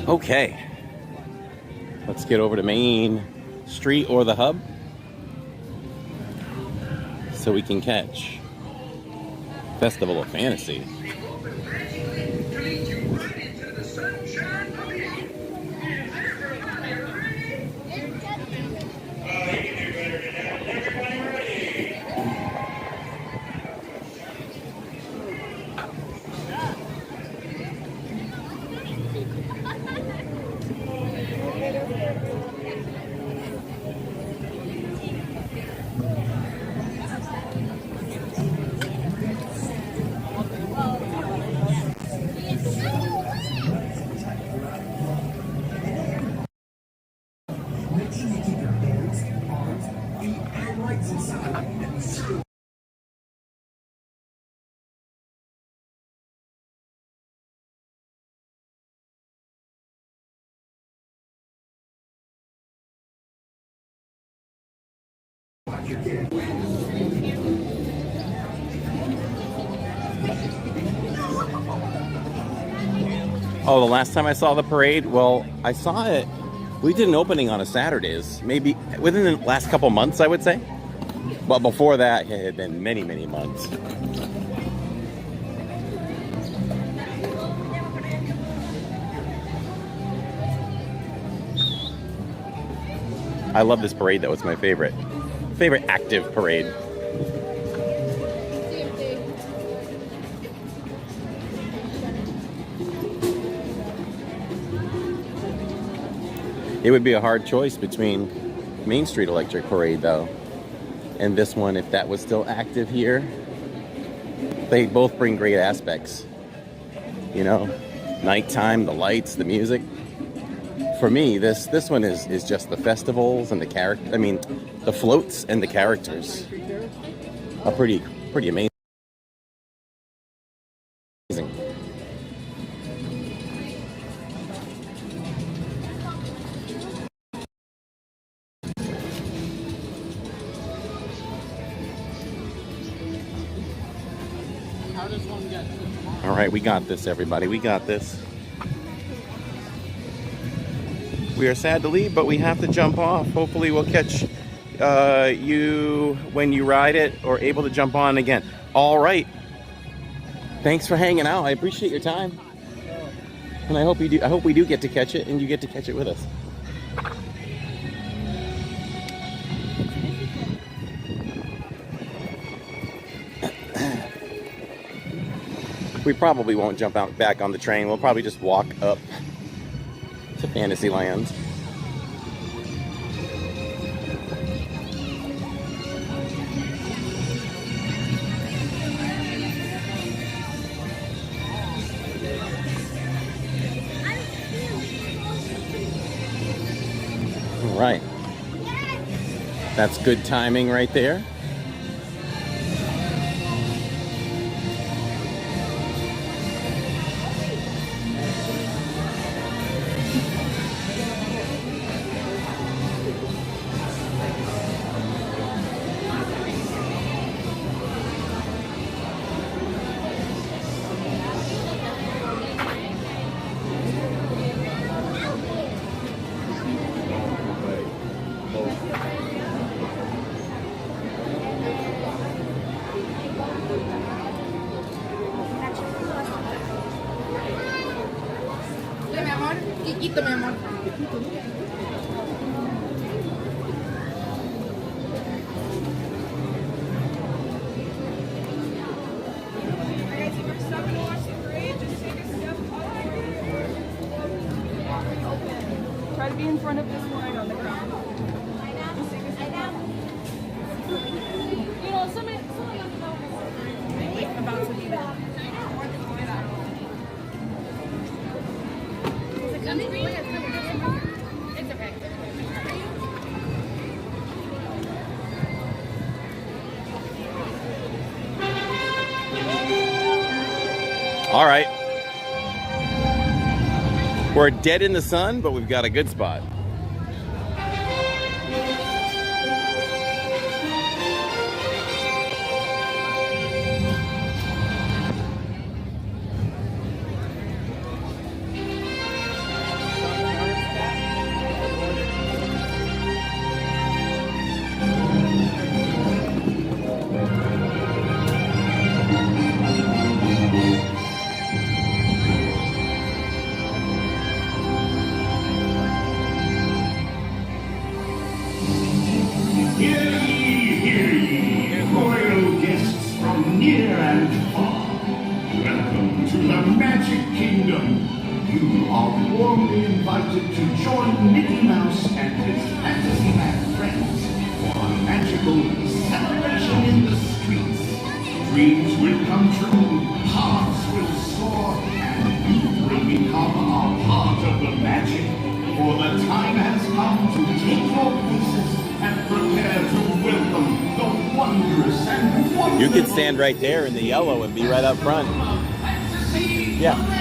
Speaker 1: Okay, let's get over to Main Street or the Hub so we can catch Festival of Fantasy. Oh, the last time I saw the parade, well, I saw it. We did an opening on a Saturdays, maybe within the last couple months, I would say. But before that, it had been many, many months. I love this parade, though. It's my favorite active parade. It would be a hard choice between Main Street Electric Parade, though, and this one, if that was still active here. They both bring great aspects. You know, nighttime, the lights, the music. For me, this one is just the festivals and the character. I mean, the floats and the characters are pretty amazing. All right, we got this, everybody. We got this. We are sad to leave, but we have to jump off. Hopefully we'll catch you when you ride it or able to jump on again. All right. Thanks for hanging out. I appreciate your time. And I hope you do. I hope we do get to catch it and you get to catch it with us. We probably won't jump out back on the train. We'll probably just walk up to Fantasyland. All right. That's good timing right there.
Speaker 13: Quito, mi amor.
Speaker 4: Try to be in front of this line on the ground. You know, someone about to be there.
Speaker 13: It's okay.
Speaker 1: All right. We're dead in the sun, but we've got a good spot.
Speaker 19: to the Magic Kingdom. You are warmly invited to join Mickey Mouse and his Fantasyland friends for a magical celebration in the streets. Dreams will come true, hearts will soar, and you will become a part of the magic. For the time has come to take your places and prepare to welcome the wondrous and wonderful.
Speaker 1: You could stand right there in the yellow and be right up front. Yeah.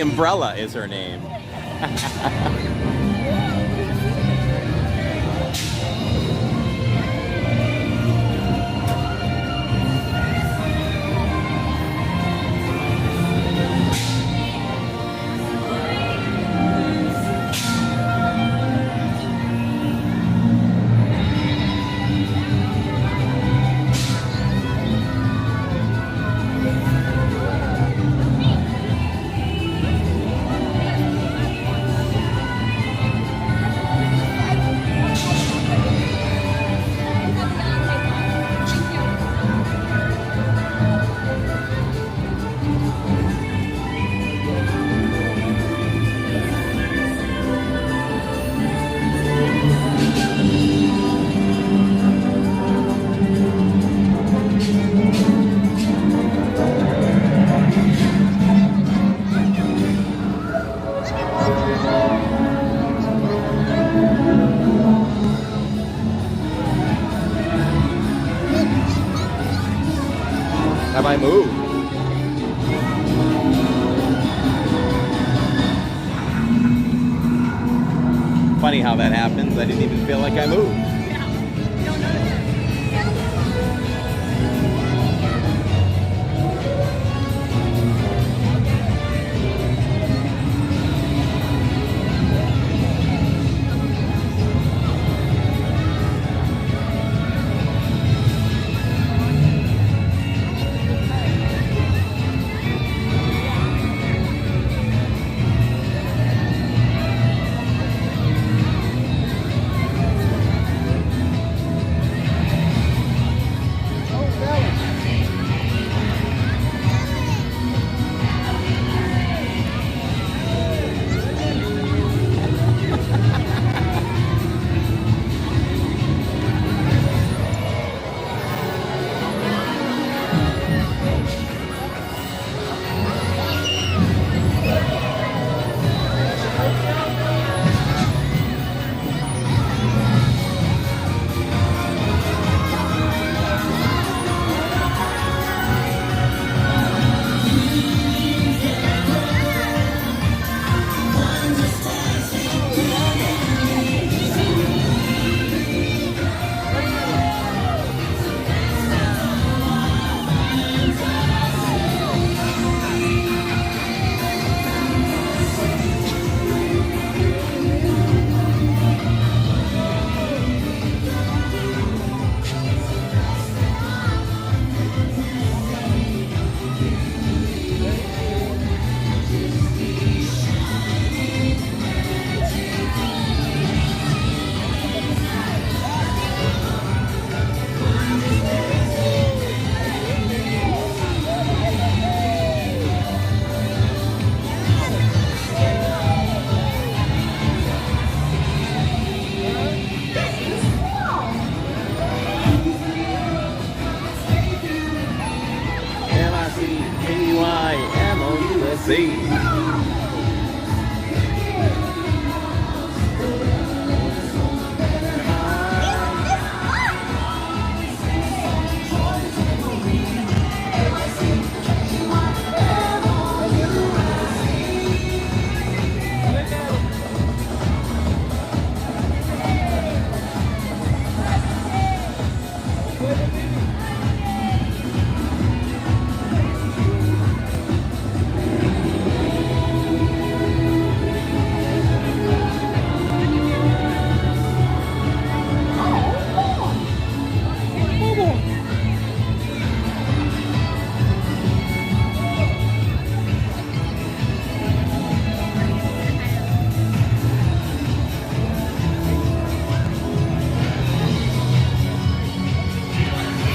Speaker 1: Umbrella is her name. Have I moved? Funny how that happens. I didn't even feel like I moved.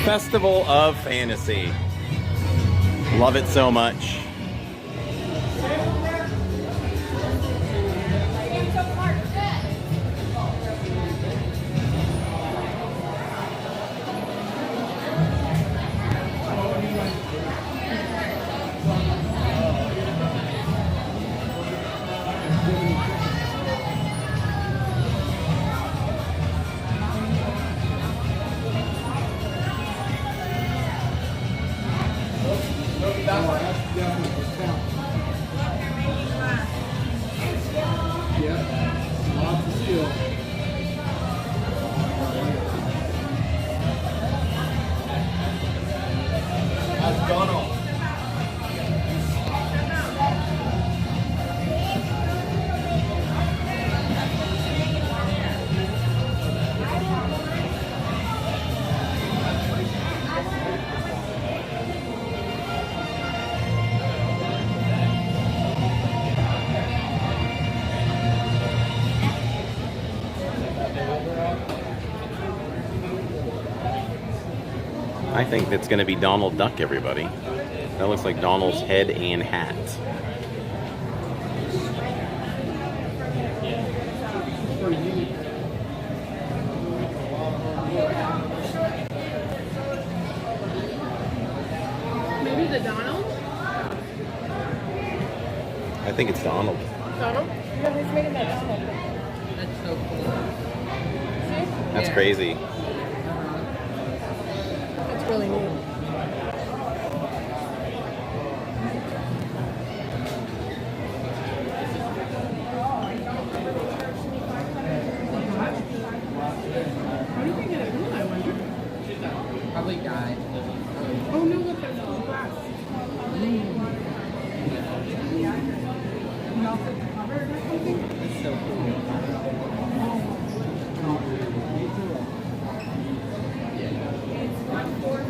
Speaker 1: Festival of Fantasy. Love it so much.
Speaker 3: As Donald.
Speaker 1: I think it's going to be Donald Duck, everybody. That looks like Donald's head and hat.
Speaker 13: Maybe the Donald?
Speaker 1: I think it's Donald.
Speaker 13: Donald? Yeah, he's making that Donald.
Speaker 21: That's so cool.
Speaker 1: That's crazy.
Speaker 13: That's really neat. What do you think of that? I wonder.
Speaker 21: Probably died.
Speaker 13: Oh no, look, there's no glass.
Speaker 21: That's so cool.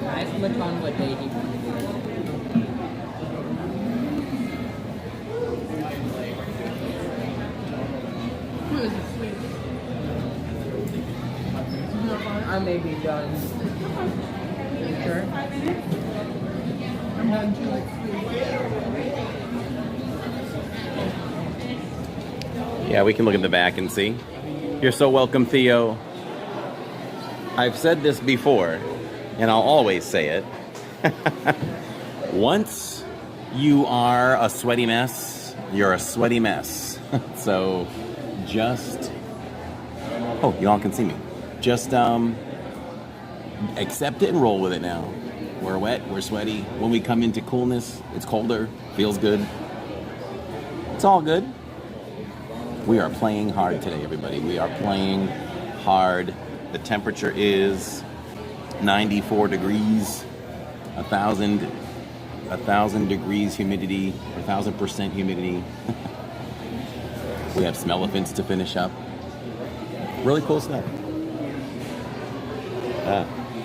Speaker 21: Nice look on what day he wanted I may be done. You sure?
Speaker 13: 5 minutes? I'm done too, like,
Speaker 1: Yeah, we can look in the back and see. You're so welcome, Theo. I've said this before, and I'll always say it. Once you are a sweaty mess, you're a sweaty mess. So just, oh, y'all can see me. Just accept it and roll with it now. We're wet, we're sweaty. When we come into coolness, it's colder, feels good. It's all good. We are playing hard today, everybody. We are playing hard. The temperature is 94 degrees, 1,000 degrees humidity, 1,000% humidity. We have Smellant to finish up. Really cool stuff.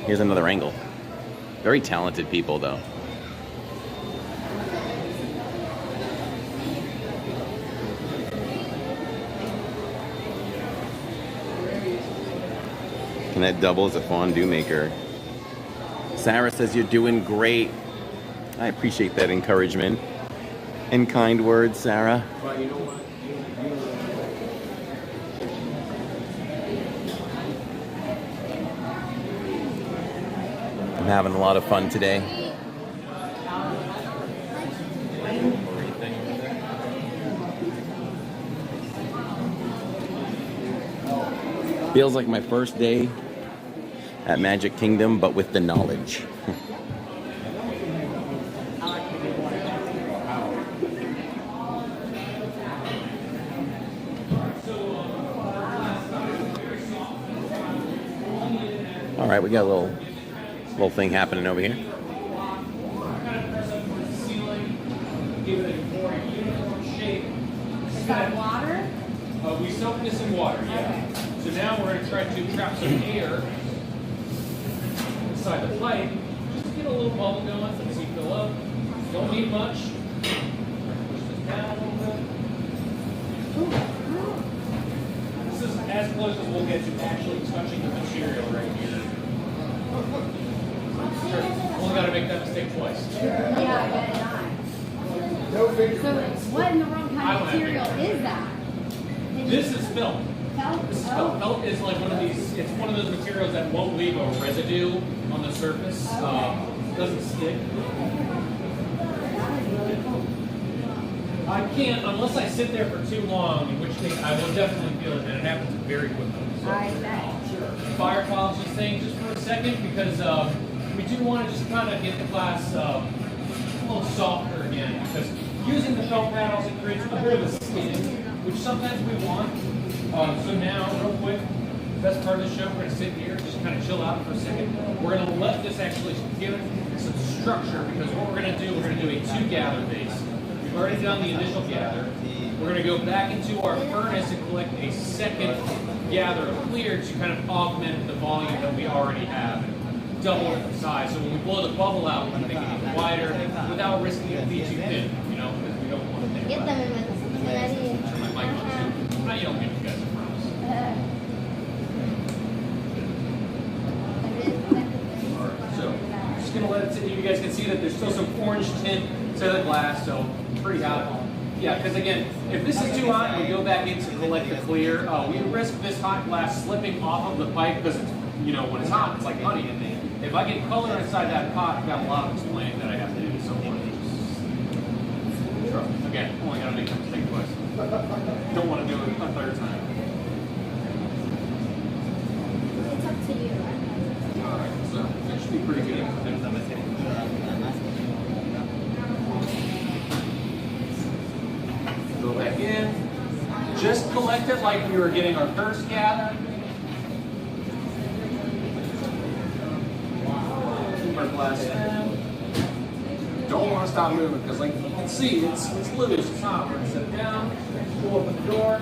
Speaker 1: Here's another angle. Very talented people, though. Can that double as a fondue maker? Sarah says you're doing great. I appreciate that encouragement and kind words, Sarah.
Speaker 3: But you know what?
Speaker 1: I'm having a lot of fun today. Feels like my first day at Magic Kingdom, but with the knowledge. All right, we got a little thing happening over here.
Speaker 13: Is that water?
Speaker 22: We soak this in water, yeah. So now we're going to try to trap some air inside the pipe. Just get a little bubble going as you fill up. Don't need much. Push this down a little bit. This is as close as we'll get to actually touching the material right here. Only got to make that mistake twice.
Speaker 13: Yeah, I bet not.
Speaker 22: No figure.
Speaker 13: So what in the wrong kind of material is that?
Speaker 22: This is felt.
Speaker 13: Felt?
Speaker 22: This is felt. Felt is like one of these, it's one of those materials that won't leave a residue on the surface. Doesn't stick. I can't, unless I sit there for too long, in which case I will definitely feel it, and it happens very quickly. So,
Speaker 13: I bet.
Speaker 22: fire polish this thing just for a second, because we do want to just kind of get the glass a little softer again, because using the felt paddles, it creates a bit of a skin, which sometimes we want. So now, real quick, best part of the show, we're going to sit here, just kind of chill out for a second. We're going to let this actually give it some structure, because what we're going to do, we're going to do a 2-gather base. We've already done the initial gather. We're going to go back into our furnace and collect a second gather of clear to kind of augment the volume that we already have, and double the size. So when we blow the bubble out, we can make it even wider without risking it being too thin, you know, because we don't want to think about it. Turn my mic on too. No, you don't give you guys a promise. Alright, so I'm just going to let it sit. You guys can see that there's still some orange tint to the glass, so pretty hot. Yeah, because again, if this is too hot and we go back in to collect the clear, we risk this hot glass slipping off of the pipe, because it's, you know, when it's hot, it's like honey. And if I get color inside that pot, I've got a lot of explaining that I have to do. So again, only got to make a mistake twice. Don't want to do it a third time.
Speaker 13: It's up to you.
Speaker 22: All right, so that should be pretty good. Go back in. Just collect it like we were getting our first gather. Keep our glass in. Don't want to stop moving, because like you can see, it's loose, it's hot. We're going to set it down, pull open the door.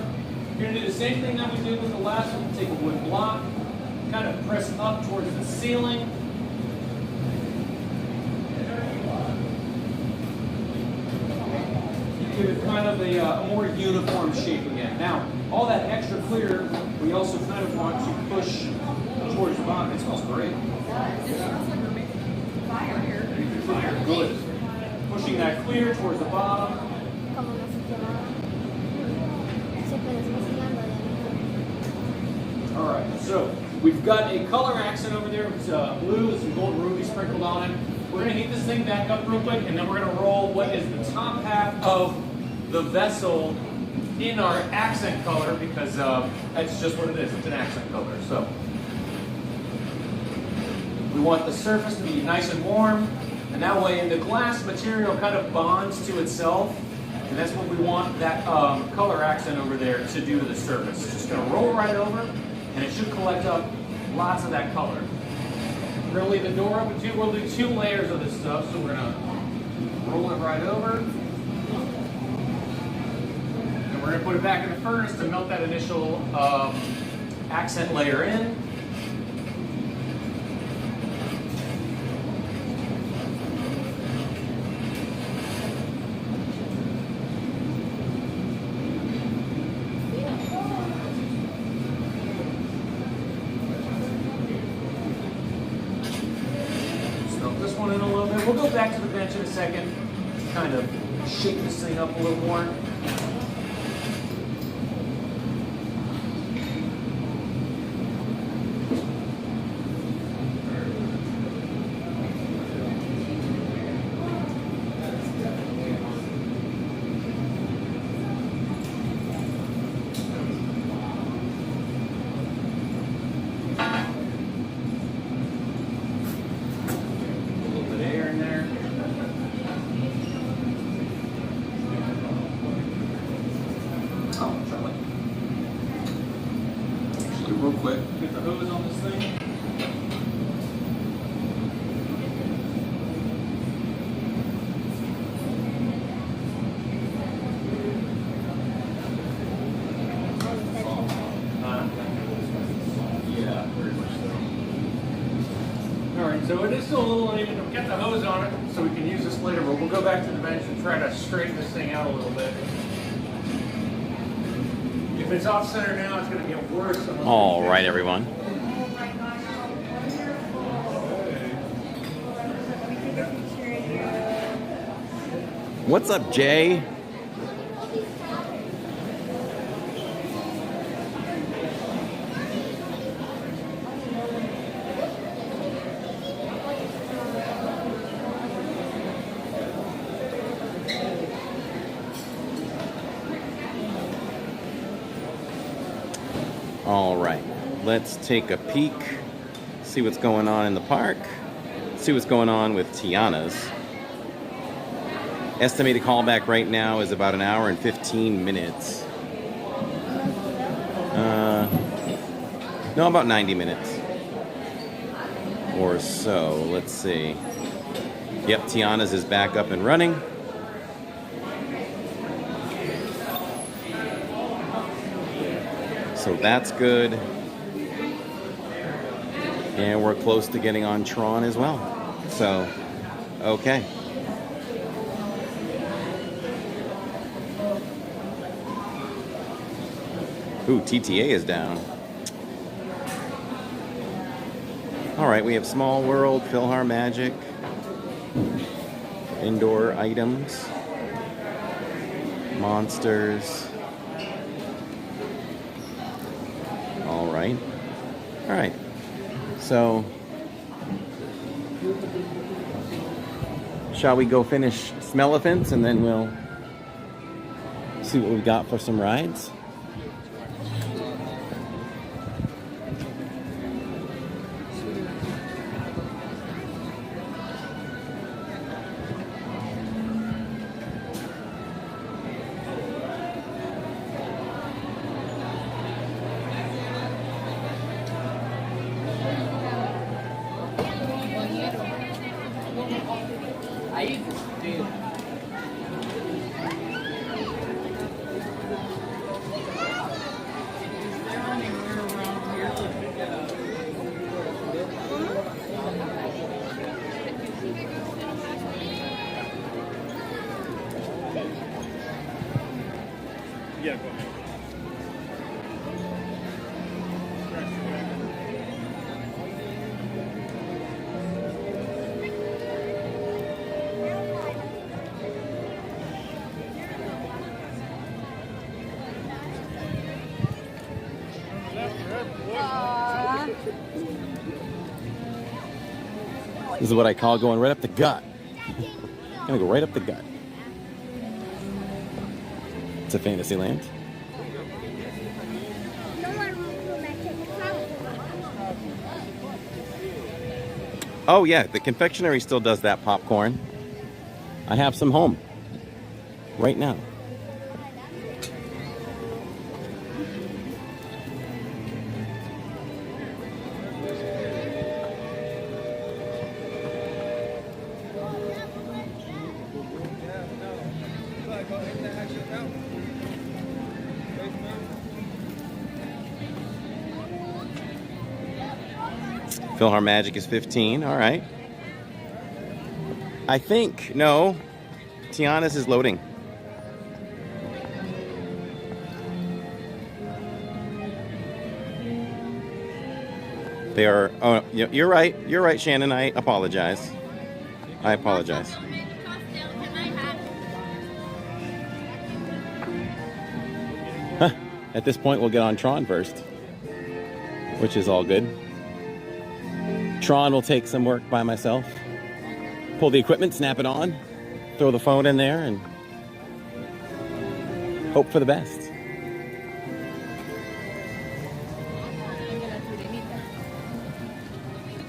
Speaker 22: You're going to do the same thing that we did with the last one. Take a wood block, kind of press up towards the ceiling. Give it kind of a more uniform shape again. Now, all that extra clear, we also kind of want to push towards the bottom. It smells great. Fire, good. Pushing that clear towards the bottom. All right, so we've got a color accent over there. It's blue with some gold ruby sprinkled on it. We're going to heat this thing back up real quick, and then we're going to roll what is the top half of the vessel in our accent color, because that's just what it is. It's an accent color. So we want the surface to be nice and warm, and that way the glass material kind of bonds to itself, and that's what we want that color accent over there to do to the surface. It's just going to roll right over, and it should collect up lots of that color. We're going to leave the door open too. We'll do 2 layers of this stuff, so we're going to roll it right over. And we're going to put it back in the furnace to melt that initial accent layer in. We'll go back to the bench in a second, kind of shake this thing up a little more. Real quick, get the hose on this thing. Yeah, very much so. Alright, so it is still a little uneven. We'll get the hose on it so we can use this later, but we'll go back to the bench and try to straighten this thing out a little bit. If it's off center now, it's going to get worse.
Speaker 1: All right, everyone. What's up, Jay? All right, let's take a peek, see what's going on in the park, see what's going on with Tiana's. Estimated callback right now is about 1 hour and 15 minutes. No, about 90 minutes or so. Let's see. Yep, Tiana's is back up and running. So that's good. And we're close to getting on Tron as well. So, okay. Ooh, TTA is down. All right, we have Small World, PhilharMagic, indoor items, monsters. All right. All right. So, shall we go finish Smellant and then we'll see what we've got for some rides?
Speaker 5: Yeah, go ahead.
Speaker 1: This is what I call going right up the gut. Gonna go right up the gut. It's a Fantasyland. Oh yeah, the confectionery still does that popcorn. I have some home right now. PhilharMagic is 15. All right. I think, no, Tiana's is loading. They are, oh, you're right. You're right, Shannon. I apologize. I apologize. Huh. At this point, we'll get on Tron first, which is all good. Tron will take some work by myself. Pull the equipment, snap it on, throw the phone in there, and hope for the best.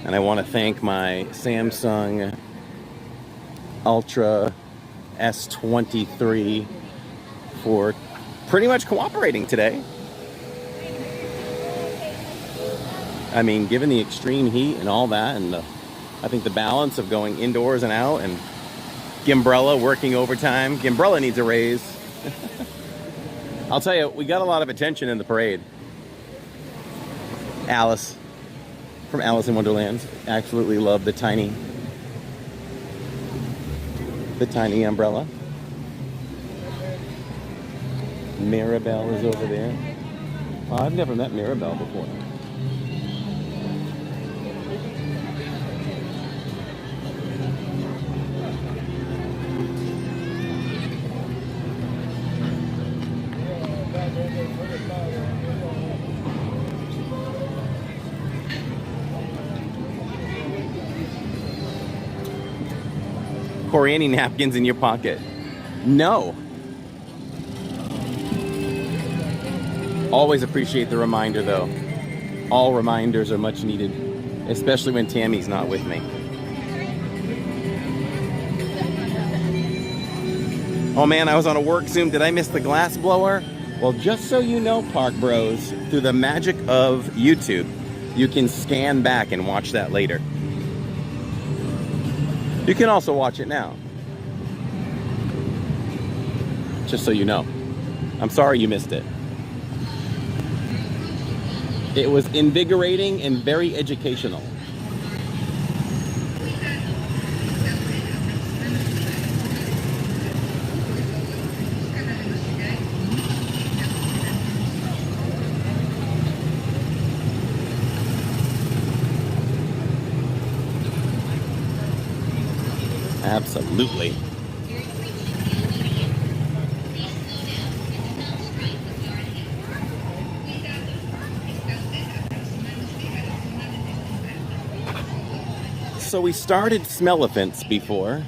Speaker 1: And I want to thank my Samsung Ultra S23 for pretty much cooperating today. I mean, given the extreme heat and all that, and I think the balance of going indoors and out, and Gimbrella working overtime. Gimbrella needs a raise. I'll tell you, we got a lot of attention in the parade. Alice, from Alice in Wonderland, absolutely loved the tiny umbrella. Mirabelle is over there. Oh, I've never met Mirabelle before. Corey, any napkins in your pocket? No. Always appreciate the reminder, though. All reminders are much needed, especially when Tammy's not with me. Oh man, I was on a work Zoom. Did I miss the glass blower? Well, just so you know, Park Bros, through the magic of YouTube, you can scan back and watch that later. You can also watch it now. Just so you know. I'm sorry you missed it. It was invigorating and very educational. Absolutely. So we started Smellant before.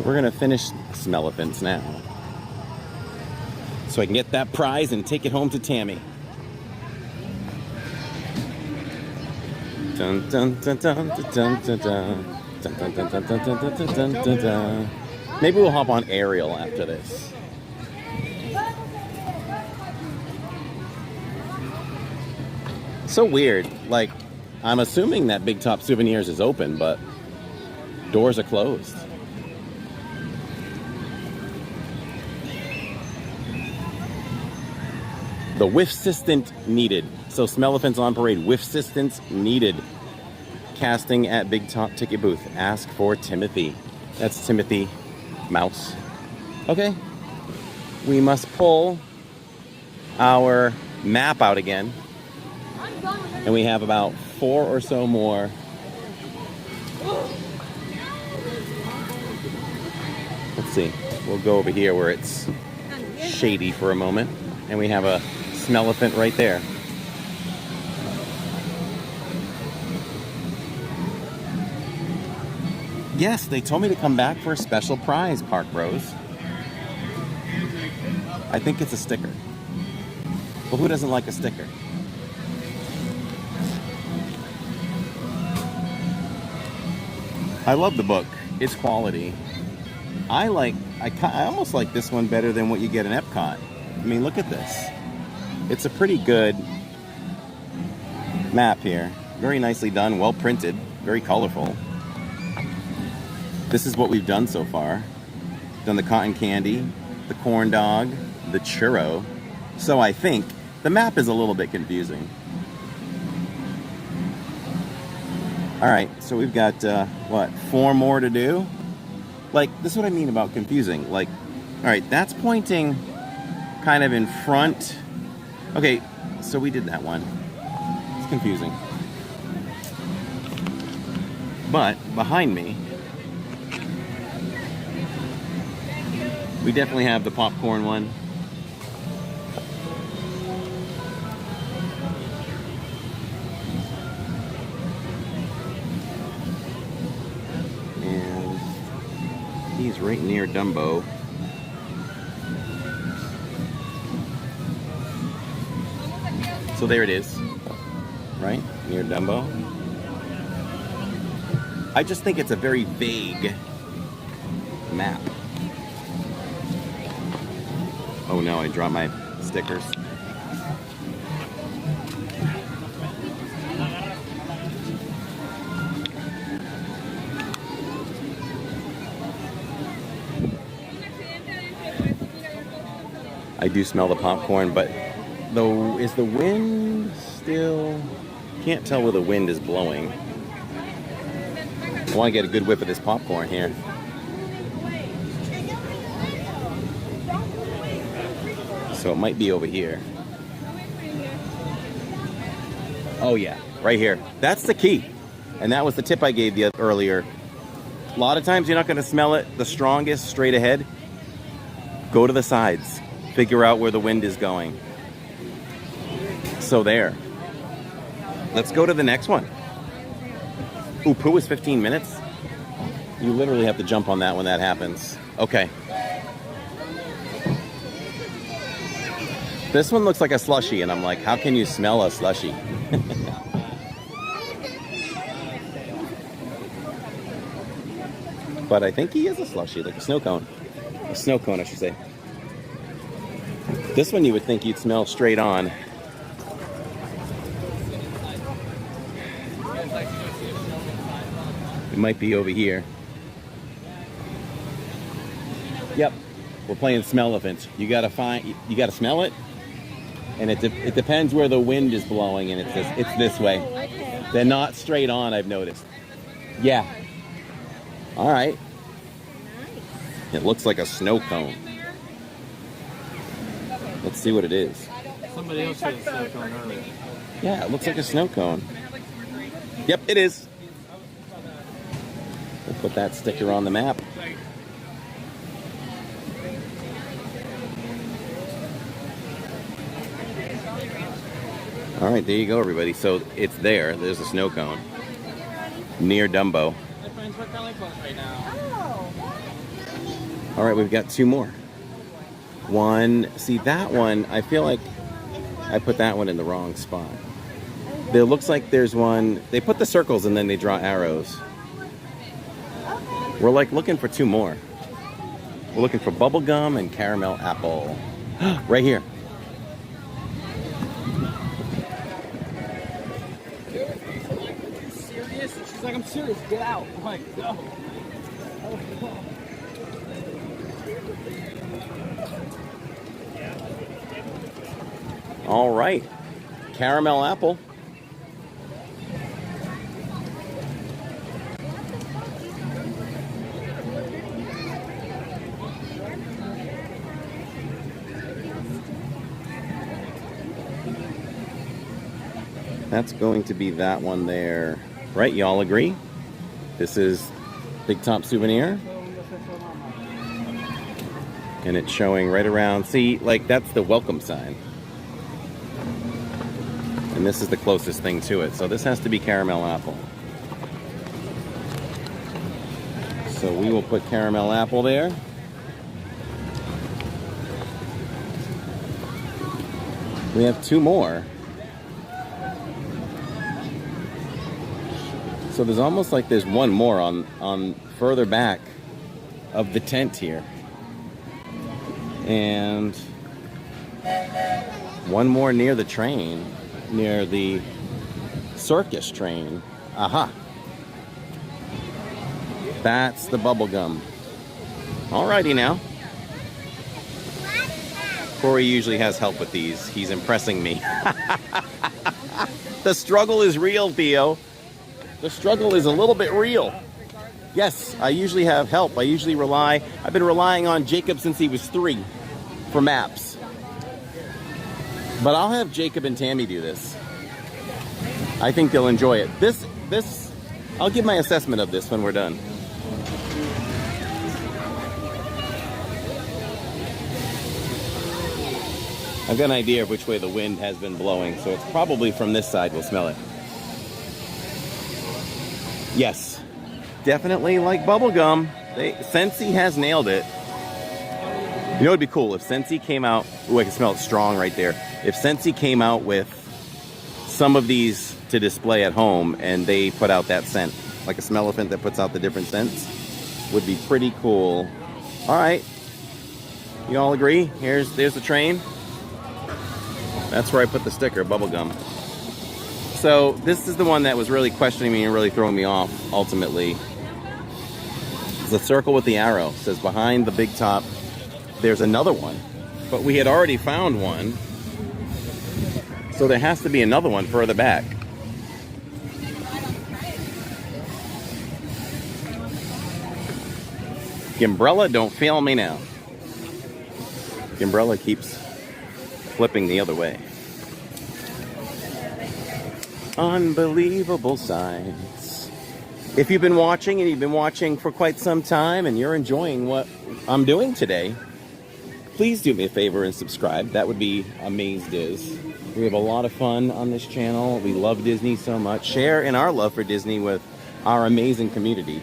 Speaker 1: We're gonna finish Smellant now. So I can get that prize and take it home to Tammy. Dun dun dun dun dun dun dun dun. Dun, dun, dun, dun, dun, dun, dun, dun, dun, dun. Maybe we'll hop on Ariel after this. So weird. Like, I'm assuming that Big Top Souvenirs is open, but doors are closed. The whiff assistant needed. So Smellant's on parade. Whiff assistance needed. Casting at Big Top ticket booth. Ask for Timothy. That's Timothy Mouse. Okay. We must pull our map out again. And we have about 4 or so more. Let's see. We'll go over here where it's shady for a moment. And we have a Smellant right there. Yes, they told me to come back for a special prize, Park Bros. I think it's a sticker. Well, who doesn't like a sticker? I love the book. It's quality. I almost like this one better than what you get in Epcot. I mean, look at this. It's a pretty good map here. Very nicely done, well printed, very colorful. This is what we've done so far. Done the cotton candy, the corn dog, the churro. So I think the map is a little bit confusing. All right, so we've got, what, 4 more to do? Like, this is what I mean about confusing. Like, all right, that's pointing kind of in front. Okay, so we did that one. It's confusing. But behind me, we definitely have the popcorn one. And he's right near Dumbo. So there it is, right? Near Dumbo. I just think it's a very vague map. Oh no, I dropped my stickers. I do smell the popcorn, but though, is the wind still? Can't tell where the wind is blowing. I want to get a good whiff of this popcorn here. So it might be over here. Oh yeah, right here. That's the key. And that was the tip I gave you earlier. A lot of times you're not going to smell it the strongest straight ahead. Go to the sides. Figure out where the wind is going. So there. Let's go to the next one. Ooh, poo is 15 minutes. You literally have to jump on that when that happens. Okay. This one looks like a slushie, and I'm like, how can you smell a slushie? But I think he is a slushie, like a snow cone. A snow cone, I should say. This one you would think you'd smell straight on. It might be over here. Yep, we're playing Smellephant. You gotta smell it, and it depends where the wind is blowing, and it's this way.
Speaker 17: Okay.
Speaker 1: They're not straight on, I've noticed. Yeah. All right. It looks like a snow cone. Let's see what it is.
Speaker 5: Somebody else said snow cone earlier.
Speaker 1: Yeah, it looks like a snow cone. Yep, it is. We'll put that sticker on the map. All right, there you go, everybody. So it's there. There's a snow cone near Dumbo. All right, we've got two more. One, see that one, I feel like I put that one in the wrong spot. There looks like there's one, they put the circles and then they draw arrows. We're like looking for two more. We're looking for bubblegum and caramel apple. Right here.
Speaker 20: Serious? And she's like, I'm serious, get out. I'm like, no.
Speaker 1: All right, caramel apple. That's going to be that one there. Right, y'all agree? This is Big Top Souvenir. And it's showing right around, see, like that's the welcome sign. And this is the closest thing to it. So this has to be caramel apple. So we will put caramel apple there. We have two more. So there's almost like there's one more on further back of the tent here. And one more near the train, near the circus train. Aha. That's the bubblegum. Alrighty now. Corey usually has help with these. He's impressing me. The struggle is real, Theo. The struggle is a little bit real. Yes, I usually have help. I've been relying on Jacob since he was 3 for maps. But I'll have Jacob and Tammy do this. I think they'll enjoy it. I'll give my assessment of this when we're done. I've got an idea of which way the wind has been blowing, so it's probably from this side. We'll smell it. Yes, definitely like bubblegum. Scentsy has nailed it. You know, it'd be cool if Scentsy came out. Ooh, I can smell it strong right there. If Scentsy came out with some of these to display at home and they put out that scent, like a Smellephant that puts out the different scents, would be pretty cool. All right, you all agree? There's the train. That's where I put the sticker, bubblegum. So this is the one that was really questioning me and really throwing me off, ultimately. The circle with the arrow. It says behind the big top, there's another one. But we had already found one. So there has to be another one further back. Gimbrella, don't fail me now. Gimbrella keeps flipping the other way. Unbelievable signs. If you've been watching and you've been watching for quite some time and you're enjoying what I'm doing today, please do me a favor and subscribe. That would be amazing. We have a lot of fun on this channel. We love Disney so much. Share in our love for Disney with our amazing community.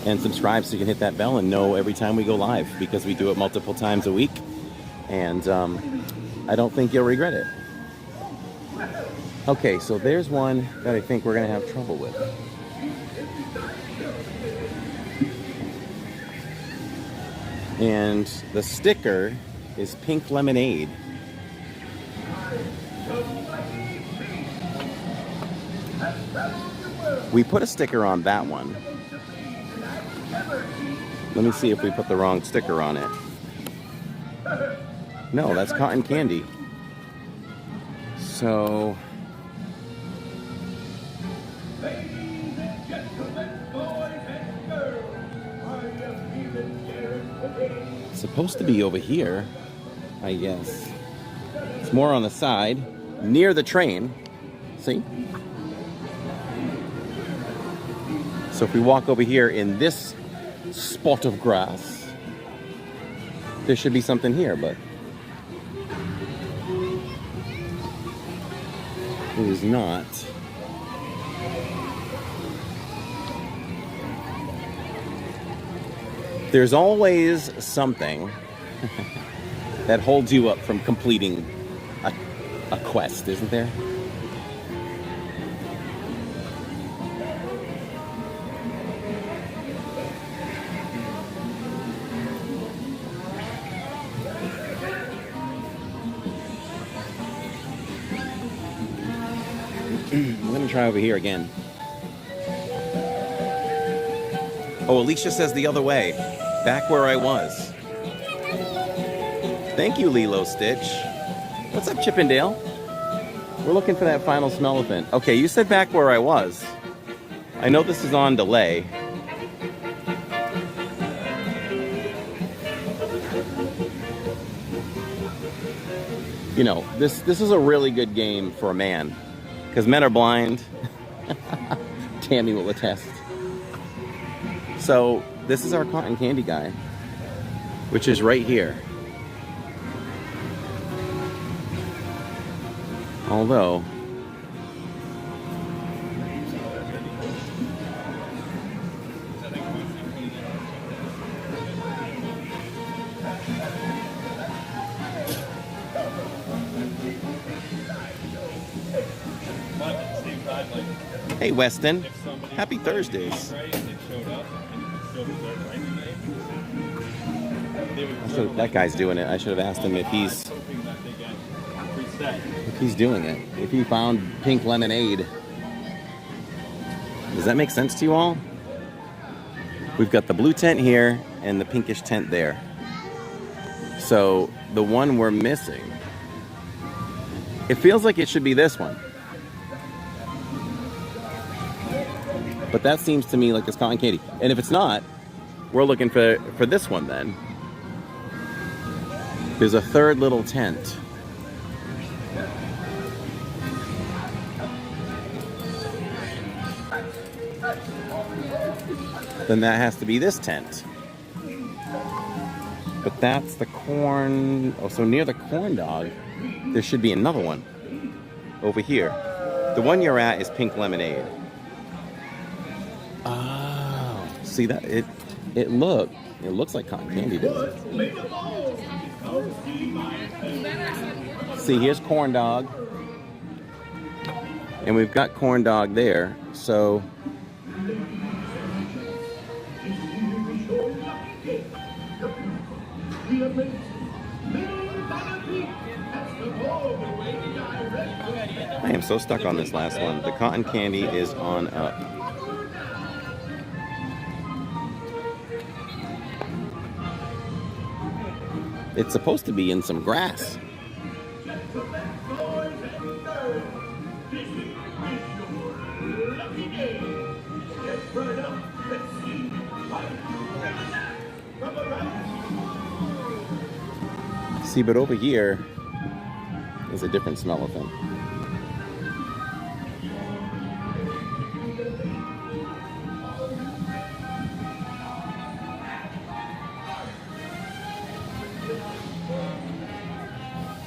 Speaker 1: And subscribe so you can hit that bell and know every time we go live, because we do it multiple times a week. And I don't think you'll regret it. Okay, so there's one that I think we're going to have trouble with. And the sticker is pink lemonade. We put a sticker on that one. Let me see if we put the wrong sticker on it. No, that's cotton candy. So... it's supposed to be over here, I guess. It's more on the side, near the train. See? So if we walk over here in this spot of grass, there should be something here, but it is not. There's always something that holds you up from completing a quest, isn't there? I'm gonna try over here again. Oh, Alicia says the other way. Back where I was. Thank you, Lilo Stitch. What's up, Chippendale? We're looking for that final Smellant. Okay, you said back where I was. I know this is on delay. You know, this is a really good game for a man. Because men are blind. Tammy will attest. So, this is our cotton candy guy, which is right here. Although, hey Weston, happy Thursdays. So that guy's doing it. I should have asked him if he's doing it. If he found pink lemonade. Does that make sense to you all? We've got the blue tent here and the pinkish tent there. So the one we're missing, it feels like it should be this one. But that seems to me like it's cotton candy. And if it's not, we're looking for this one then. There's a third little tent. Then that has to be this tent. But that's the corn. Oh, so near the corn dog, there should be another one over here. The one you're at is pink lemonade. Oh, see that? It looks like cotton candy, doesn't it? See, here's corn dog. And we've got corn dog there. So I am so stuck on this last one. The cotton candy is on up. It's supposed to be in some grass. See, but over here is a different smell of them.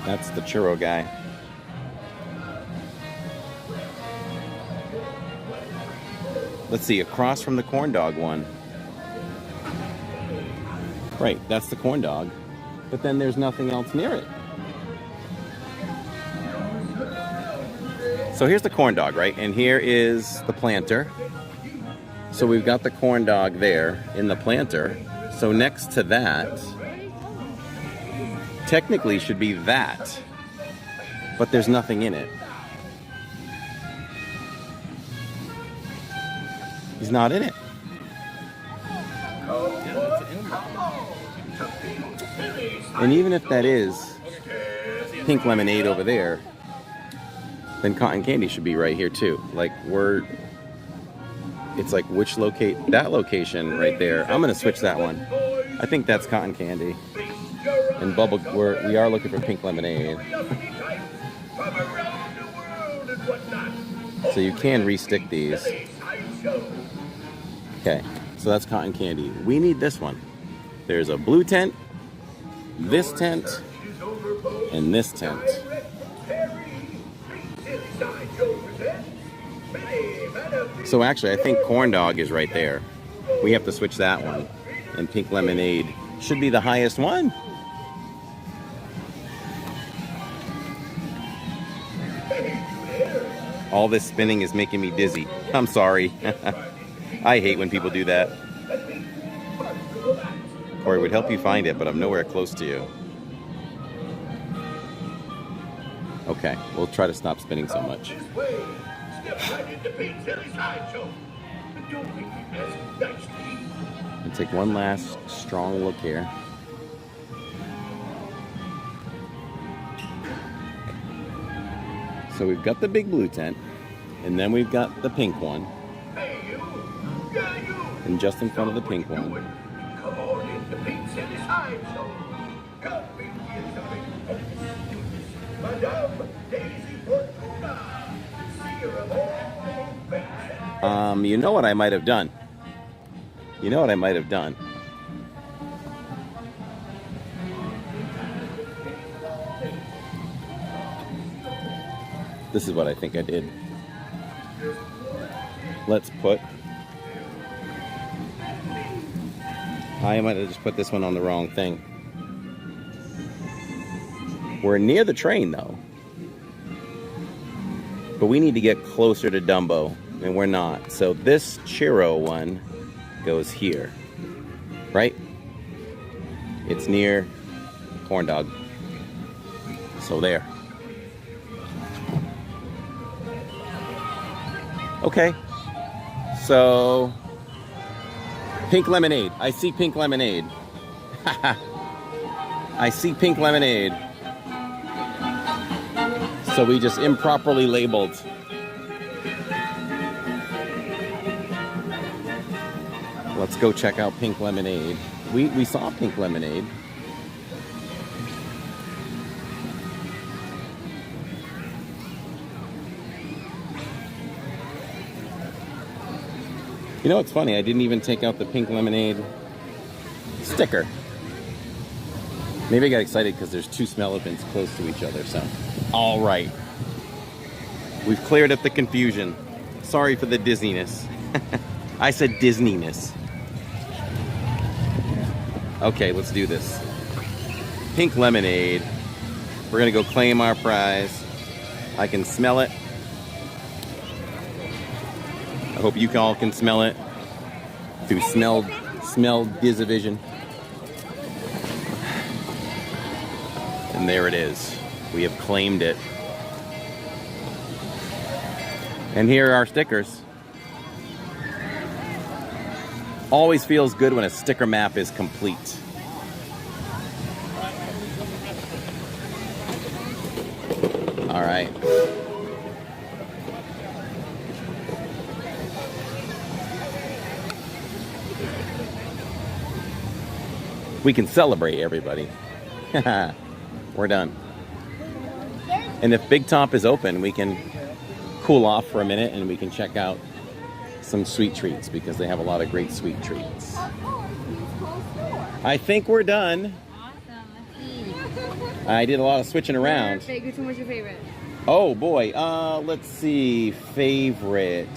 Speaker 1: That's the churro guy. Let's see, across from the corn dog one. Right, that's the corn dog. But then there's nothing else near it. So here's the corn dog, right? And here is the planter. So we've got the corn dog there in the planter. So next to that, technically should be that, but there's nothing in it. He's not in it. And even if that is pink lemonade over there, then cotton candy should be right here too. Like it's like which that location right there. I'm gonna switch that one. I think that's cotton candy. And we are looking for pink lemonade. So you can restick these. Okay, so that's cotton candy. We need this one. There's a blue tent, this tent, and this tent. So actually, I think corn dog is right there. We have to switch that one. And pink lemonade should be the highest one. All this spinning is making me dizzy. I'm sorry. I hate when people do that. Corey would help you find it, but I'm nowhere close to you. Okay, we'll try to stop spinning so much. And take one last strong look here. So we've got the big blue tent, and then we've got the pink one. And just in front of the pink one. You know what I might have done? You know what I might have done? This is what I think I did. Let's put... I might have just put this one on the wrong thing. We're near the train, though. But we need to get closer to Dumbo, and we're not. So this churro one goes here, right? It's near corn dog. So there. Okay. So pink lemonade. I see pink lemonade. I see pink lemonade. So we just improperly labeled. Let's go check out pink lemonade. We saw pink lemonade. You know what's funny? I didn't even take out the pink lemonade sticker. Maybe I got excited because there's two Smellants close to each other, so. All right. We've cleared up the confusion. Sorry for the dizziness. I said Disneyness. Okay, let's do this. Pink lemonade. We're gonna go claim our prize. I can smell it. I hope you all can smell it through smell division. And there it is. We have claimed it. And here are our stickers. Always feels good when a sticker map is complete. All right. We can celebrate, everybody. We're done. And if Big Top is open, we can cool off for a minute and we can check out some sweet treats because they have a lot of great sweet treats. I think we're done. Awesome. I did a lot of switching around.
Speaker 13: Which one was your favorite?
Speaker 1: Oh boy, let's see. Favorite.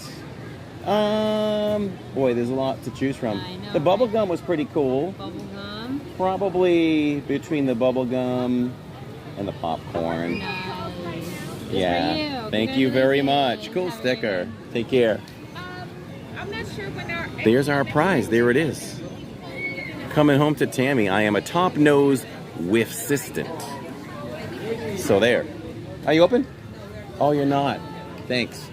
Speaker 1: Boy, there's a lot to choose from.
Speaker 13: I know,
Speaker 1: the bubblegum was pretty cool.
Speaker 13: Bubblegum.
Speaker 1: Probably between the bubblegum and the popcorn.
Speaker 13: Nice.
Speaker 1: Yeah. Thank you very much. Cool sticker. Take care.
Speaker 13: I'm not sure when our...
Speaker 1: There's our prize. There it is. Coming home to Tammy. I am a top-nosed Whiffsistant. So there. Are you open? Oh, you're not. Thanks.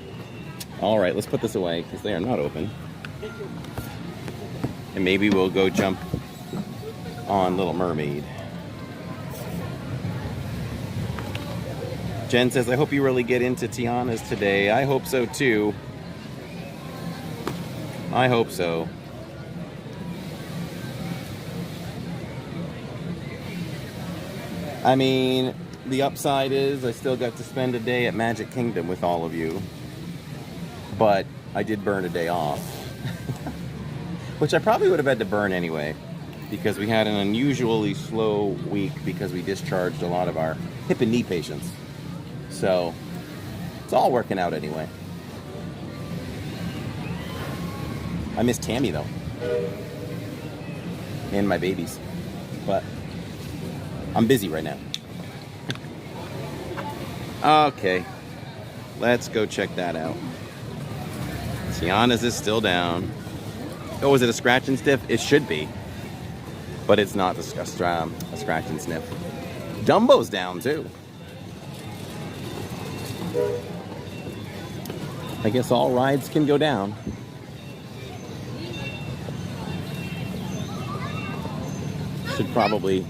Speaker 1: All right, let's put this away because they are not open. And maybe we'll go jump on Little Mermaid. Jen says, I hope you really get into Tiana's today. I hope so too. I hope so. I mean, the upside is I still got to spend a day at Magic Kingdom with all of you. But I did burn a day off. Which I probably would have had to burn anyway. Because we had an unusually slow week because we discharged a lot of our hip and knee patients. So, it's all working out anyway. I miss Tammy though. And my babies. But I'm busy right now. Okay. Let's go check that out. Tiana's is still down. Oh, is it a scratch and sniff? It should be. But it's not a scratch and sniff. Dumbo's down too. I guess all rides can go down. Should probably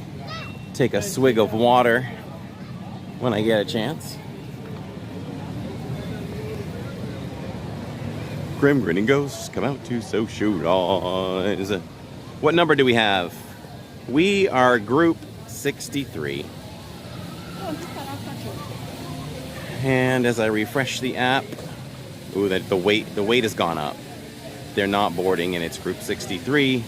Speaker 1: take a swig of water when I get a chance. Grim Grinning Ghosts come out to socialize. What number do we have? We are group 63. And as I refresh the app, ooh, the weight has gone up. They're not boarding, and it's group 63.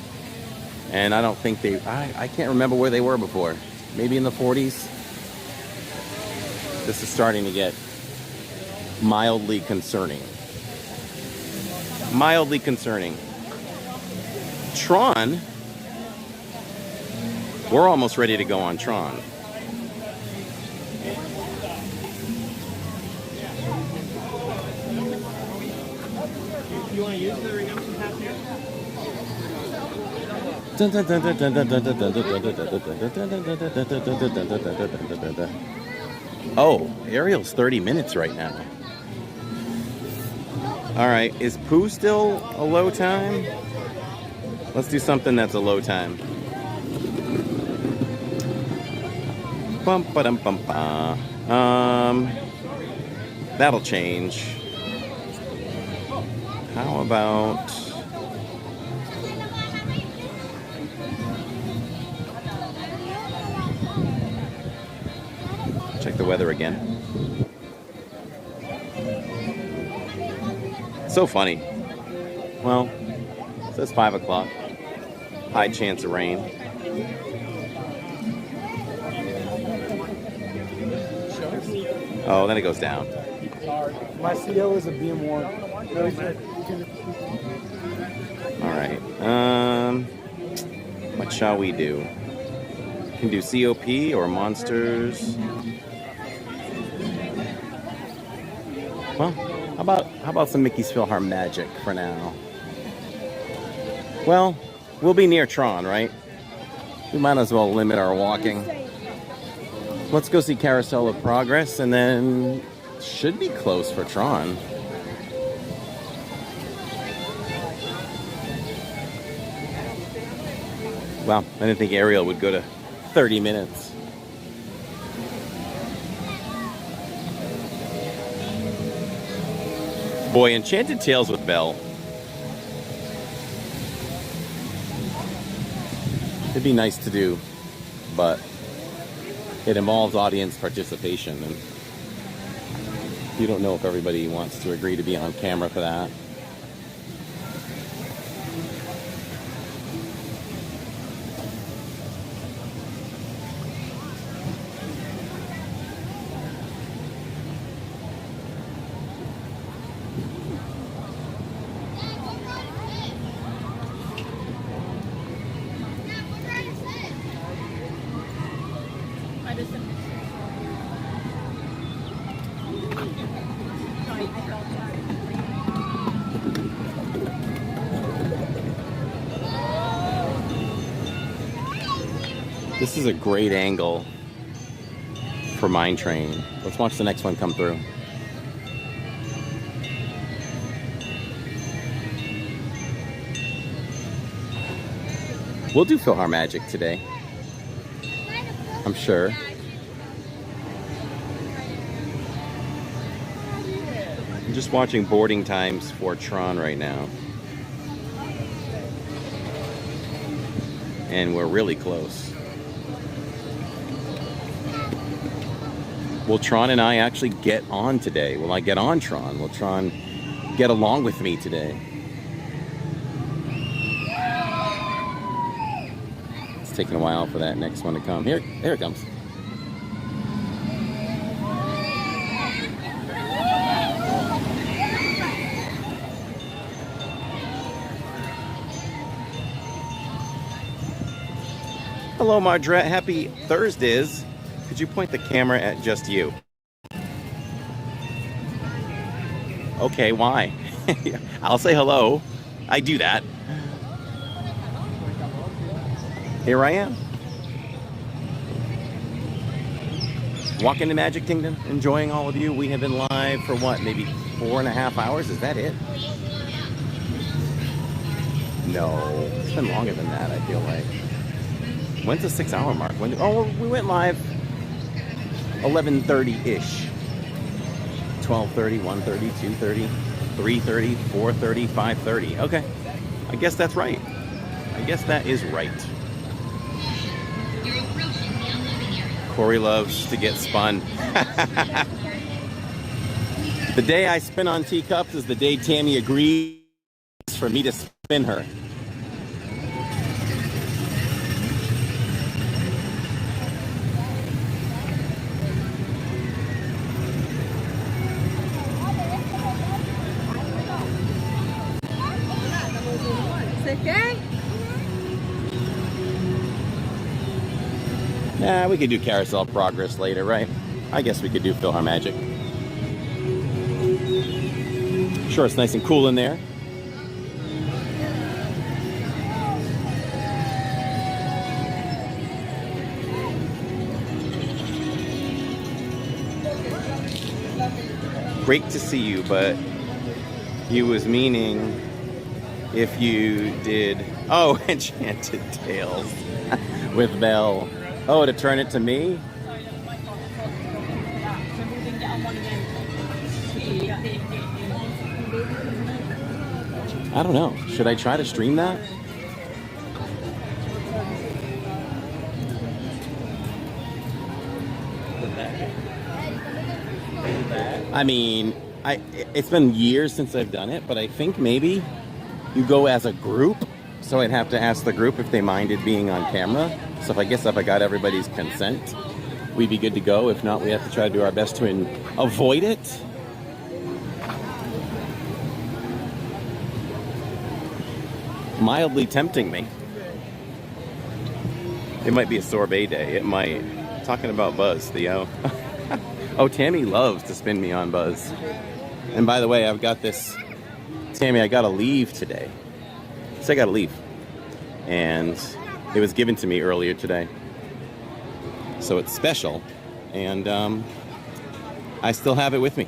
Speaker 1: And I don't think I can't remember where they were before. Maybe in the 40s. This is starting to get mildly concerning. Mildly concerning. Tron. We're almost ready to go on Tron.
Speaker 5: You want to use the redemption pass here?
Speaker 1: Oh, Ariel's 30 minutes right now. All right, is Pooh still a low time? Let's do something that's a low time. Bum ba dum bum ba. That'll change. How about check the weather again? So funny. Well, it says 5 o'clock. High chance of rain. Oh, then it goes down.
Speaker 6: Sorry. My CO is a BM1.
Speaker 1: All right. What shall we do? Can do COP or monsters. Well, how about some Mickey's PhilharMagic for now? Well, we'll be near Tron, right? We might as well limit our walking. Let's go see Carousel of Progress, and then should be close for Tron. Wow, I didn't think Ariel would go to 30 minutes. Boy, Enchanted Tales with Belle. It'd be nice to do, but it involves audience participation, and you don't know if everybody wants to agree to be on camera for that. This is a great angle for Mine Train. Let's watch the next one come through. We'll do PhilharMagic today, I'm sure. I'm just watching boarding times for Tron right now. And we're really close. Will Tron and I actually get on today? Will I get on Tron? Will Tron get along with me today? It's taking a while for that next one to come. There it comes. Hello, Margaret. Happy Thursdays. Could you point the camera at just you? Okay, why? I'll say hello. I do that. Here I am. Walking to Magic Kingdom, enjoying all of you. We have been live for what, maybe 4.5 hours? Is that it? No, it's been longer than that, I feel like. When's the 6-hour mark? Oh, we went live 11:30-ish. 12:30, 1:30, 2:30, 3:30, 4:30, 5:30. Okay, I guess that's right. I guess that is right. Corey loves to get spun. The day I spin on teacups is the day Tammy agrees for me to spin her.
Speaker 17: Okay.
Speaker 1: Nah, we could do Carousel Progress later, right? I guess we could do PhilharMagic. Sure, it's nice and cool in there. Great to see you, but he was meaning if you did, oh, Enchanted Tales with Belle. Oh, to turn it to me? I don't know. Should I try to stream that? I mean, it's been years since I've done it, but I think maybe you go as a group, so I'd have to ask the group if they minded being on camera. So I guess if I got everybody's consent, we'd be good to go. If not, we have to try to do our best to avoid it. Mildly tempting me. It might be a sorbet day. It might. Talking about Buzz, Theo. Oh, Tammy loves to spin me on Buzz. And by the way, I've got this. Tammy, I gotta leave today. So I gotta leave. And it was given to me earlier today. So it's special. And I still have it with me.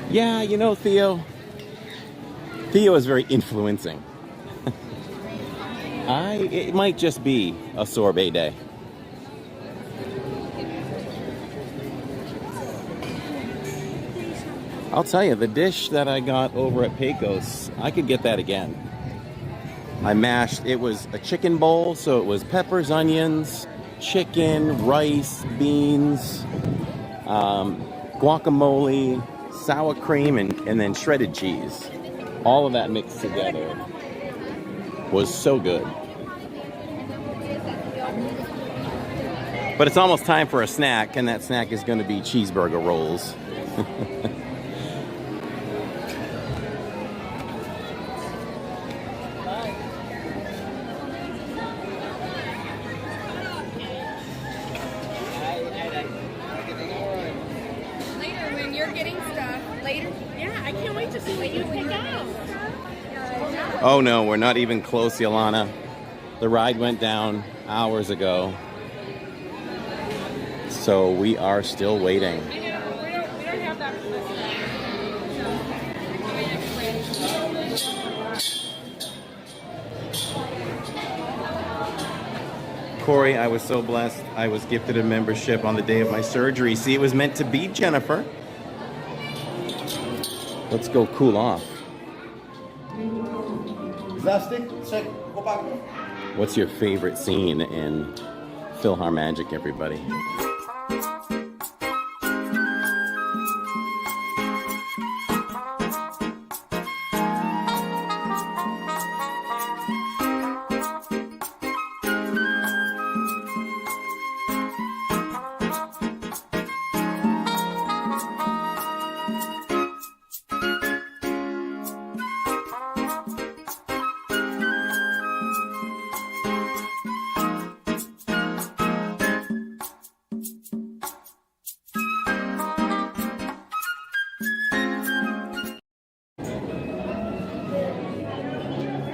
Speaker 1: Yeah, you know, Theo is very influencing. It might just be a sorbet day. I'll tell you, the dish that I got over at Pecos, I could get that again. I mashed, it was a chicken bowl, so it was peppers, onions, chicken, rice, beans, guacamole, sour cream, and then shredded cheese. All of that mixed together was so good. But it's almost time for a snack, and that snack is going to be cheeseburger rolls. Oh no, we're not even close, Yolana. The ride went down hours ago. So we are still waiting. Corey, I was so blessed. I was gifted a membership on the day of my surgery. See, it was meant to be, Jennifer. Let's go cool off. What's your favorite scene in PhilharMagic, everybody?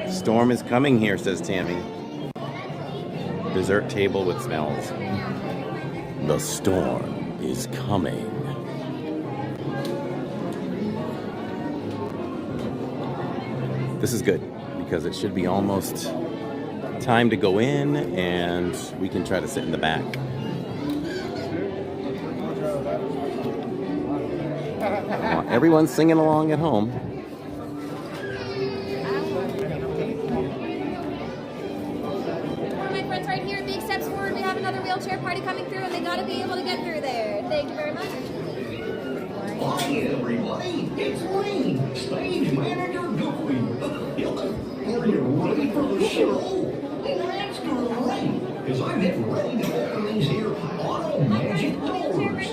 Speaker 1: Storm is coming here, says Tammy. Dessert table with smells. The storm is coming. This is good because it should be almost time to go in and we can try to sit in the back. Well, everyone's singing along at home.
Speaker 7: Wheelchair party coming through, and they got to be able to get through there. Thank you very much.
Speaker 19: Hi, everybody. It's Wayne, stage manager Goofy. Are you ready for the show? Well, that's great, because I'm getting ready to open these here auto magic doors.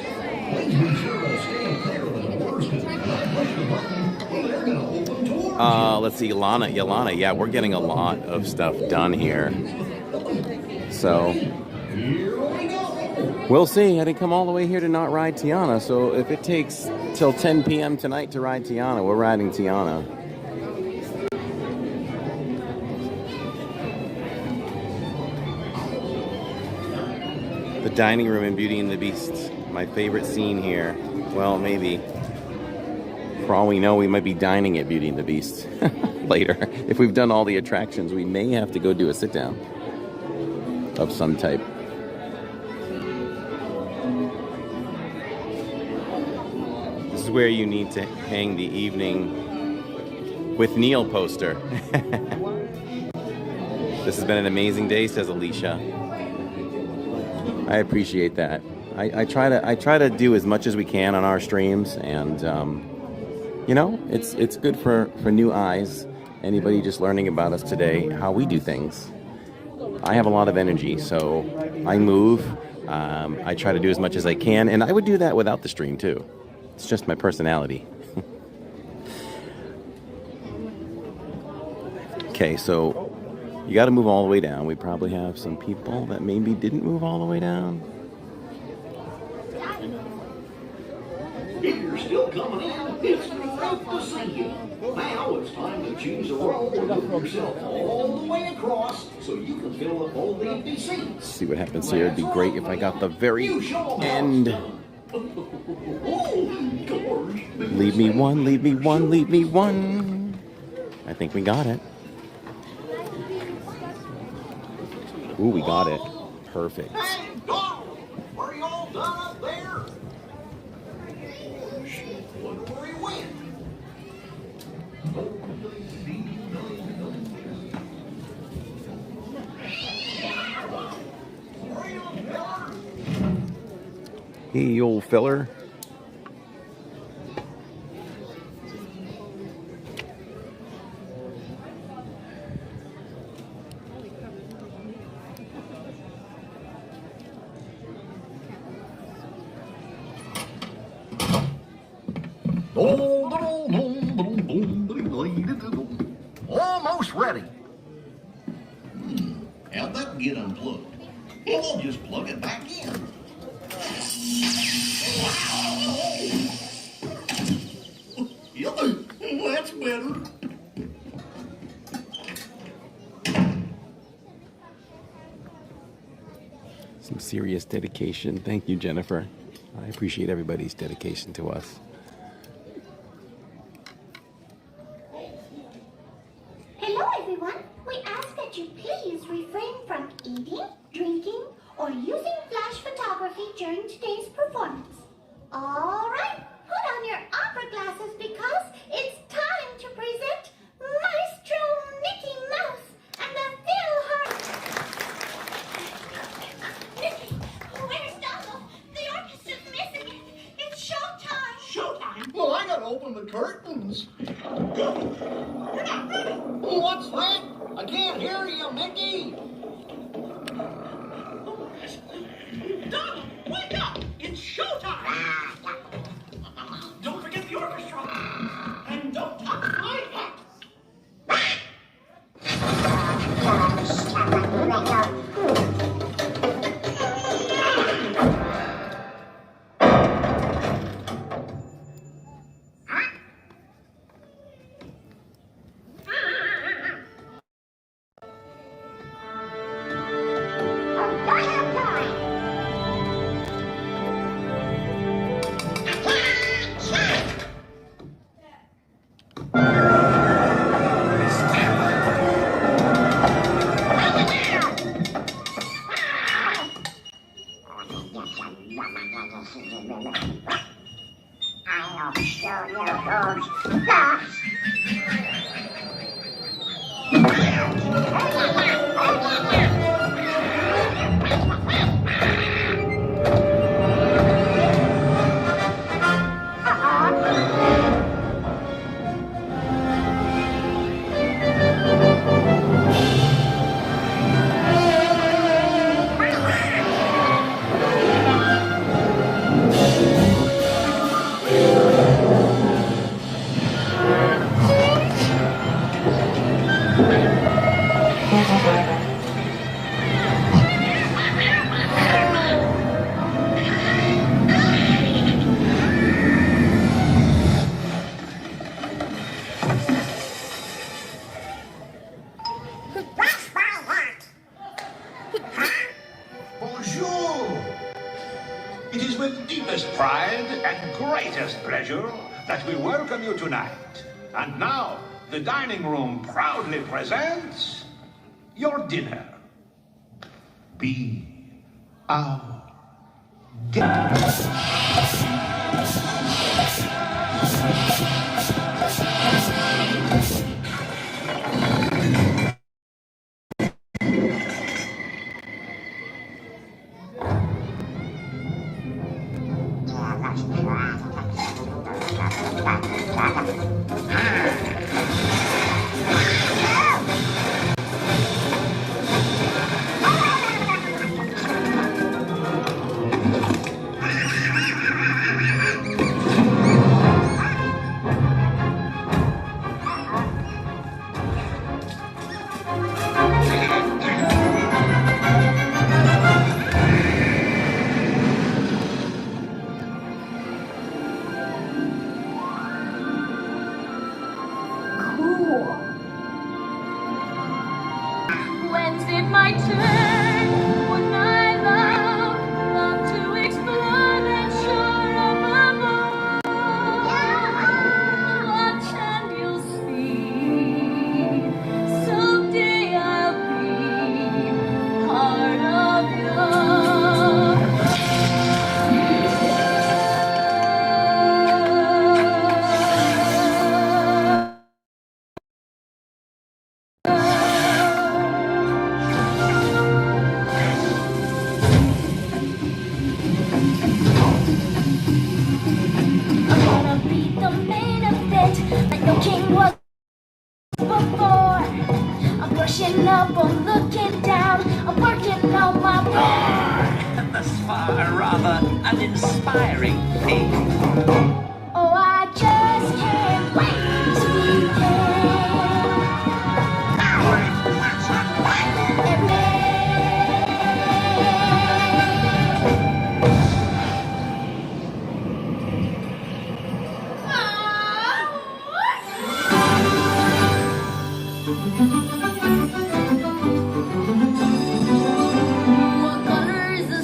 Speaker 19: Please be sure to stay clear of the doors, because when I push the button, they're going to open to our...
Speaker 1: Let's see, Yolana, yeah, we're getting a lot of stuff done here. So... we'll see. I didn't come all the way here to not ride Tiana, so if it takes till 10 p.m. tonight to ride Tiana, we're riding Tiana. The dining room in Beauty and the Beast. My favorite scene here. Well, maybe. For all we know, we might be dining at Beauty and the Beast later. If we've done all the attractions, we may have to go do a sit-down of some type. This is where you need to hang the evening with Neil poster. This has been an amazing day, says Alicia. I appreciate that. I try to do as much as we can on our streams, and you know, it's good for new eyes. Anybody just learning about us today, how we do things. I have a lot of energy, so I move. I try to do as much as I can, and I would do that without the stream too. It's just my personality. Okay, so you got to move all the way down. We probably have some people that maybe didn't move all the way down.
Speaker 19: If you're still coming in, it's great to see you. Now it's time to choose a row and move yourself all the way across so you can fill up all the empty seats.
Speaker 1: Let's see what happens here. It'd be great if I got the very end. Leave me one, leave me one, leave me one. I think we got it. Ooh, we got it. Perfect.
Speaker 19: Hey, Donald, are you all done up there? Wonder where he went.
Speaker 1: Hey, you old feller.
Speaker 19: Almost ready. How'd that get unplugged? Well, I'll just plug it back in. Yep, that's better.
Speaker 1: Some serious dedication. Thank you, Jennifer. I appreciate everybody's dedication to us.
Speaker 8: Hello, everyone. We ask that you please refrain from eating, drinking, or using flash photography during today's performance. All right, put on your opera glasses because it's time to present Maestro Mickey Mouse and the Mickey, where's Donald? The orchestra's missing it. It's showtime.
Speaker 11: Showtime? Well, I gotta open the curtains. What's that? I can't hear you, Mickey.
Speaker 23: Donald, wake up! It's showtime! Don't forget the orchestra! And don't touch my hat!
Speaker 19: It is with deepest pride and greatest pleasure that we welcome you tonight. And now, the dining room proudly presents your dinner. Be our guest.
Speaker 8: When's it my turn? Wouldn't I love to explore that shore above? Watch and you'll see. Someday I'll be part of king was before. I'm brushing up, I'm looking down, I'm working on my board.
Speaker 24: Thus far, rather uninspiring thing.
Speaker 8: Oh, I just can't wait to begin. What color is the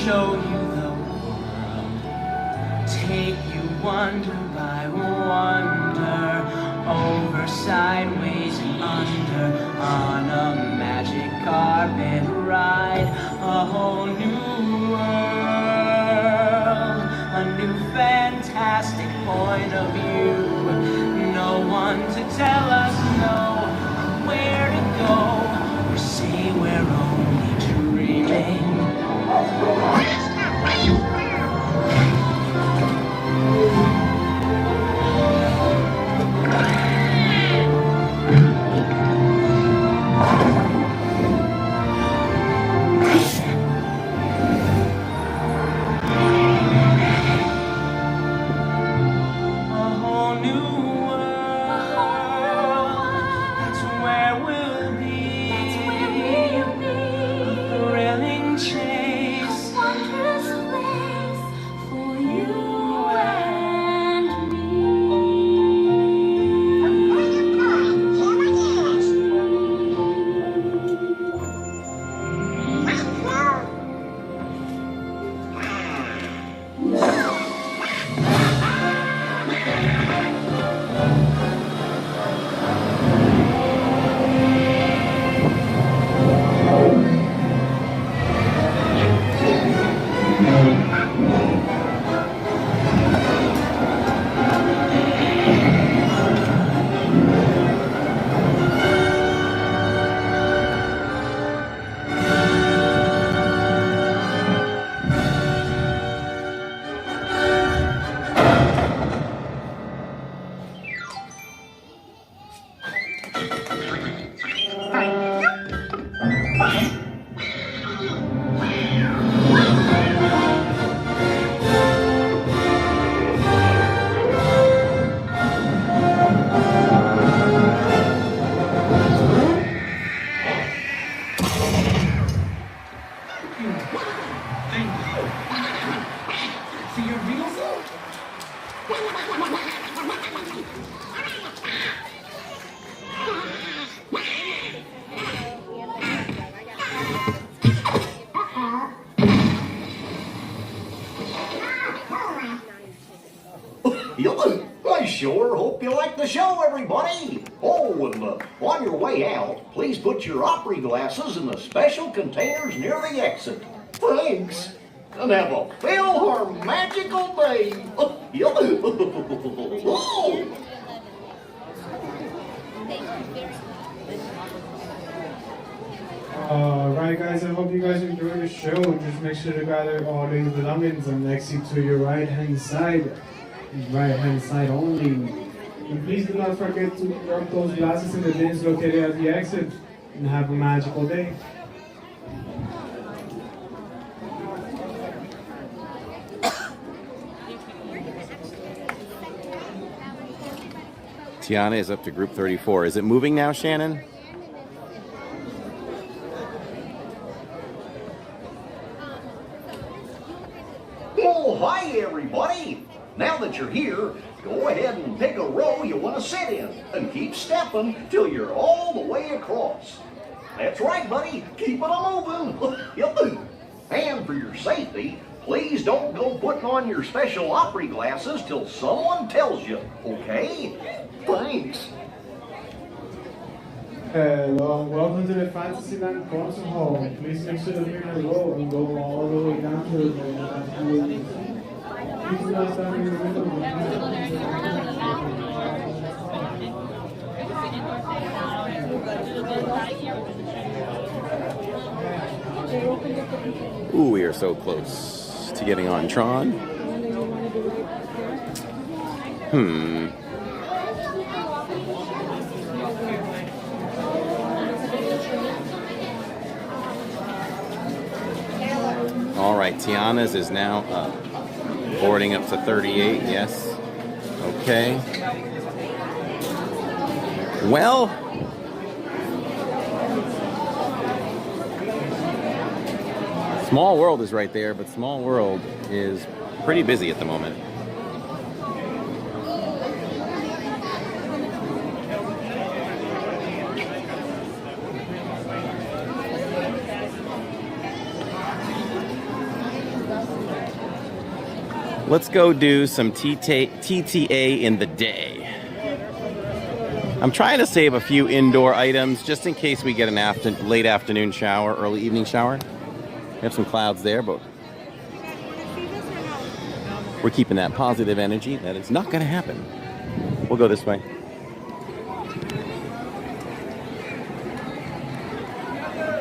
Speaker 24: Show you the world, take you wonder by wonder, over, sideways, and under, on a magic carpet ride, a whole new world, a new fantastic point of view, no one to tell us no, where to go, or say we're only dreaming.
Speaker 11: I sure hope you like the show, everybody. Oh, and on your way out, please put your opry glasses in the special containers near the exit. Thanks, and have a PhilharMagical day.
Speaker 6: Alright guys, I hope you guys enjoyed the show. Just make sure to gather all your belongings on the exit to your right hand side only. And please do not forget to drop those glasses in the bins located at the exit, and have a magical day.
Speaker 1: Tiana is up to group 34. Is it moving now, Shannon?
Speaker 11: Oh, hi everybody! Now that you're here, Go ahead and pick a row you want to sit in and keep stepping till you're all the way across. That's right, buddy. Keep it moving. Yahoo! And for your safety, please don't go putting on your special opry glasses till someone tells you, okay? Thanks.
Speaker 6: Hello and welcome to the Fantasyland concert hall. Please make sure to clear the road and go all the way down to the please do not stand in the window.
Speaker 1: Ooh, we are so close to getting on Tron. All right, Tiana's is now up. Boarding up to 38, yes. Okay. Well, Small World is right there, but Small World is pretty busy at the moment. Let's go do some TTA in the day. I'm trying to save a few indoor items just in case we get an late afternoon shower, early evening shower. We have some clouds there, but we're keeping that positive energy that it's not going to happen. We'll go this way.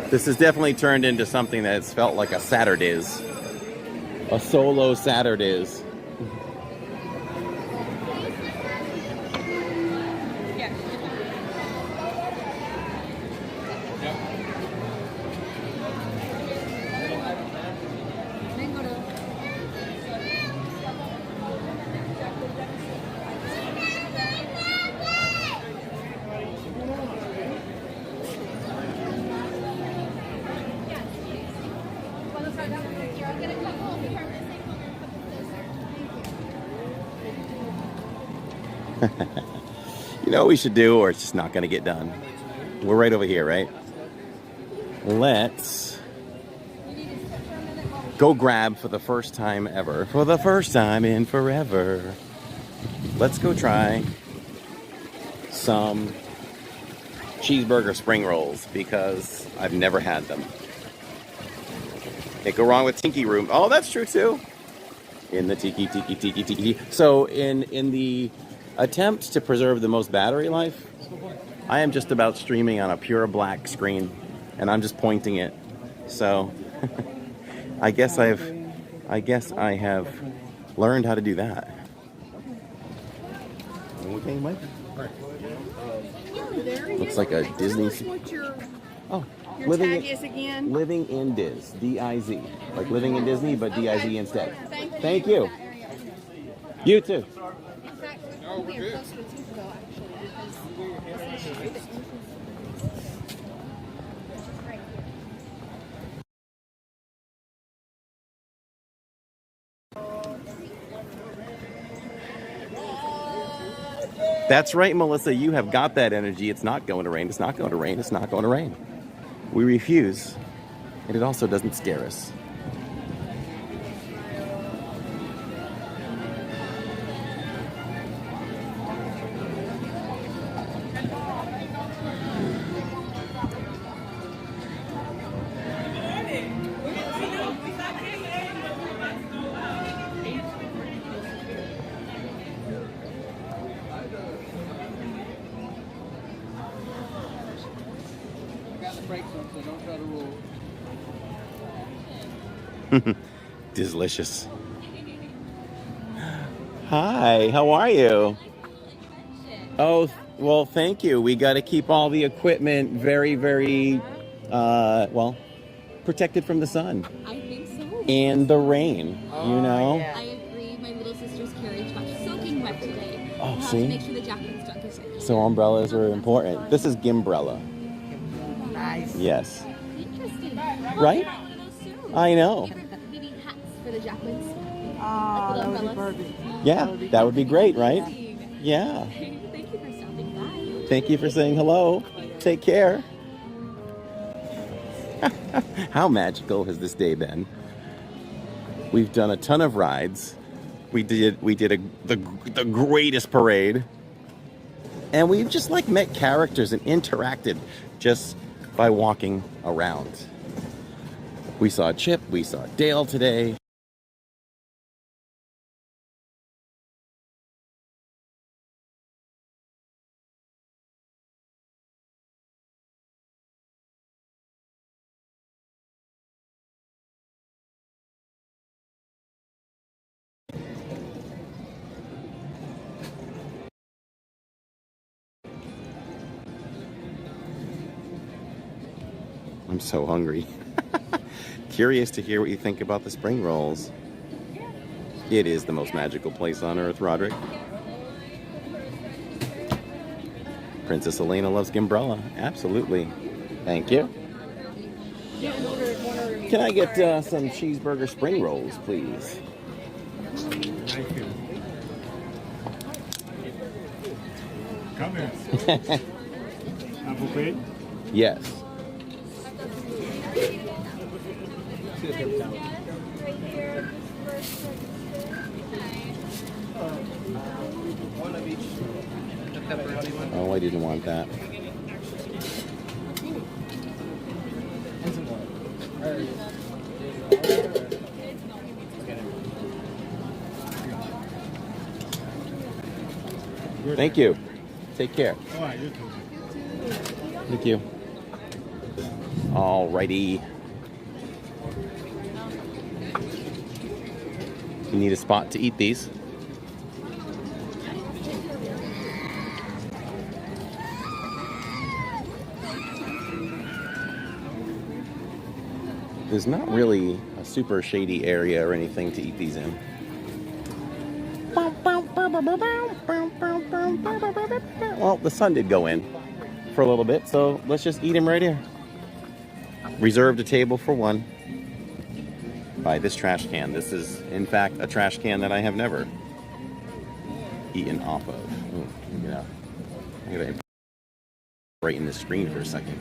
Speaker 1: This has definitely turned into something that's felt like a Saturdays. A solo Saturdays. You know what we should do, or it's just not going to get done? We're right over here, right? Let's go grab for the first time ever, for the first time in forever. Let's go try some cheeseburger spring rolls because I've never had them. Can't go wrong with Tiki Room. Oh, that's true too. In the tiki. So in the attempt to preserve the most battery life, I am just about streaming on a pure black screen, and I'm just pointing it. So I guess I have learned how to do that. Okay, Mike. Looks like a Disney. Oh,
Speaker 17: your tag is again.
Speaker 1: Living in Diz, D-I-Z, like living in Disney, but D-I-Z instead. Thank you. You too.
Speaker 13: We are close to a team though, actually, because
Speaker 1: That's right, Melissa. You have got that energy. It's not going to rain. It's not going to rain. It's not going to rain. We refuse, and it also doesn't scare us. Delicious. Hi, how are you? Oh, well, thank you. We got to keep all the equipment very, very, well, protected from the sun.
Speaker 2: I think so.
Speaker 1: And the rain, you know?
Speaker 2: I agree. My little sister's carriage got soaking wet today.
Speaker 1: Oh,
Speaker 2: We'll have
Speaker 1: see?
Speaker 2: to make sure the jackets don't get soaked.
Speaker 1: So umbrellas are important. This is Gimbrella.
Speaker 2: Nice.
Speaker 1: Yes.
Speaker 2: Interesting.
Speaker 1: Right?
Speaker 2: We'll get one of those soon.
Speaker 1: I know.
Speaker 2: Maybe hats for the jackets.
Speaker 13: Oh, that would be perfect.
Speaker 1: Yeah, that would be great, right? Yeah.
Speaker 2: Thank you for stopping by.
Speaker 1: Thank you for saying hello. Take care. How magical has this day been? We've done a ton of rides. We did the greatest parade. And we've just like met characters and interacted just by walking around. We saw Chip, we saw Dale today. I'm so hungry. Curious to hear what you think about the spring rolls. It is the most magical place on earth, Roderick. Princess Elena loves Gimbrella. Absolutely. Thank you. Can I get some cheeseburger spring rolls, please?
Speaker 19: Thank you. Come here. Apple pie?
Speaker 1: Yes.
Speaker 3: One of each. The pepperoni one.
Speaker 1: Oh, I didn't want that.
Speaker 3: And some water.
Speaker 1: Thank you. Take care.
Speaker 19: All right, you too.
Speaker 1: Thank you. Alrighty. You need a spot to eat these. There's not really a super shady area or anything to eat these in. Well, the sun did go in for a little bit, so let's just eat them right here. Reserved a table for one by this trash can. This is, in fact, a trash can that I have never eaten off of. Ooh, yeah. I'm gonna right in the screen for a second.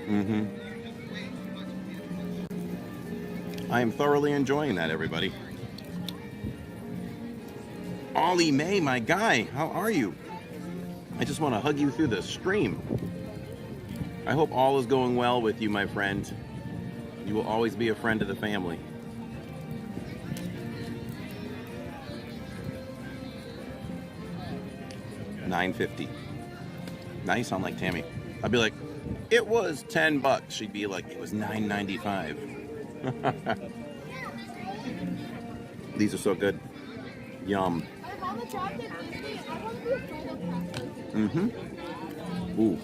Speaker 1: Mm-hmm. I am thoroughly enjoying that, everybody. Ollie May, my guy, how are you? I just want to hug you through the stream. I hope all is going well with you, my friend. You will always be a friend of the family. $9.50. Nice, I'm like Tammy. I'd be like, it was $10. She'd be like, it was $9.95. These are so good. Yum. Mm-hmm. Ooh.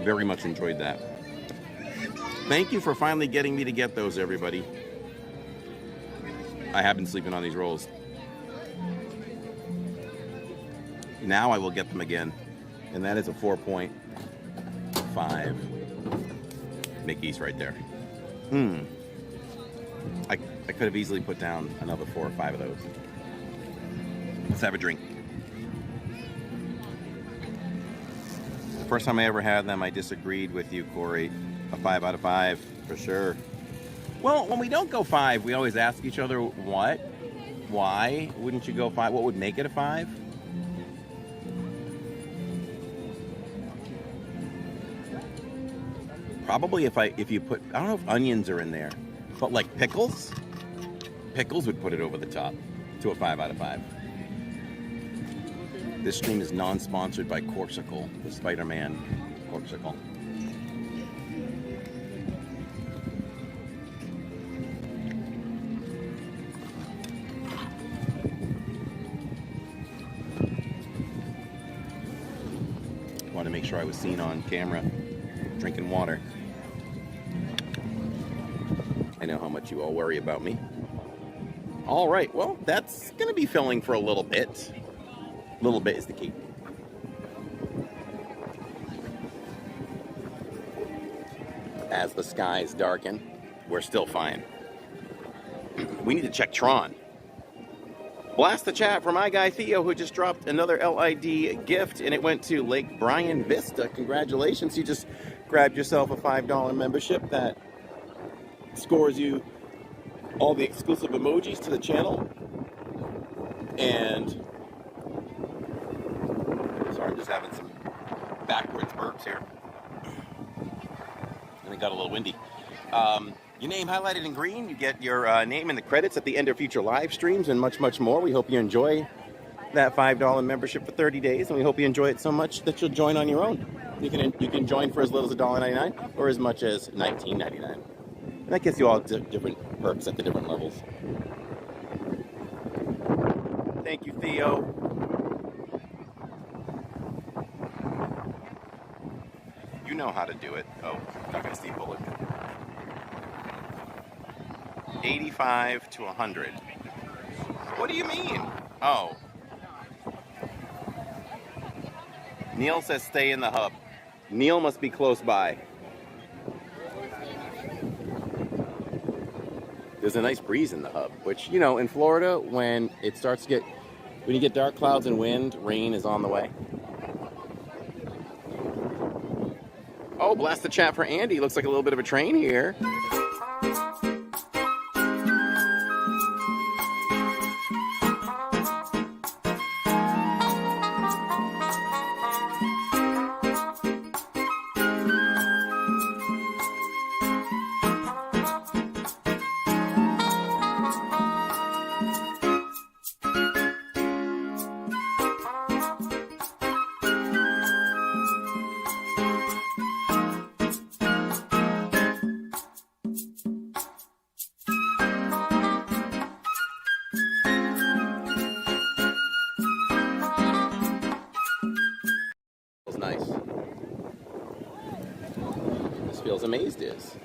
Speaker 1: Very much enjoyed that. Thank you for finally getting me to get those, everybody. I have been sleeping on these rolls. Now I will get them again. And that is a 4.5. Mickey's right there. I could have easily put down another 4 or 5 of those. Let's have a drink. The first time I ever had them, I disagreed with you, Corey. A 5 out of 5, for sure. Well, when we don't go 5, we always ask each other, what? Why wouldn't you go 5? What would make it a 5? Probably if you put, I don't know if onions are in there, but like pickles would put it over the top to a 5 out of 5. This stream is non-sponsored by Corsicle, the Spider-Man Corsicle. Want to make sure I was seen on camera drinking water. I know how much you all worry about me. All right, well, that's going to be filling for a little bit. A little bit is the key. As the skies darken, we're still fine. We need to check Tron. Blast the chat for my guy Theo, who just dropped another LID gift, and it went to Lake Bryan Vista. Congratulations, you just grabbed yourself a $5 membership that scores you all the exclusive emojis to the channel. And sorry, I'm just having some backwards burps here. And it got a little windy. Your name highlighted in green, you get your name in the credits at the end of future live streams and much, much more. We hope you enjoy that $5 membership for 30 days, and we hope you enjoy it so much that you'll join on your own. You can join for as little as $1.99 or as much as $19.99. And that gets you all different perks at the different levels. Thank you, Theo. You know how to do it. Oh, not gonna see bullet. 85 to 100. What do you mean? Oh. Neil says stay in the hub. Neil must be close by. There's a nice breeze in the hub, which, you know, in Florida, when it starts to get, when you get dark clouds and wind, rain is on the way. Oh, blast the chat for Andy. Looks like a little bit of a train here. Nice. This feels amazed is.